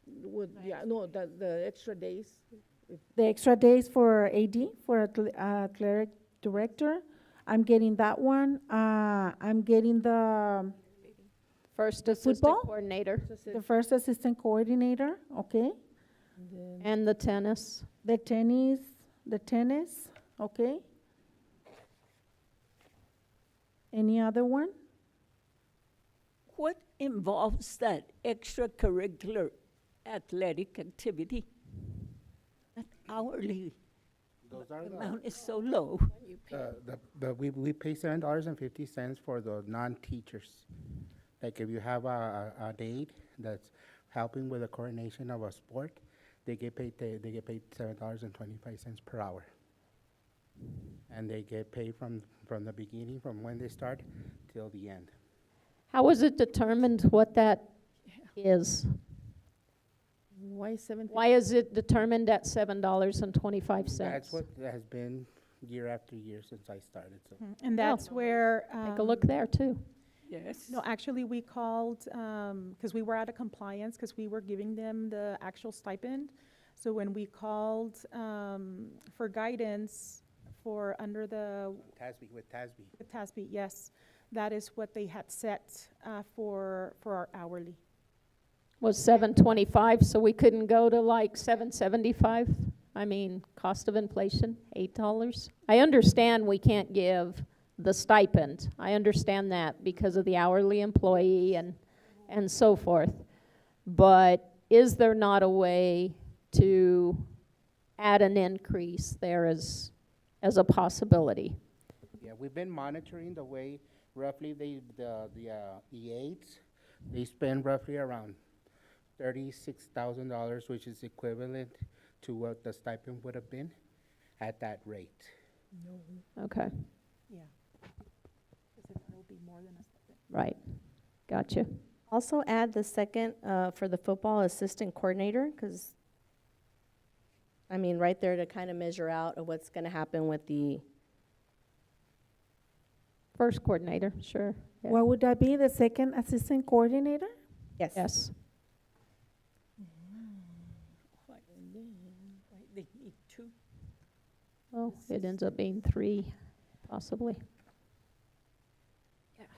The extra days. the extra days for AD, for athletic director. I'm getting that one. I'm getting the First assistant football? coordinator first assistant coordinator, okay? and the tennis. The tennis, okay? Any other one? What involves that extracurricular athletic activity? That hourly Those are amount is so low. we pay $7.50 for the non-teachers. Like if you have an aide that's helping with the coordination of a sport, they get paid $7.25 per hour. And they get paid from the beginning, from when they start till the end. How was it determined what that is? Why 7? Why is it determined at $7.25? That's what has been year after year since I started, so. And that's where. Take a look there, too. Yes. No, actually, we called, because we were out of compliance, because we were giving them the actual stipend. So when we called for guidance for under the With TASB. TASB, yes, that is what they had set for our hourly. Was $7.25, so we couldn't go to like $7.75? I mean, cost of inflation, $8. I understand we can't give the stipend. I understand that because of the hourly employee and so forth. But is there not a way to add an increase there as a possibility? Yeah, we've been monitoring the way roughly the aides, they spend roughly around $36,000, which is equivalent to what the stipend would have been at that rate. Okay, Yeah. Because it will be more than a stipend. right. Gotcha. Also add the second for the football assistant coordinator, because, I mean, right there to kind of measure out of what's going to happen with the, First coordinator, sure. Yeah. What would that be, the second assistant coordinator? yes. Yes. Why they need two? Oh, it ends up being 3, possibly.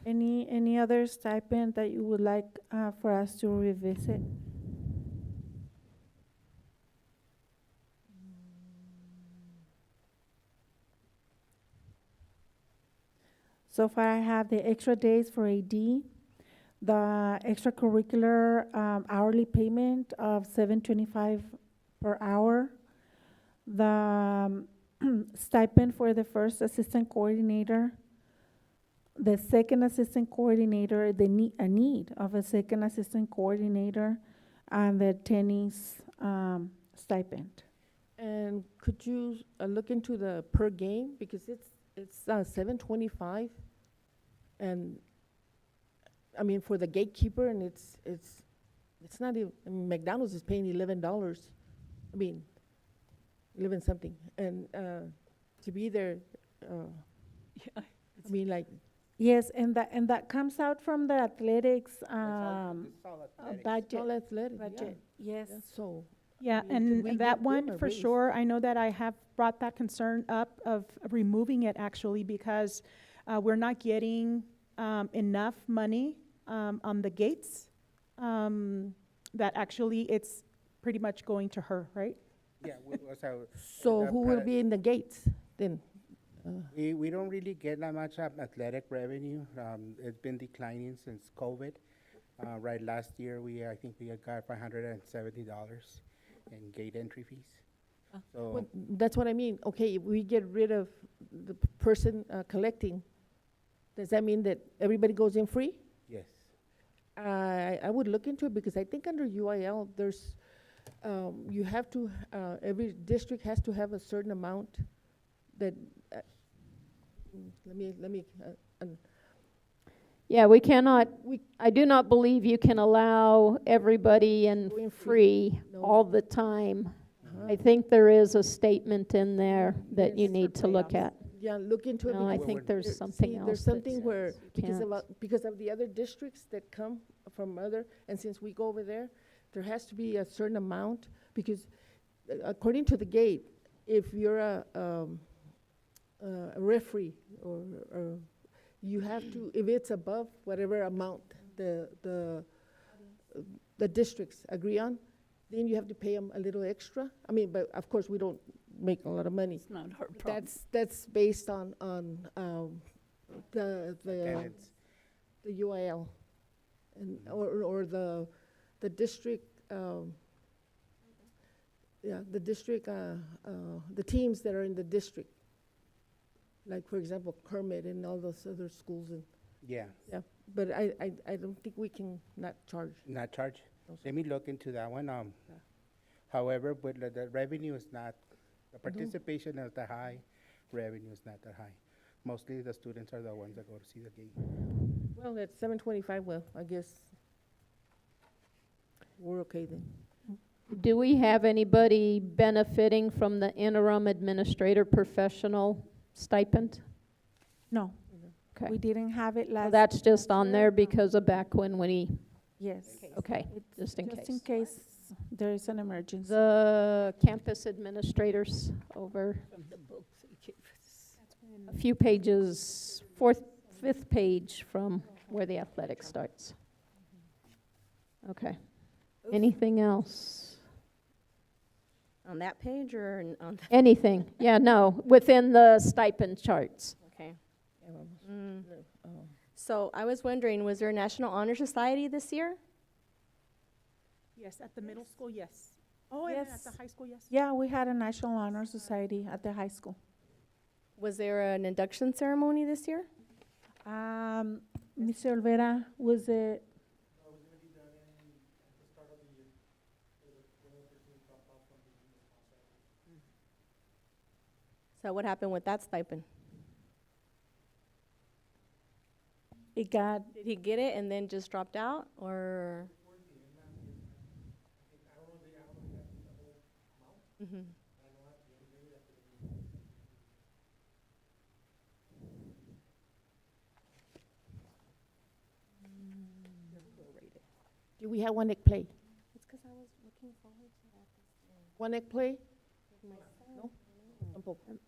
Any other stipend that you would like for us to revisit? So far, I have the extra days for AD, the extracurricular hourly payment of $7.25 per hour, the stipend for the first assistant coordinator, the second assistant coordinator, a need of a second assistant coordinator, and the tennis stipend. And could you look into the per game, because it's $7.25, and I mean for the gatekeeper, and it's not even, I mean, McDonald's is paying $11. I mean, 11 something, and to be there, Yeah. I mean, like, Yes, and that comes out from the athletics This is all athletics. budget. all athletic, Budget, yeah. yes. Yeah, so, Yeah, I mean, could we and that give them one a for raise? sure, I know that I have brought that concern up of removing it actually because we're not getting enough money on the gates. That actually it's pretty much going to her, right? Yeah, so so the who will pre- be in the gates then? we don't really get that much athletic revenue. It's been declining since COVID. Right, last year, I think we had got $570 in gate entry fees. So, Well, that's what I mean. Okay, if we get rid of the person collecting, does that mean that everybody goes in free? yes. I would look into it, because I think under UIL, there's, you have to, every district has to have a certain amount that, let me, Yeah, we cannot, we, I do not believe you can allow everybody in Going free free, no. all the time. uh-huh. I think there is a statement in there that you Yes. need to look at. Yeah, look into it. No, I because think there- there's something see, else there's that something where, says you can't. because of the other districts that come from other, and since we go over there, there has to be a certain amount, because according to the gate, if you're a referee, or you have to, if it's above whatever amount the districts agree on, then you have to pay them a little extra. I mean, but of course, we don't make a lot of money. It's not our problem. That's based on the Attendance. UIL, and or the district, the district, the teams that are in the district, like for example Kermit and all those other schools, and Yeah, but I don't think we can not charge. not charge. No, sir. Let me look into that one. However, but the revenue is not, the participation is that high, revenue is not that high. Mostly the students are the ones that go to see the game. Well, at $7.25, well, I guess we're okay then. Do we have anybody benefiting from the interim administrator professional stipend? No, Okay. we didn't have it So last. that's just on there year. because of back when we, Yes. okay, It's just in Just in case. case there is an emergency. The campus administrators over From the books they gave us. a few pages, fifth page from where the athletics starts. Okay. Anything else? On that page or on, Anything? Yeah, no, within the stipend charts. okay. Yeah, vamos. Mm. Oh. So I was wondering, was there a National Honor Society this year? Yes, at the middle school, yes. Oh, and then at Yes. the high school, yes. Yeah, we had a National Honor Society at the high school. Was there an induction ceremony this year? Mr. Olvera, was it? So what happened with that stipend? It got, Did he get it and then just dropped out, or? Mhm. Do we have one egg play? It's because I was looking forward to that this year. One egg play? With my son. No? Tampoco.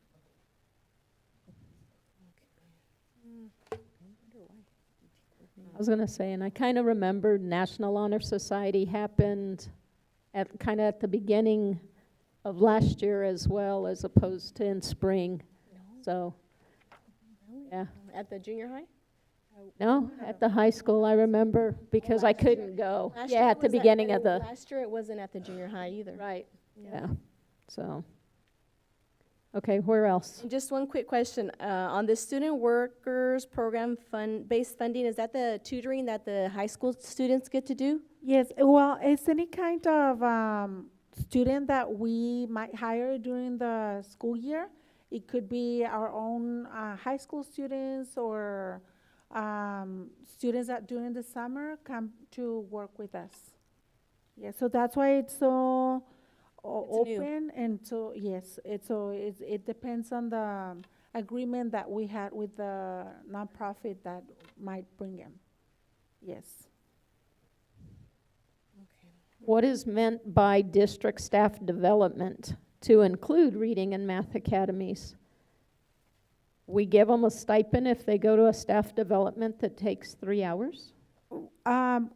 I was going to say, and I kind of remember National Honor Society happened kind of at the beginning of last year as well, as opposed to in spring. So, yeah. At the junior high? No, at the high school, I remember, because I couldn't go. Last year Yeah, it at the was beginning of the, Last year it wasn't at the junior high either. right, yeah, so. Okay, where else? And just one quick question, on the student workers program based funding, is that the tutoring that the high school students get to do? yes, well, it's any kind of student that we might hire during the school year. It could be our own high school students or students that during the summer come to work with us. Yeah, so that's why it's so It's new. open, and so, yes, it depends on the agreement that we had with the nonprofit that might bring them. Yes. What is meant by district staff development to include reading and math academies? We give them a stipend if they go to a staff development that takes 3 hours?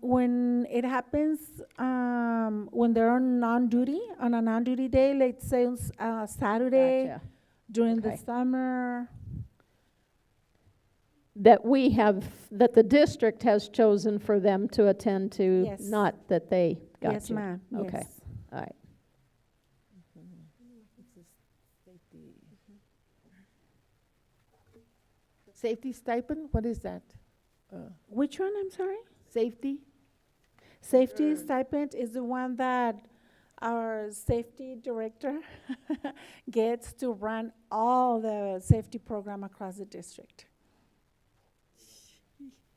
When it happens, when they're on a non-duty day, let's say on Saturday, Gotcha. during the Okay. summer. That that the district has chosen for them to attend to, Yes. not that they got Yes, to. ma'am, Okay, yes. all right. Safety stipend, what is that? Which one, I'm sorry? Safety? Safety stipend is the one that our safety director gets to run all the safety program across the district.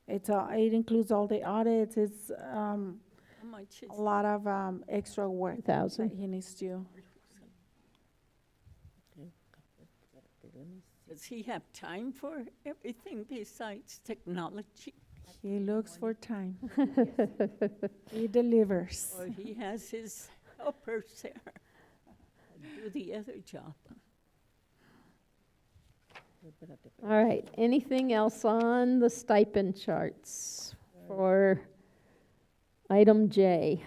It includes all the audits, it's How much is a lot of extra work that 1,000. he needs to do. Does he have time for everything besides technology? He looks for time. He delivers. Or he has his helpers there do the other job? All right, anything else on the stipend charts for item J?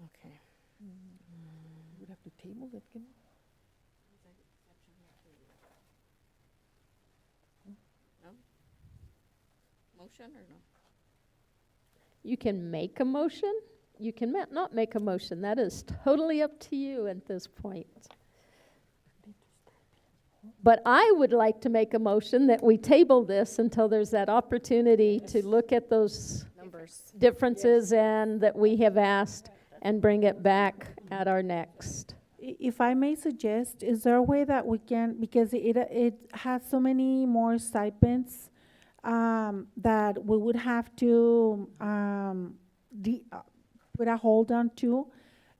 Okay. We'd have to table that, can we? Motion or no? You can make a motion, you can not make a motion, that is totally up to you at this point. But I would like to make a motion that we table this until there's that opportunity to look at those Numbers. differences and that we have asked and bring it back at our next. If I may suggest, is there a way that we can, because it has so many more stipends, that we would have to put a hold on to?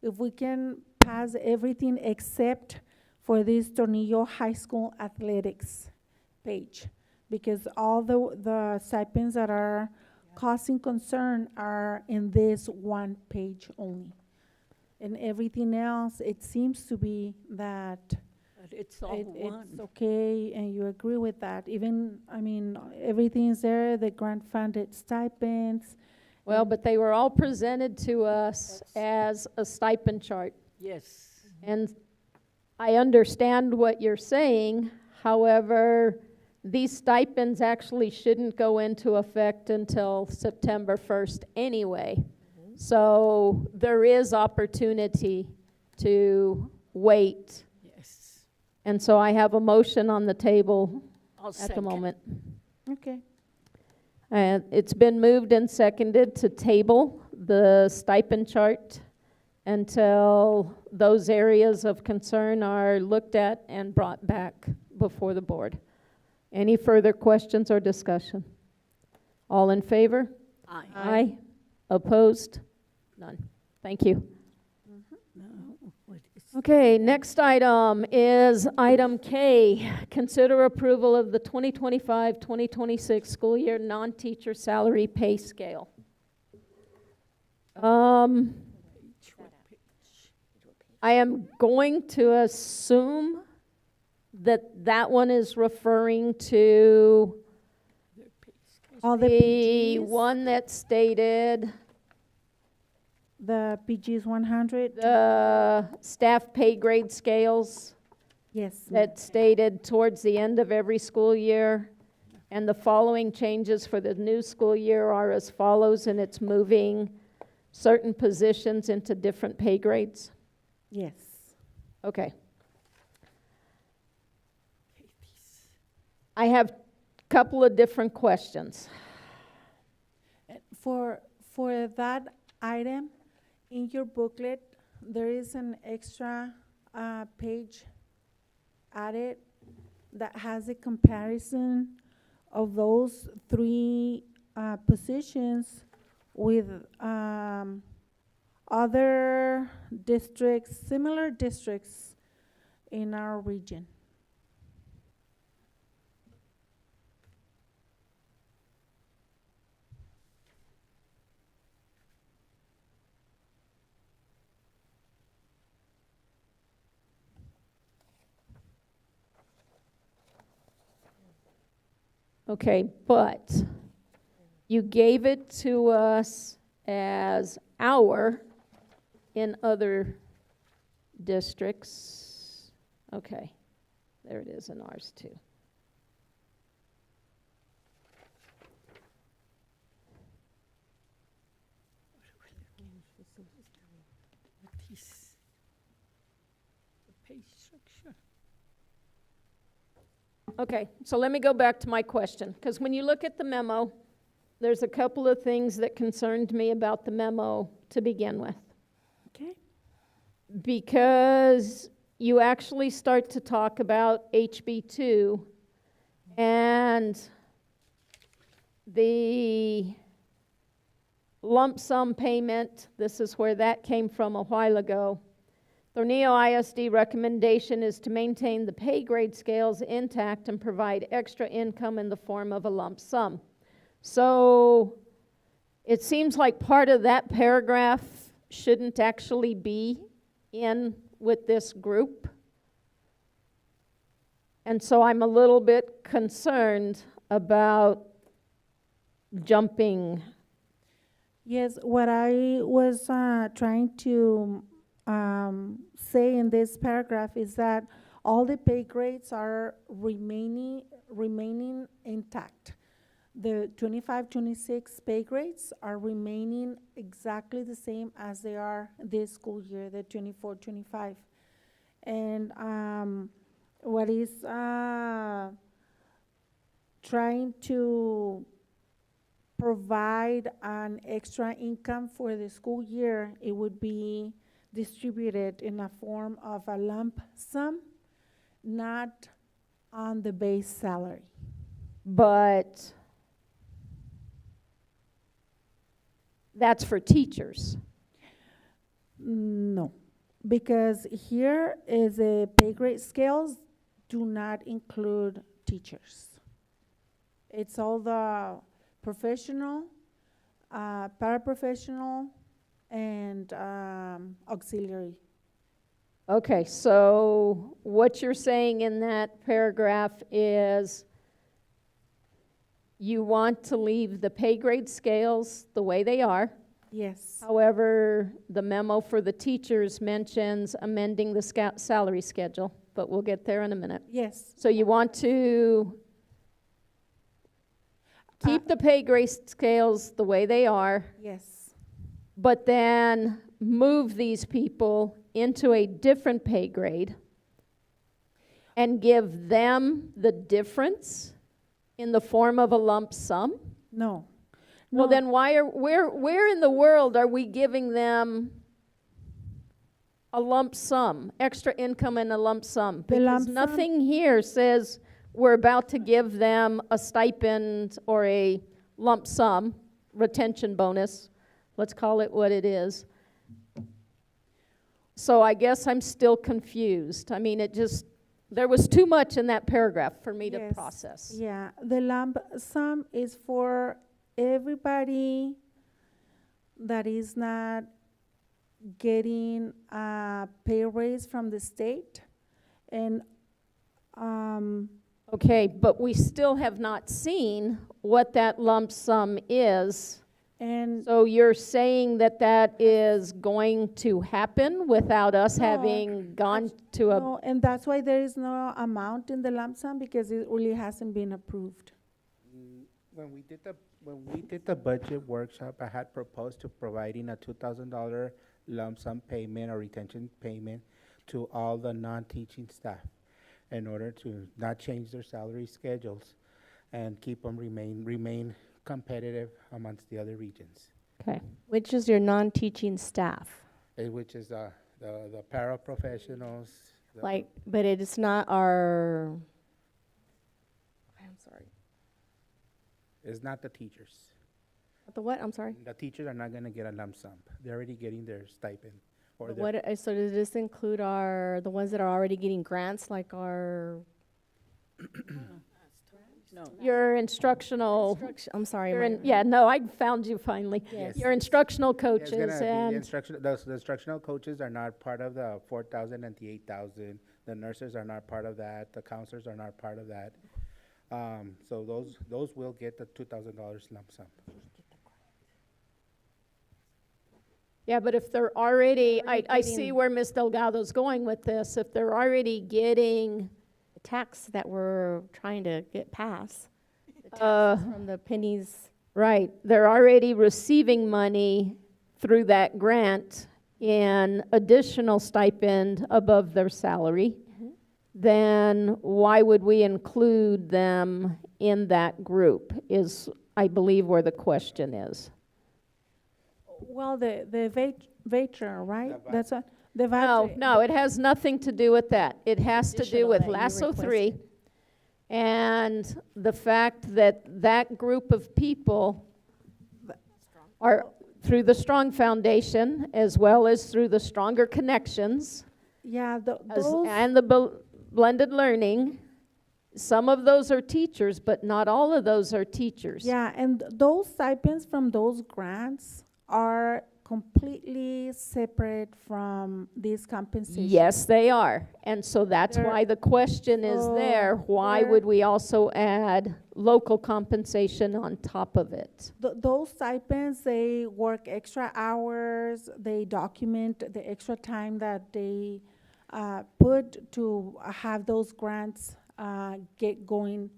If we can pass everything except for this Tornillo High School athletics page, because all the stipends that are causing concern are in this one page only. And everything else, it seems to be that But it's all one. it's okay, and you agree with that. Even, I mean, everything's there, the grant-funded stipends. Well, but they were all presented to us as a stipend chart. Yes. And I understand what you're saying, however, these stipends actually shouldn't go into effect until September 1st anyway. So there is opportunity to wait. Yes. And so I have a motion on the table I'll at the second. moment. Okay. And it's been moved and seconded to table the stipend chart until those areas of concern are looked at and brought back before the board. Any further questions or discussion? All in favor? Aye. Aye. Opposed? None. Thank you. No, what is? Okay, next item is item K. Consider approval of the 2025-2026 school year non-teacher salary pay scale. What page? I am going to assume that that one is referring to Their pay scale. All the the PGs, one that stated the PGs 100, the staff pay grade scales yes. that stated towards the end of every school year. And the following changes for the new school year are as follows, and it's moving certain positions into different pay grades. Yes. Okay. Okay, these. I have a couple of different questions. For that item, in your booklet, there is an extra page added that has a comparison of those three positions with other districts, similar districts in our region. Okay, but you gave it to us as our in other districts. Okay, there it is in ours too. What is the pay structure? Okay, so let me go back to my question, because when you look at the memo, there's a couple of things that concerned me about the memo to begin with. Okay. Because you actually start to talk about HB2 and the lump sum payment. This is where that came from a while ago. Tornillo ISD recommendation is to maintain the pay grade scales intact and provide extra income in the form of a lump sum. So it seems like part of that paragraph shouldn't actually be in with this group. And so I'm a little bit concerned about jumping. Yes, what I was trying to say in this paragraph is that all the pay grades are remaining intact. The 25-26 pay grades are remaining exactly the same as they are this school year, the 24-25. And what is trying to provide an extra income for the school year, it would be distributed in a form of a lump sum, not on the base salary. But that's for teachers. No, because here is the pay grade scales do not include teachers. It's all the professional, paraprofessional, and auxiliary. Okay, so what you're saying in that paragraph is you want to leave the pay grade scales the way they are. Yes. However, the memo for the teachers mentions amending the salary schedule, but we'll get there in a minute. Yes. So you want to keep the pay grade scales the way they are, Yes. but then move these people into a different pay grade and give them the difference in the form of a lump sum? No. Well, No. then where in the world are we giving them a lump sum, extra income and a lump sum. The Because lump sum- nothing here says we're about to give them a stipend or a lump sum, retention bonus, let's call it what it is. So I guess I'm still confused. I mean, there was too much in that paragraph for me to Yes. process. Yeah, the lump sum is for everybody that is not getting a pay raise from the state. And, Okay, but we still have not seen what that lump sum is. and So you're saying that that is going to happen without us No, having gone to a, no, and that's why there is no amount in the lump sum, because it really hasn't been approved. When we did the budget workshop, I had proposed to providing a $2,000 lump sum payment or retention payment to all the non-teaching staff in order to not change their salary schedules and keep them remain competitive amongst the other regions, okay. Which is your non-teaching staff? which is the paraprofessionals. Like, but it is not our, I'm sorry, It's not the teachers. the what, I'm sorry? The teachers are not gonna get a lump sum. They're already getting their stipend. Or But their, what, so does this include the ones that are already getting grants, like our? No. Your instructional, I'm sorry. yeah, no, I found you finally. Yes. Your instructional Yeah, coaches it's gonna be the and, the instructional coaches are not part of the 4,000 and the 8,000. The nurses are not part of that. The counselors are not part of that. So those will get the $2,000 lump sum. yeah, but if they're already, Already I see getting- where Ms. Delgado's going with this. If they're already getting, The tax that we're trying to get passed, the Uh, taxes from the pennies. right, they're already receiving money through that grant in additional stipend above their salary, then why would we include them in that group is, I believe, where the question is. Well, the voucher, right? The That's what, the No, voucher. no, it has nothing to do with that. It has to do Additional with that you Lasso requested. 3 and the fact that that group of people are, through the Strong Foundation, as well as through the Stronger Connections, Yeah, as- those, and the blended learning, some of those are teachers, but not all of those are teachers. yeah, and those stipends from those grants are completely separate from this compensation. Yes, they are. And so that's They're- why the question is so there, why they're- would we also add local compensation on top of it? Those stipends, they work extra hours, they document the extra time that they put to have those grants get going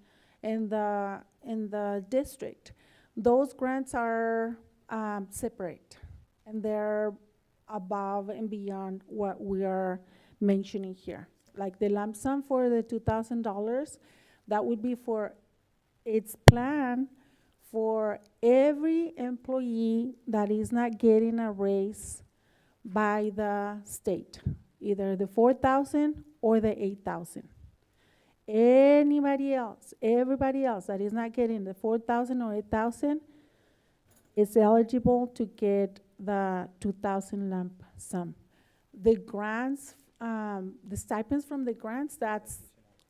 in the district. Those grants are separate, and they're above and beyond what we are mentioning here. Like the lump sum for the $2,000, that would be for its plan for every employee that is not getting a raise by the state, either the 4,000 or the 8,000. Anybody else, everybody else that is not getting the 4,000 or 8,000 is eligible to get the 2,000 lump sum. The grants, the stipends from the grants,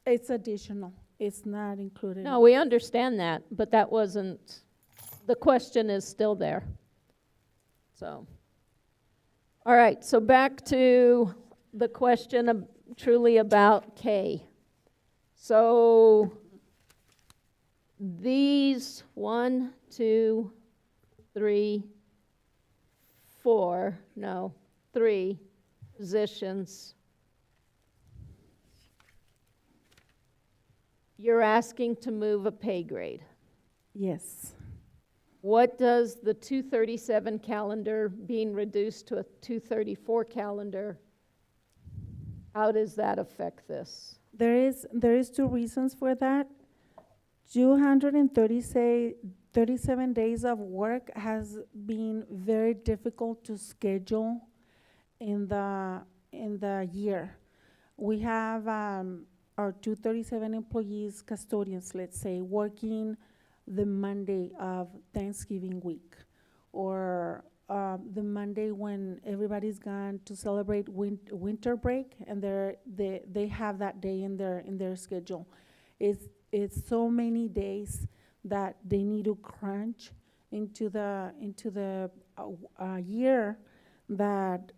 it's additional. It's not included. No, we understand that, but that wasn't, the question is still there. So, all right, so back to the question of truly about K. So these 1, 2, 3, 4, no, 3 positions, you're asking to move a pay grade. Yes. What does the 237 calendar being reduced to a 234 calendar, how does that affect this? There is two reasons for that. 237 days of work has been very difficult to schedule in in the year. We have our 237 employees, custodians, let's say, working the Monday of Thanksgiving week, or the Monday when everybody's gone to celebrate winter break, and they have that day in their schedule. It's so many days that they need to crunch into the year, that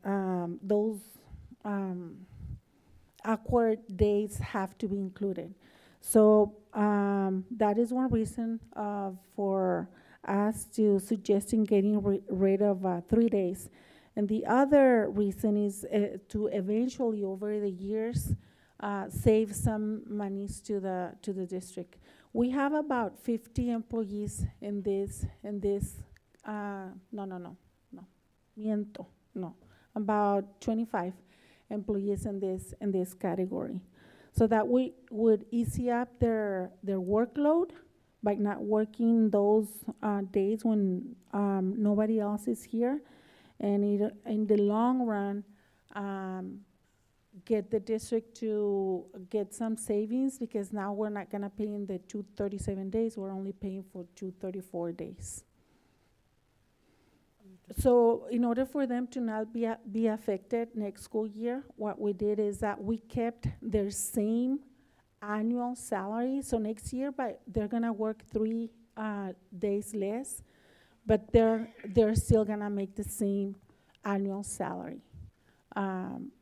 those awkward days have to be included. So that is one reason for us to suggesting getting rid of 3 days. And the other reason is to eventually, over the years, save some monies to the district. We have about 50 employees in this, about 25 employees in this category. So that we would ease up their workload by not working those days when nobody else is here, and in the long run, get the district to get some savings, because now we're not gonna pay in the 237 days, we're only paying for 234 days. So in order for them to not be affected next school year, what we did is that we kept their same annual salary. So next year, they're gonna work 3 days less, but they're still gonna make the same annual salary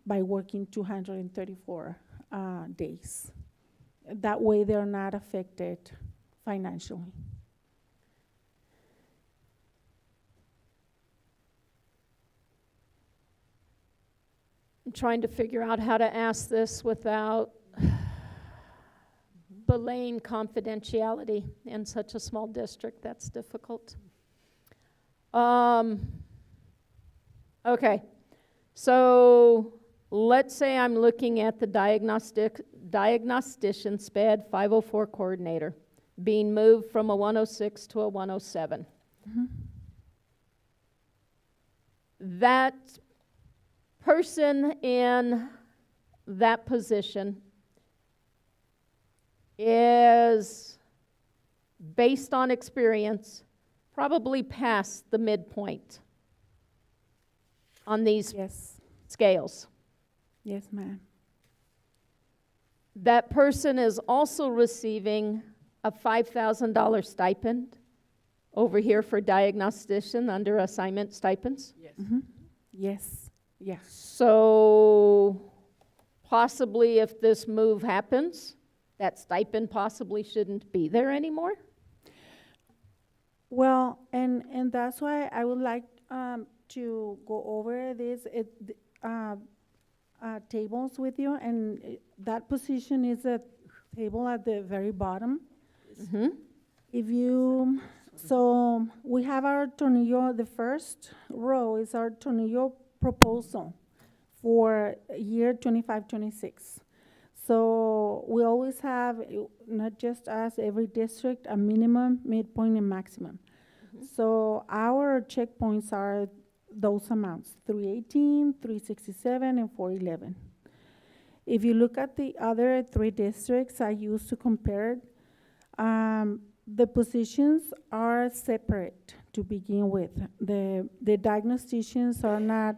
by working 234 days. That way, they're not affected financially. I'm trying to figure out how to ask this without belaying confidentiality in such a small district. That's difficult. Okay, so let's say I'm looking at the diagnostician SPED 504 coordinator being moved from a 106 to a 107. Mm-hmm. That person in that position is, based on experience, probably past the midpoint on these scales. Yes, ma'am. That person is also receiving a $5,000 stipend over here for diagnostician under assignment stipends. Yes. Mm-hmm. Yes. Yes. So possibly if this move happens, that stipend possibly shouldn't be there anymore? Well, and that's why I would like to go over this tables with you, and that position is a table at the very bottom. Mm-hmm. So we have our Tornillo, the first row is our Tornillo proposal for year 25-26. So we always have, not just us, every district, a minimum, midpoint, and maximum. Mm-hmm. So our checkpoints are those amounts, 318, 367, and 411. If you look at the other 3 districts I used to compare it, the positions are separate to begin with. The diagnosticians are not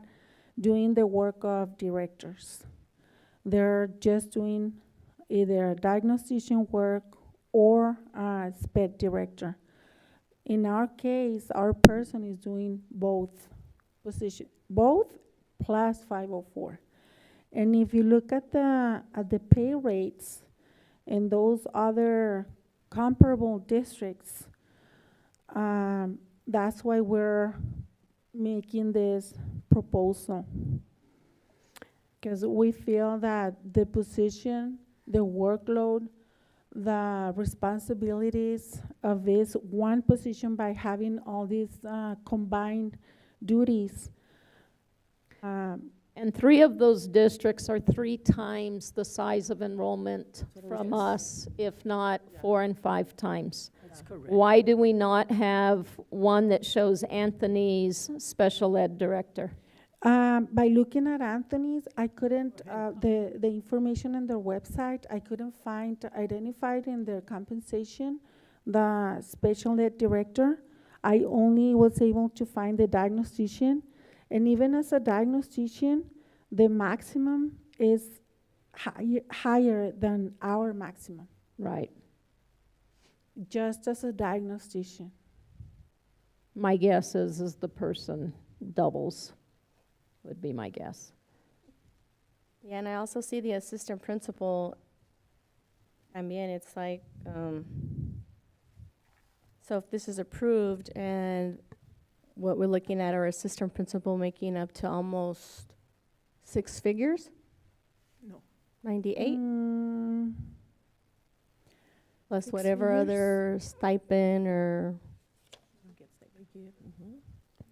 doing the work of directors. They're just doing either diagnostician work or SPED director. In our case, our person is doing both positions, both plus 504. And if you look at the pay rates in those other comparable districts, that's why we're making this proposal. Because we feel that the position, the workload, the responsibilities of this one position, by having all these combined duties. And 3 of those districts are 3 times the size of enrollment from us, if not 4 and 5 times. That's correct. Why do we not have one that shows Anthony's special ed director? By looking at Anthony's, I couldn't, the information on their website, I couldn't find identified in their compensation, the special ed director. I only was able to find the diagnostician. And even as a diagnostician, the maximum is higher than our maximum, Right. just as a diagnostician. My guess is the person doubles, would be my guess. Yeah, and I also see the assistant principal, también, it's like, so if this is approved and what we're looking at, our assistant principal making up to almost 6 figures? No. 98? Plus 6 whatever figures? other stipend or,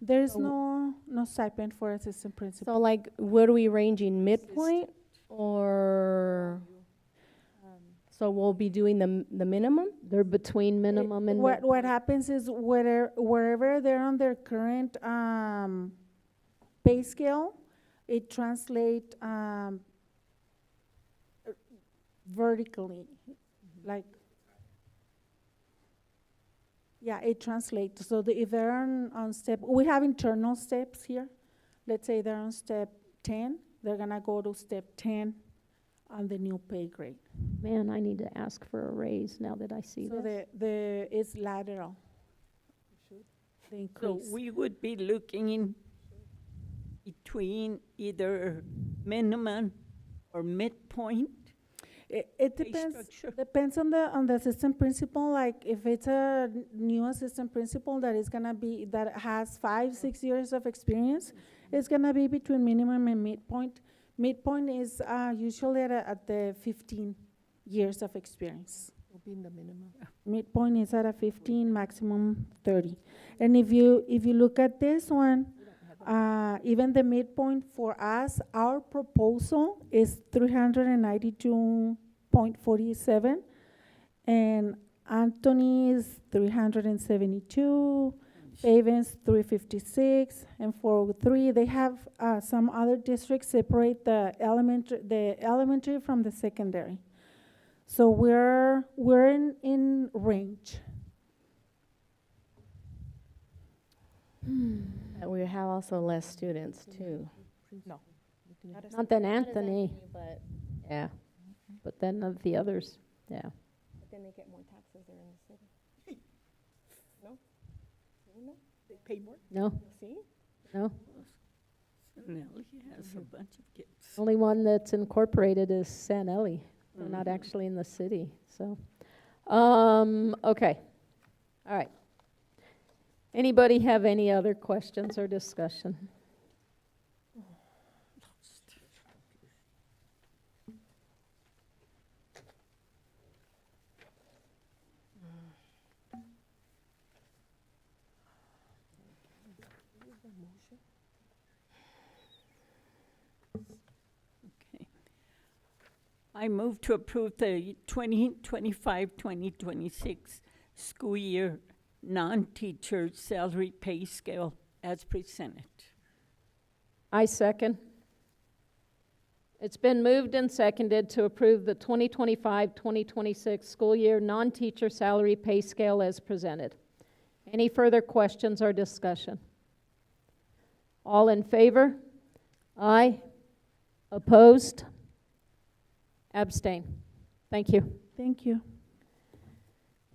There's no stipend for assistant principal. so like, what are we ranging, midpoint? Or, so we'll be doing the minimum? They're between minimum and What happens is wherever they're on their current pay scale, it translates vertically, like, yeah, it translates. So if they're on step, we have internal steps here. Let's say they're on step 10, they're gonna go to step 10 on the new pay grade. Man, I need to ask for a raise now that I see So this. it's lateral. The So increase. we would be looking in between either minimum or midpoint. It pay depends, structure. depends on the assistant principal, like if it's a new assistant principal that has 5-6 years of experience, it's gonna be between minimum and midpoint. Midpoint is usually at the 15 years of experience. Will be in the minimum. Midpoint is at a 15, maximum 30. And if you look at this one, even the midpoint for us, our proposal is 392.47, and Anthony's 372, Avens 356, and 403. They have some other districts separate the elementary from the secondary. So we're in range. And we have also less students too. No. Not than Anthony, But yeah. But then of the others, yeah. then they get more taxes there in the city. They pay more? No, See? no. Nellie has a bunch of kids. Only one that's incorporated is San Eli. They're not actually in the city, so. Okay. All right. Anybody have any other questions or discussion? Okay. I move to approve the 2025-2026 school year non-teacher salary pay scale as presented. I second. It's been moved and seconded to approve the 2025-2026 school year non-teacher salary pay scale as presented. Any further questions or discussion? All in favor? Aye. Opposed? Abstain. Thank you. Thank you.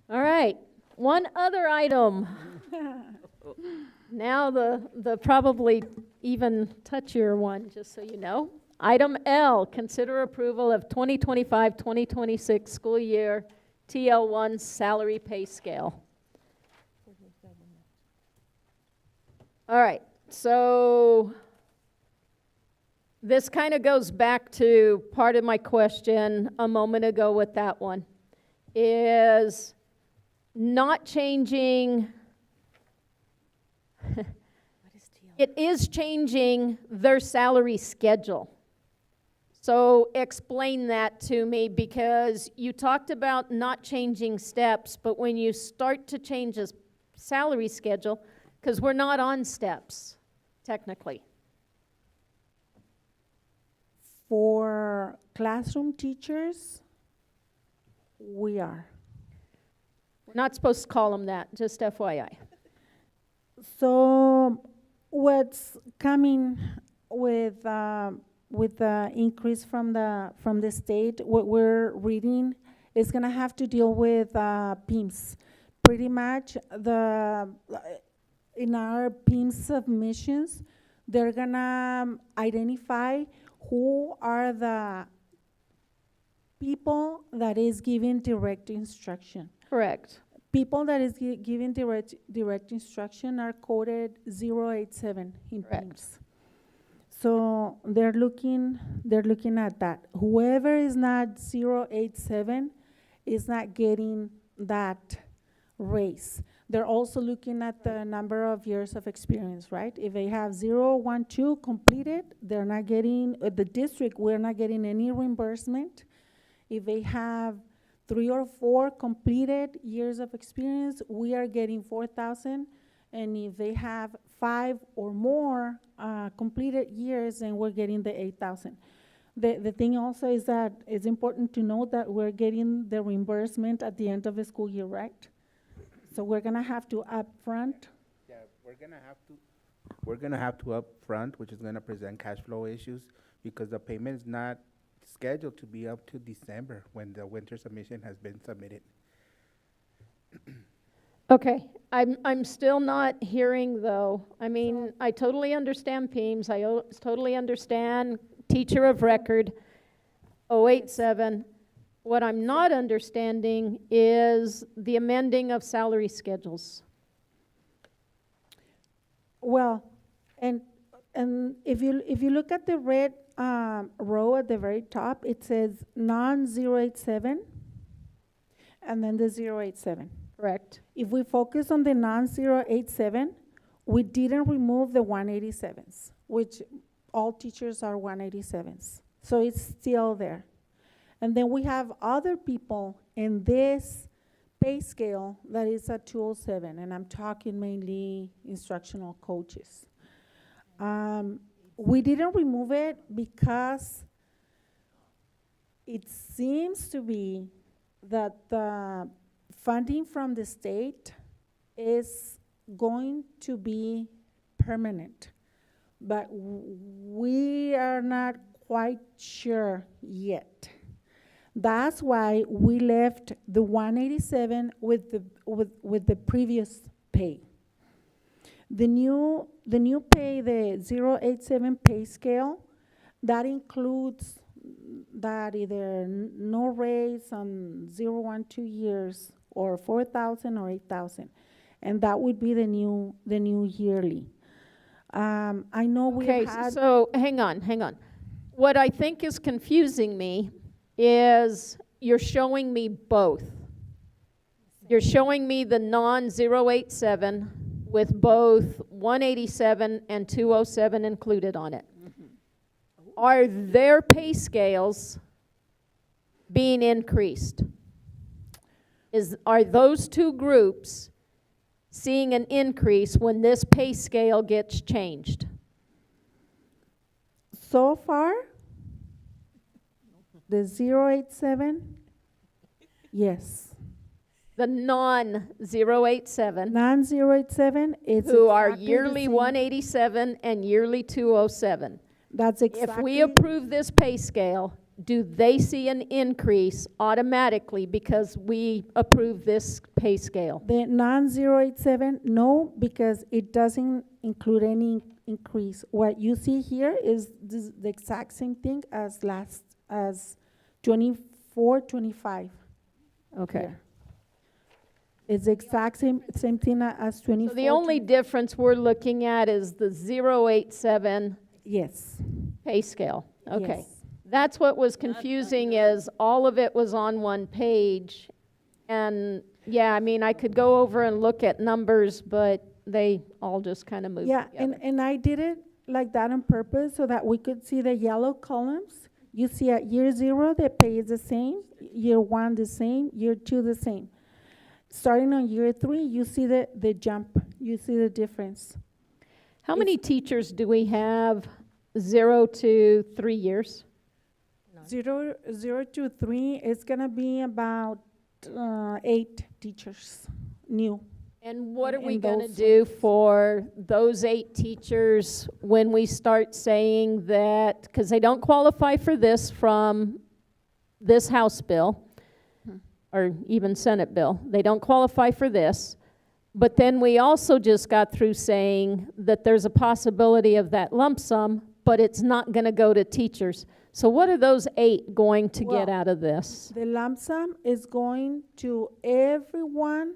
All right, one other item. Now the probably even touchier one, just so you know. Item L, consider approval of 2025-2026 school year TL1 salary pay scale. All right, so this kind of goes back to part of my question a moment ago with that one, is not changing, it is changing their salary schedule. So explain that to me, because you talked about not changing steps, but when you start to change a salary schedule, because we're not on steps, technically. For classroom teachers, we are. We're not supposed to call them that, just FYI. So what's coming with the increase from the state, what we're reading is gonna have to deal with PIMS. Pretty much in our PIMS submissions, they're gonna identify who are the people that is giving direct instruction. Correct. People that is giving direct instruction are coded 087 in Correct. PIMS. So they're looking at that. Whoever is not 087 is not getting that raise. They're also looking at the number of years of experience, right? If they have 0, 1, 2 completed, they're not getting, the district, we're not getting any reimbursement. If they have 3 or 4 completed years of experience, we are getting 4,000. And if they have 5 or more completed years, then we're getting the 8,000. The thing also is that it's important to note that we're getting the reimbursement at the end of the school year, right? So we're gonna have to upfront. Yeah, we're gonna have to upfront, which is gonna present cash flow issues because the payment is not scheduled to be up to December when the winter submission has been submitted. Okay, I'm still not hearing though. I mean, I totally understand PIMS, totally understand teacher of record, 087. What I'm not understanding is the amending of salary schedules. Well, and if you look at the red row at the very top, it says non-087 and then the 087. Correct. If we focus on the non-087, we didn't remove the 187s, which all teachers are 187s. So it's still there. And then we have other people in this pay scale that is at 207, and I'm talking mainly instructional coaches. We didn't remove it because it seems to be that the funding from the state is going to be permanent, but we are not quite sure yet. That's why we left the 187 with the previous pay. The new pay, the 087 pay scale, that includes that either no raise on 0, 1, 2 years or 4,000 or 8,000, and that would be the new yearly. I know we Okay, had. so hang on. What I think is confusing me is you're showing me both. You're showing me the non-087 with both 187 and 207 included on it. Are their pay scales being increased? Are those two groups seeing an increase when this pay scale gets changed? So far, the 087, yes. The non-087, Non-087 is who are exactly the yearly same. 187 and yearly 207. That's exactly. If we approve this pay scale, do they see an increase automatically because we approve this pay scale? The non-087, no, because it doesn't include any increase. What you see here is the exact same thing as 24, 25. Okay. here. It's the exact same thing as 24. So the only difference we're looking at is the 087 Yes. pay scale. Okay. Yes. That's what was confusing is all of it was on one page. And yeah, I mean, I could go over and look at numbers, but they all just kind of moved Yeah, together. and I did it like that on purpose so that we could see the yellow columns. You see at year 0, the pay is the same, year 1 the same, year 2 the same. Starting on year 3, you see the jump, you see the difference. How many teachers do we have 0 to 3 years? Zero to 3 is gonna be about 8 teachers, new. And what are in we gonna those do for those 8 teachers when we start saying that, because they don't qualify for this from this House bill, or even Senate bill, they don't qualify for this, but then we also just got through saying that there's a possibility of that lump sum, but it's not gonna go to teachers. So what are those 8 going to get Well, out of this? The lump sum is going to everyone.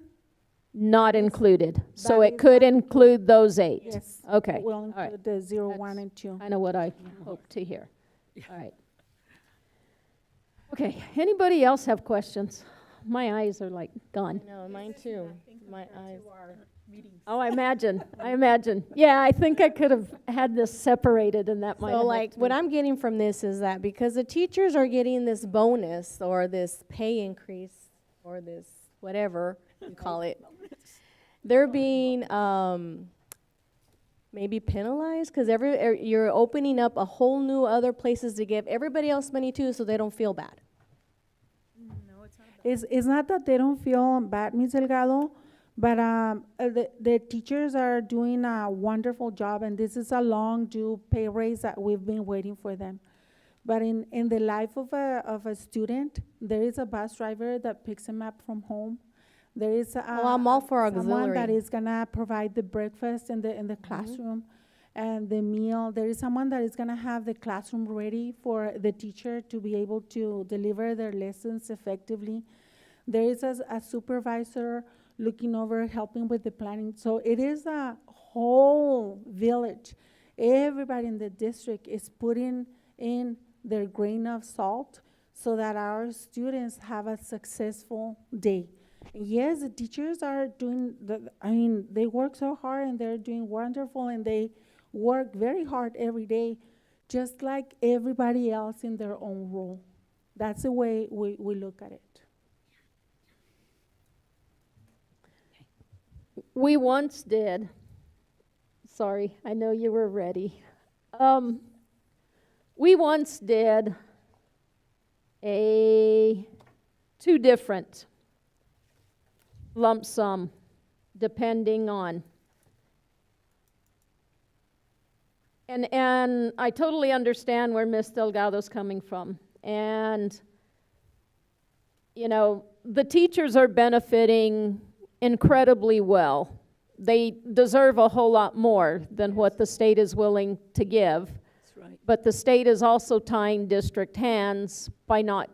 Not included. So That it is could not include those 8? Yes. Okay. Will All right. include the 0, That's 1, and 2. Kind of what I hoped to hear. All right. Okay, anybody else have questions? My eyes are like gone. No, mine too. My eyes. Oh, I imagine. Yeah, I think I could have had this separated and that might have So like, helped what me. I'm getting from this is that because the teachers are getting this bonus or this pay increase or this whatever you call it, they're being maybe penalized because you're opening up a whole new other places to give everybody else money too, so they don't feel bad. It's not that they don't feel bad, Ms. Delgado, but the teachers are doing a wonderful job, and this is a long due pay raise that we've been waiting for them. But in the life of a student, there is a bus driver that picks him up from home. There is I'm all for someone that auxiliary. is gonna provide the breakfast in the classroom and the meal. There is someone that is gonna have the classroom ready for the teacher to be able to deliver their lessons effectively. There is a supervisor looking over, helping with the planning. So it is a whole village. Everybody in the district is putting in their grain of salt so that our students have a successful day. Yes, the teachers are doing they work so hard and they're doing wonderful, and they work very hard every day, just like everybody else in their own role. That's the way we look at it. We once did, sorry, I know you were ready. We once did 2 different lump sum, depending on. And I totally understand where Ms. Delgado's coming from. And, you know, the teachers are benefiting incredibly well. They deserve a whole lot more than what the state is willing to give. That's right. But the state is also tying district hands by not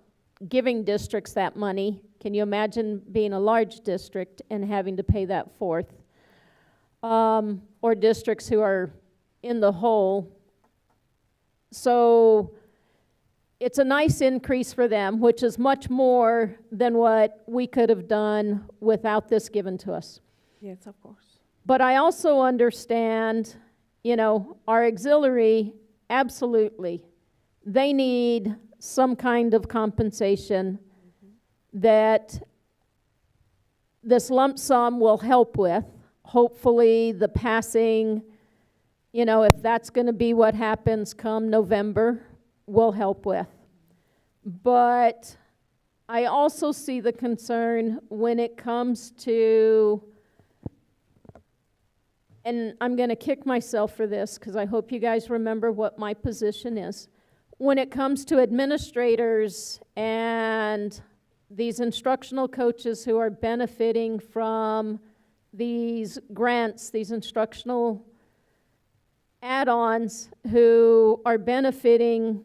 giving districts that money. Can you imagine being a large district and having to pay that fourth? Or districts who are in the hole. So it's a nice increase for them, which is much more than what we could have done without this given to us. Yes, of course. But I also understand, you know, our auxiliary, absolutely, they need some kind of compensation that this lump sum will help with. Hopefully the passing, you know, if that's going to be what happens come November, will help with. But I also see the concern when it comes to, and I'm going to kick myself for this because I hope you guys remember what my position is. When it comes to administrators and these instructional coaches who are benefiting from these grants, these instructional add-ons, who are benefiting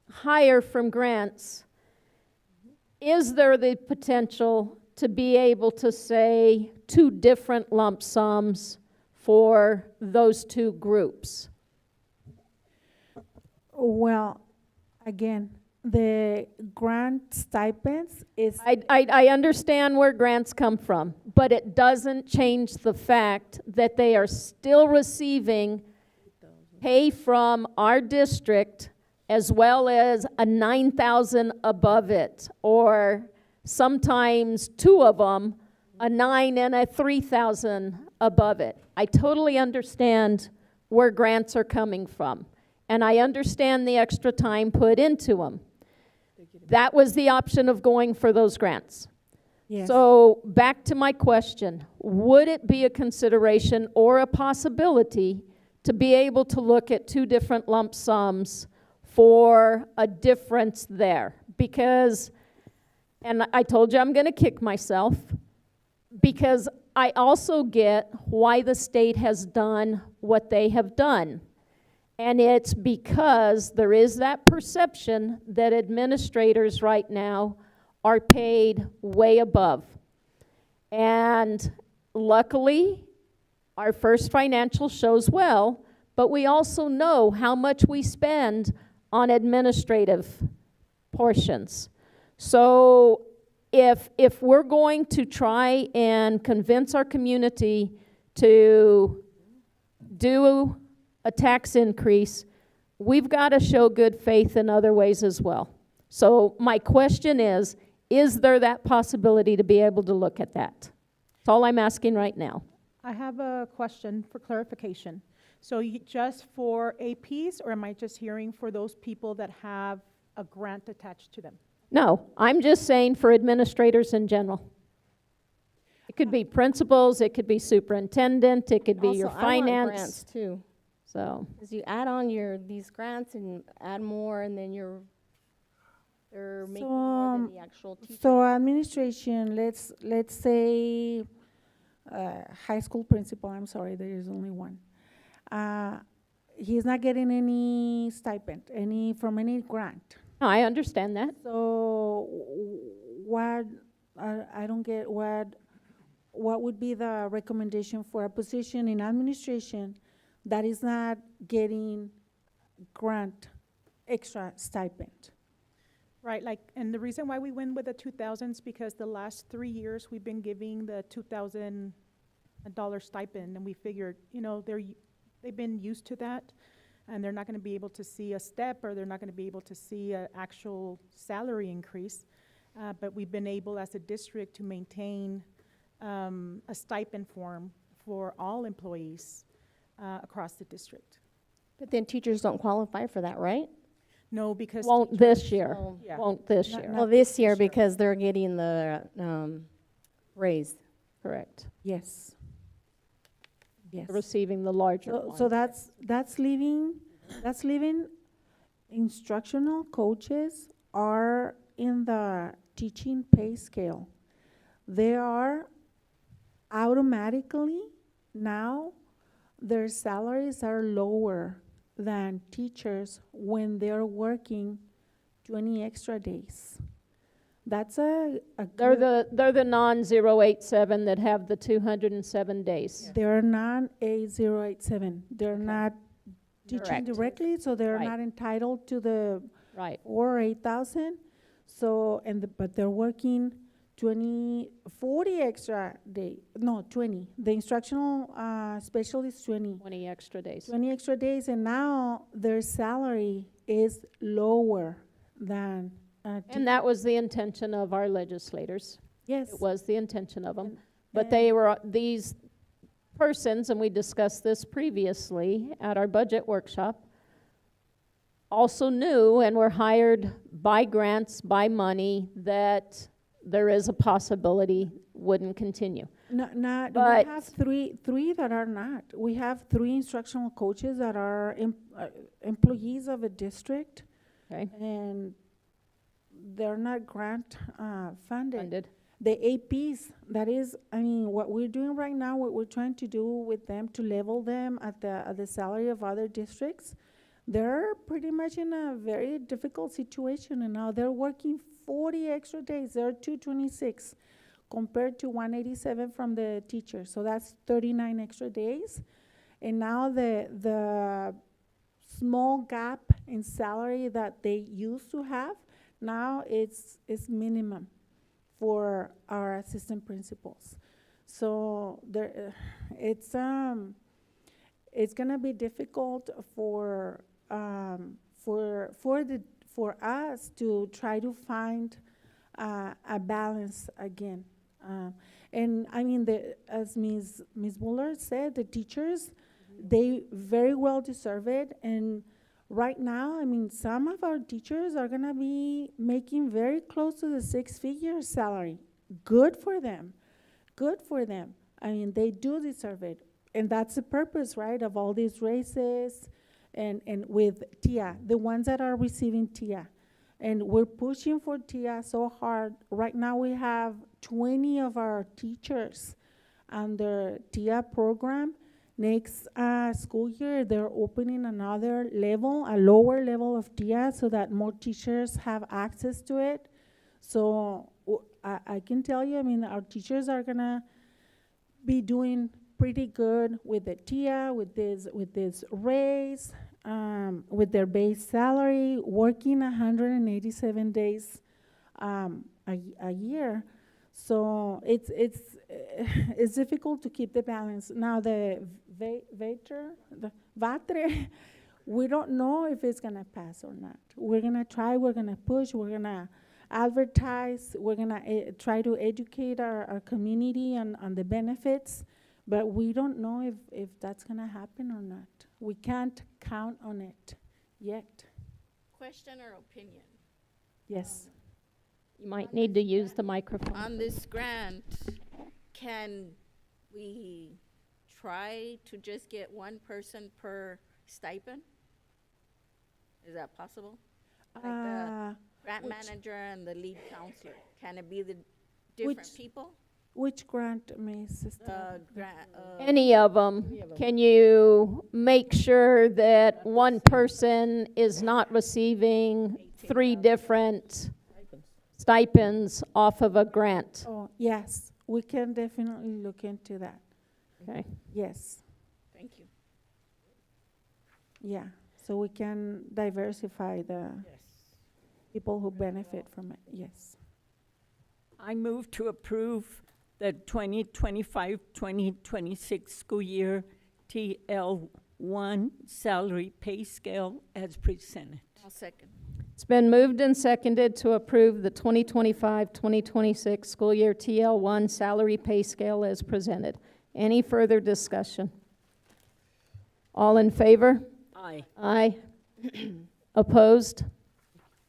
higher from grants, is there the potential to be able to say 2 different lump sums for those 2 groups? Well, again, the grant stipends is I understand where grants come from, but it doesn't change the fact that they are still receiving pay from our district as well as a 9,000 above it, or sometimes 2 of them, a 9 and a 3,000 above it. I totally understand where grants are coming from. and I understand the extra time put into them. That was the option of going for those grants. Yes. So back to my question, would it be a consideration or a possibility to be able to look at two different lump sums for a difference there? Because, and I told you I'm going to kick myself, because I also get why the state has done what they have done. And it's because there is that perception that administrators right now are paid way above. And luckily, our first financial shows well, but we also know how much we spend on administrative portions. So if we're going to try and convince our community to do a tax increase, we've got to show good faith in other ways as well. So my question is there that possibility to be able to look at that? That's all I'm asking right now. I have a question for clarification. So just for APs, or am I just hearing for those people that have a grant attached to them? No, I'm just saying for administrators in general. It could be principals, it could be superintendent, it could be your Also, I want finance. grants too. So, Because you add on these grants and add more, and then they're making more than the actual teacher. So administration, let's say, high school principal, I'm sorry, there is only one. He's not getting any stipend, from any grant. no, I understand that. So what, I don't get, what would be the recommendation for a position in administration that is not getting grant extra stipend? Right, and the reason why we went with the 2,000s because the last 3 years we've been giving the $2,000 stipend, and we figured, they've been used to that, and they're not going to be able to see a step, or they're not going to be able to see an actual salary increase. But we've been able, as a district, to maintain a stipend form for all employees across the district. But then teachers don't qualify for that, right? No, because Won't this year. Oh. Yeah. Won't this Not- year. not Well, this year this year. because they're getting the raise. Correct. Yes. Yes. Receiving the larger one. So that's leaving instructional coaches are in the teaching pay scale. They are automatically now, their salaries are lower than teachers when they're working 20 extra days. That's a They're good, the non-087 that have the 207 days. they're not a 087. They're not teaching Correct. directly, so they're Right. not entitled to the Right. or 8,000. So, but they're working 40 extra day, no, 20. The instructional specialist, 20 20 extra days. extra days, and now their salary is lower than, And that was the intention of our legislators. yes. It was the intention of them. And- But they were, these persons, and we discussed this previously at our budget workshop, also knew and were hired by grants, by money, that there is a possibility wouldn't continue. Not, we But- have three that are not. We have 3 instructional coaches that are employees of a district, Okay, and they're not grant funded. funded. The APs, that is, what we're doing right now, what we're trying to do with them to level them at the salary of other districts, they're pretty much in a very difficult situation, and now they're working 40 extra days. They're 226 compared to 187 from the teachers. So that's 39 extra days. And now the small gap in salary that they used to have, now it's minimum for our assistant principals. So it's gonna be difficult for us to try to find a balance again. And as Ms. Muller said, the teachers, they very well deserve it. And Right now, I mean, some of our teachers are gonna be making very close to the six-figure salary. Good for them, good for them. I mean, they do deserve it. And that's the purpose, right, of all these raises and with TIA, the ones that are receiving TIA. And we're pushing for TIA so hard. Right now, we have 20 of our teachers under TIA program. Next school year, they're opening another level, a lower level of TIA, so that more teachers have access to it. So I can tell you, I mean, our teachers are gonna be doing pretty good with the TIA, with this raise, with their base salary, working 187 days a year. So it's difficult to keep the balance. Now the VATRE, we don't know if it's gonna pass or not. We're gonna try, we're gonna push, we're gonna advertise, we're gonna try to educate our community on the benefits, but we don't know if that's gonna happen or not. We can't count on it yet. Question or opinion? Yes. You might need to use the microphone. On this grant, can we try to just get one person per stipend? Is that possible? Like the grant which- manager and the lead counselor, can it be the different Which- people? Which grant, Ms. Estela? Any of them. Can you make sure that one person is not receiving 3 different stipends off of a grant? Oh, yes, we can definitely look into that. Okay. Yes, Thank you. yeah, so we can diversify the people who benefit from it, yes. I move to approve the 2025-2026 school year TL1 salary pay scale as presented. I'll second. It's been moved and seconded to approve the 2025-2026 school year TL1 salary pay scale as presented. Any further discussion? All in favor? Aye. Aye. Opposed?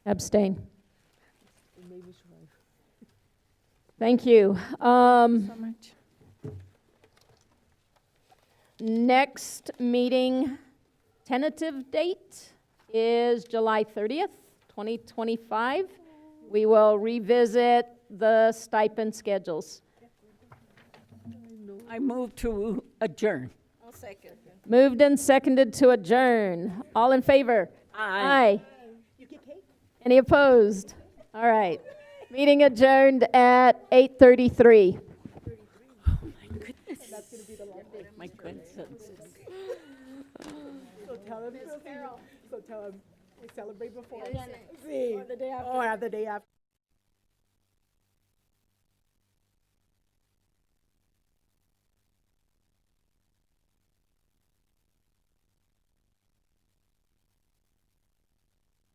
Abstain. Thank you. So much. Next meeting tentative date is July 30th, 2025. We will revisit the stipend schedules. I move to adjourn. I'll second. Moved and seconded to adjourn. All in favor? Aye. Any opposed? All right. Meeting adjourned at 8:33. My goodness. So tell him, we celebrate before. See, or the day after.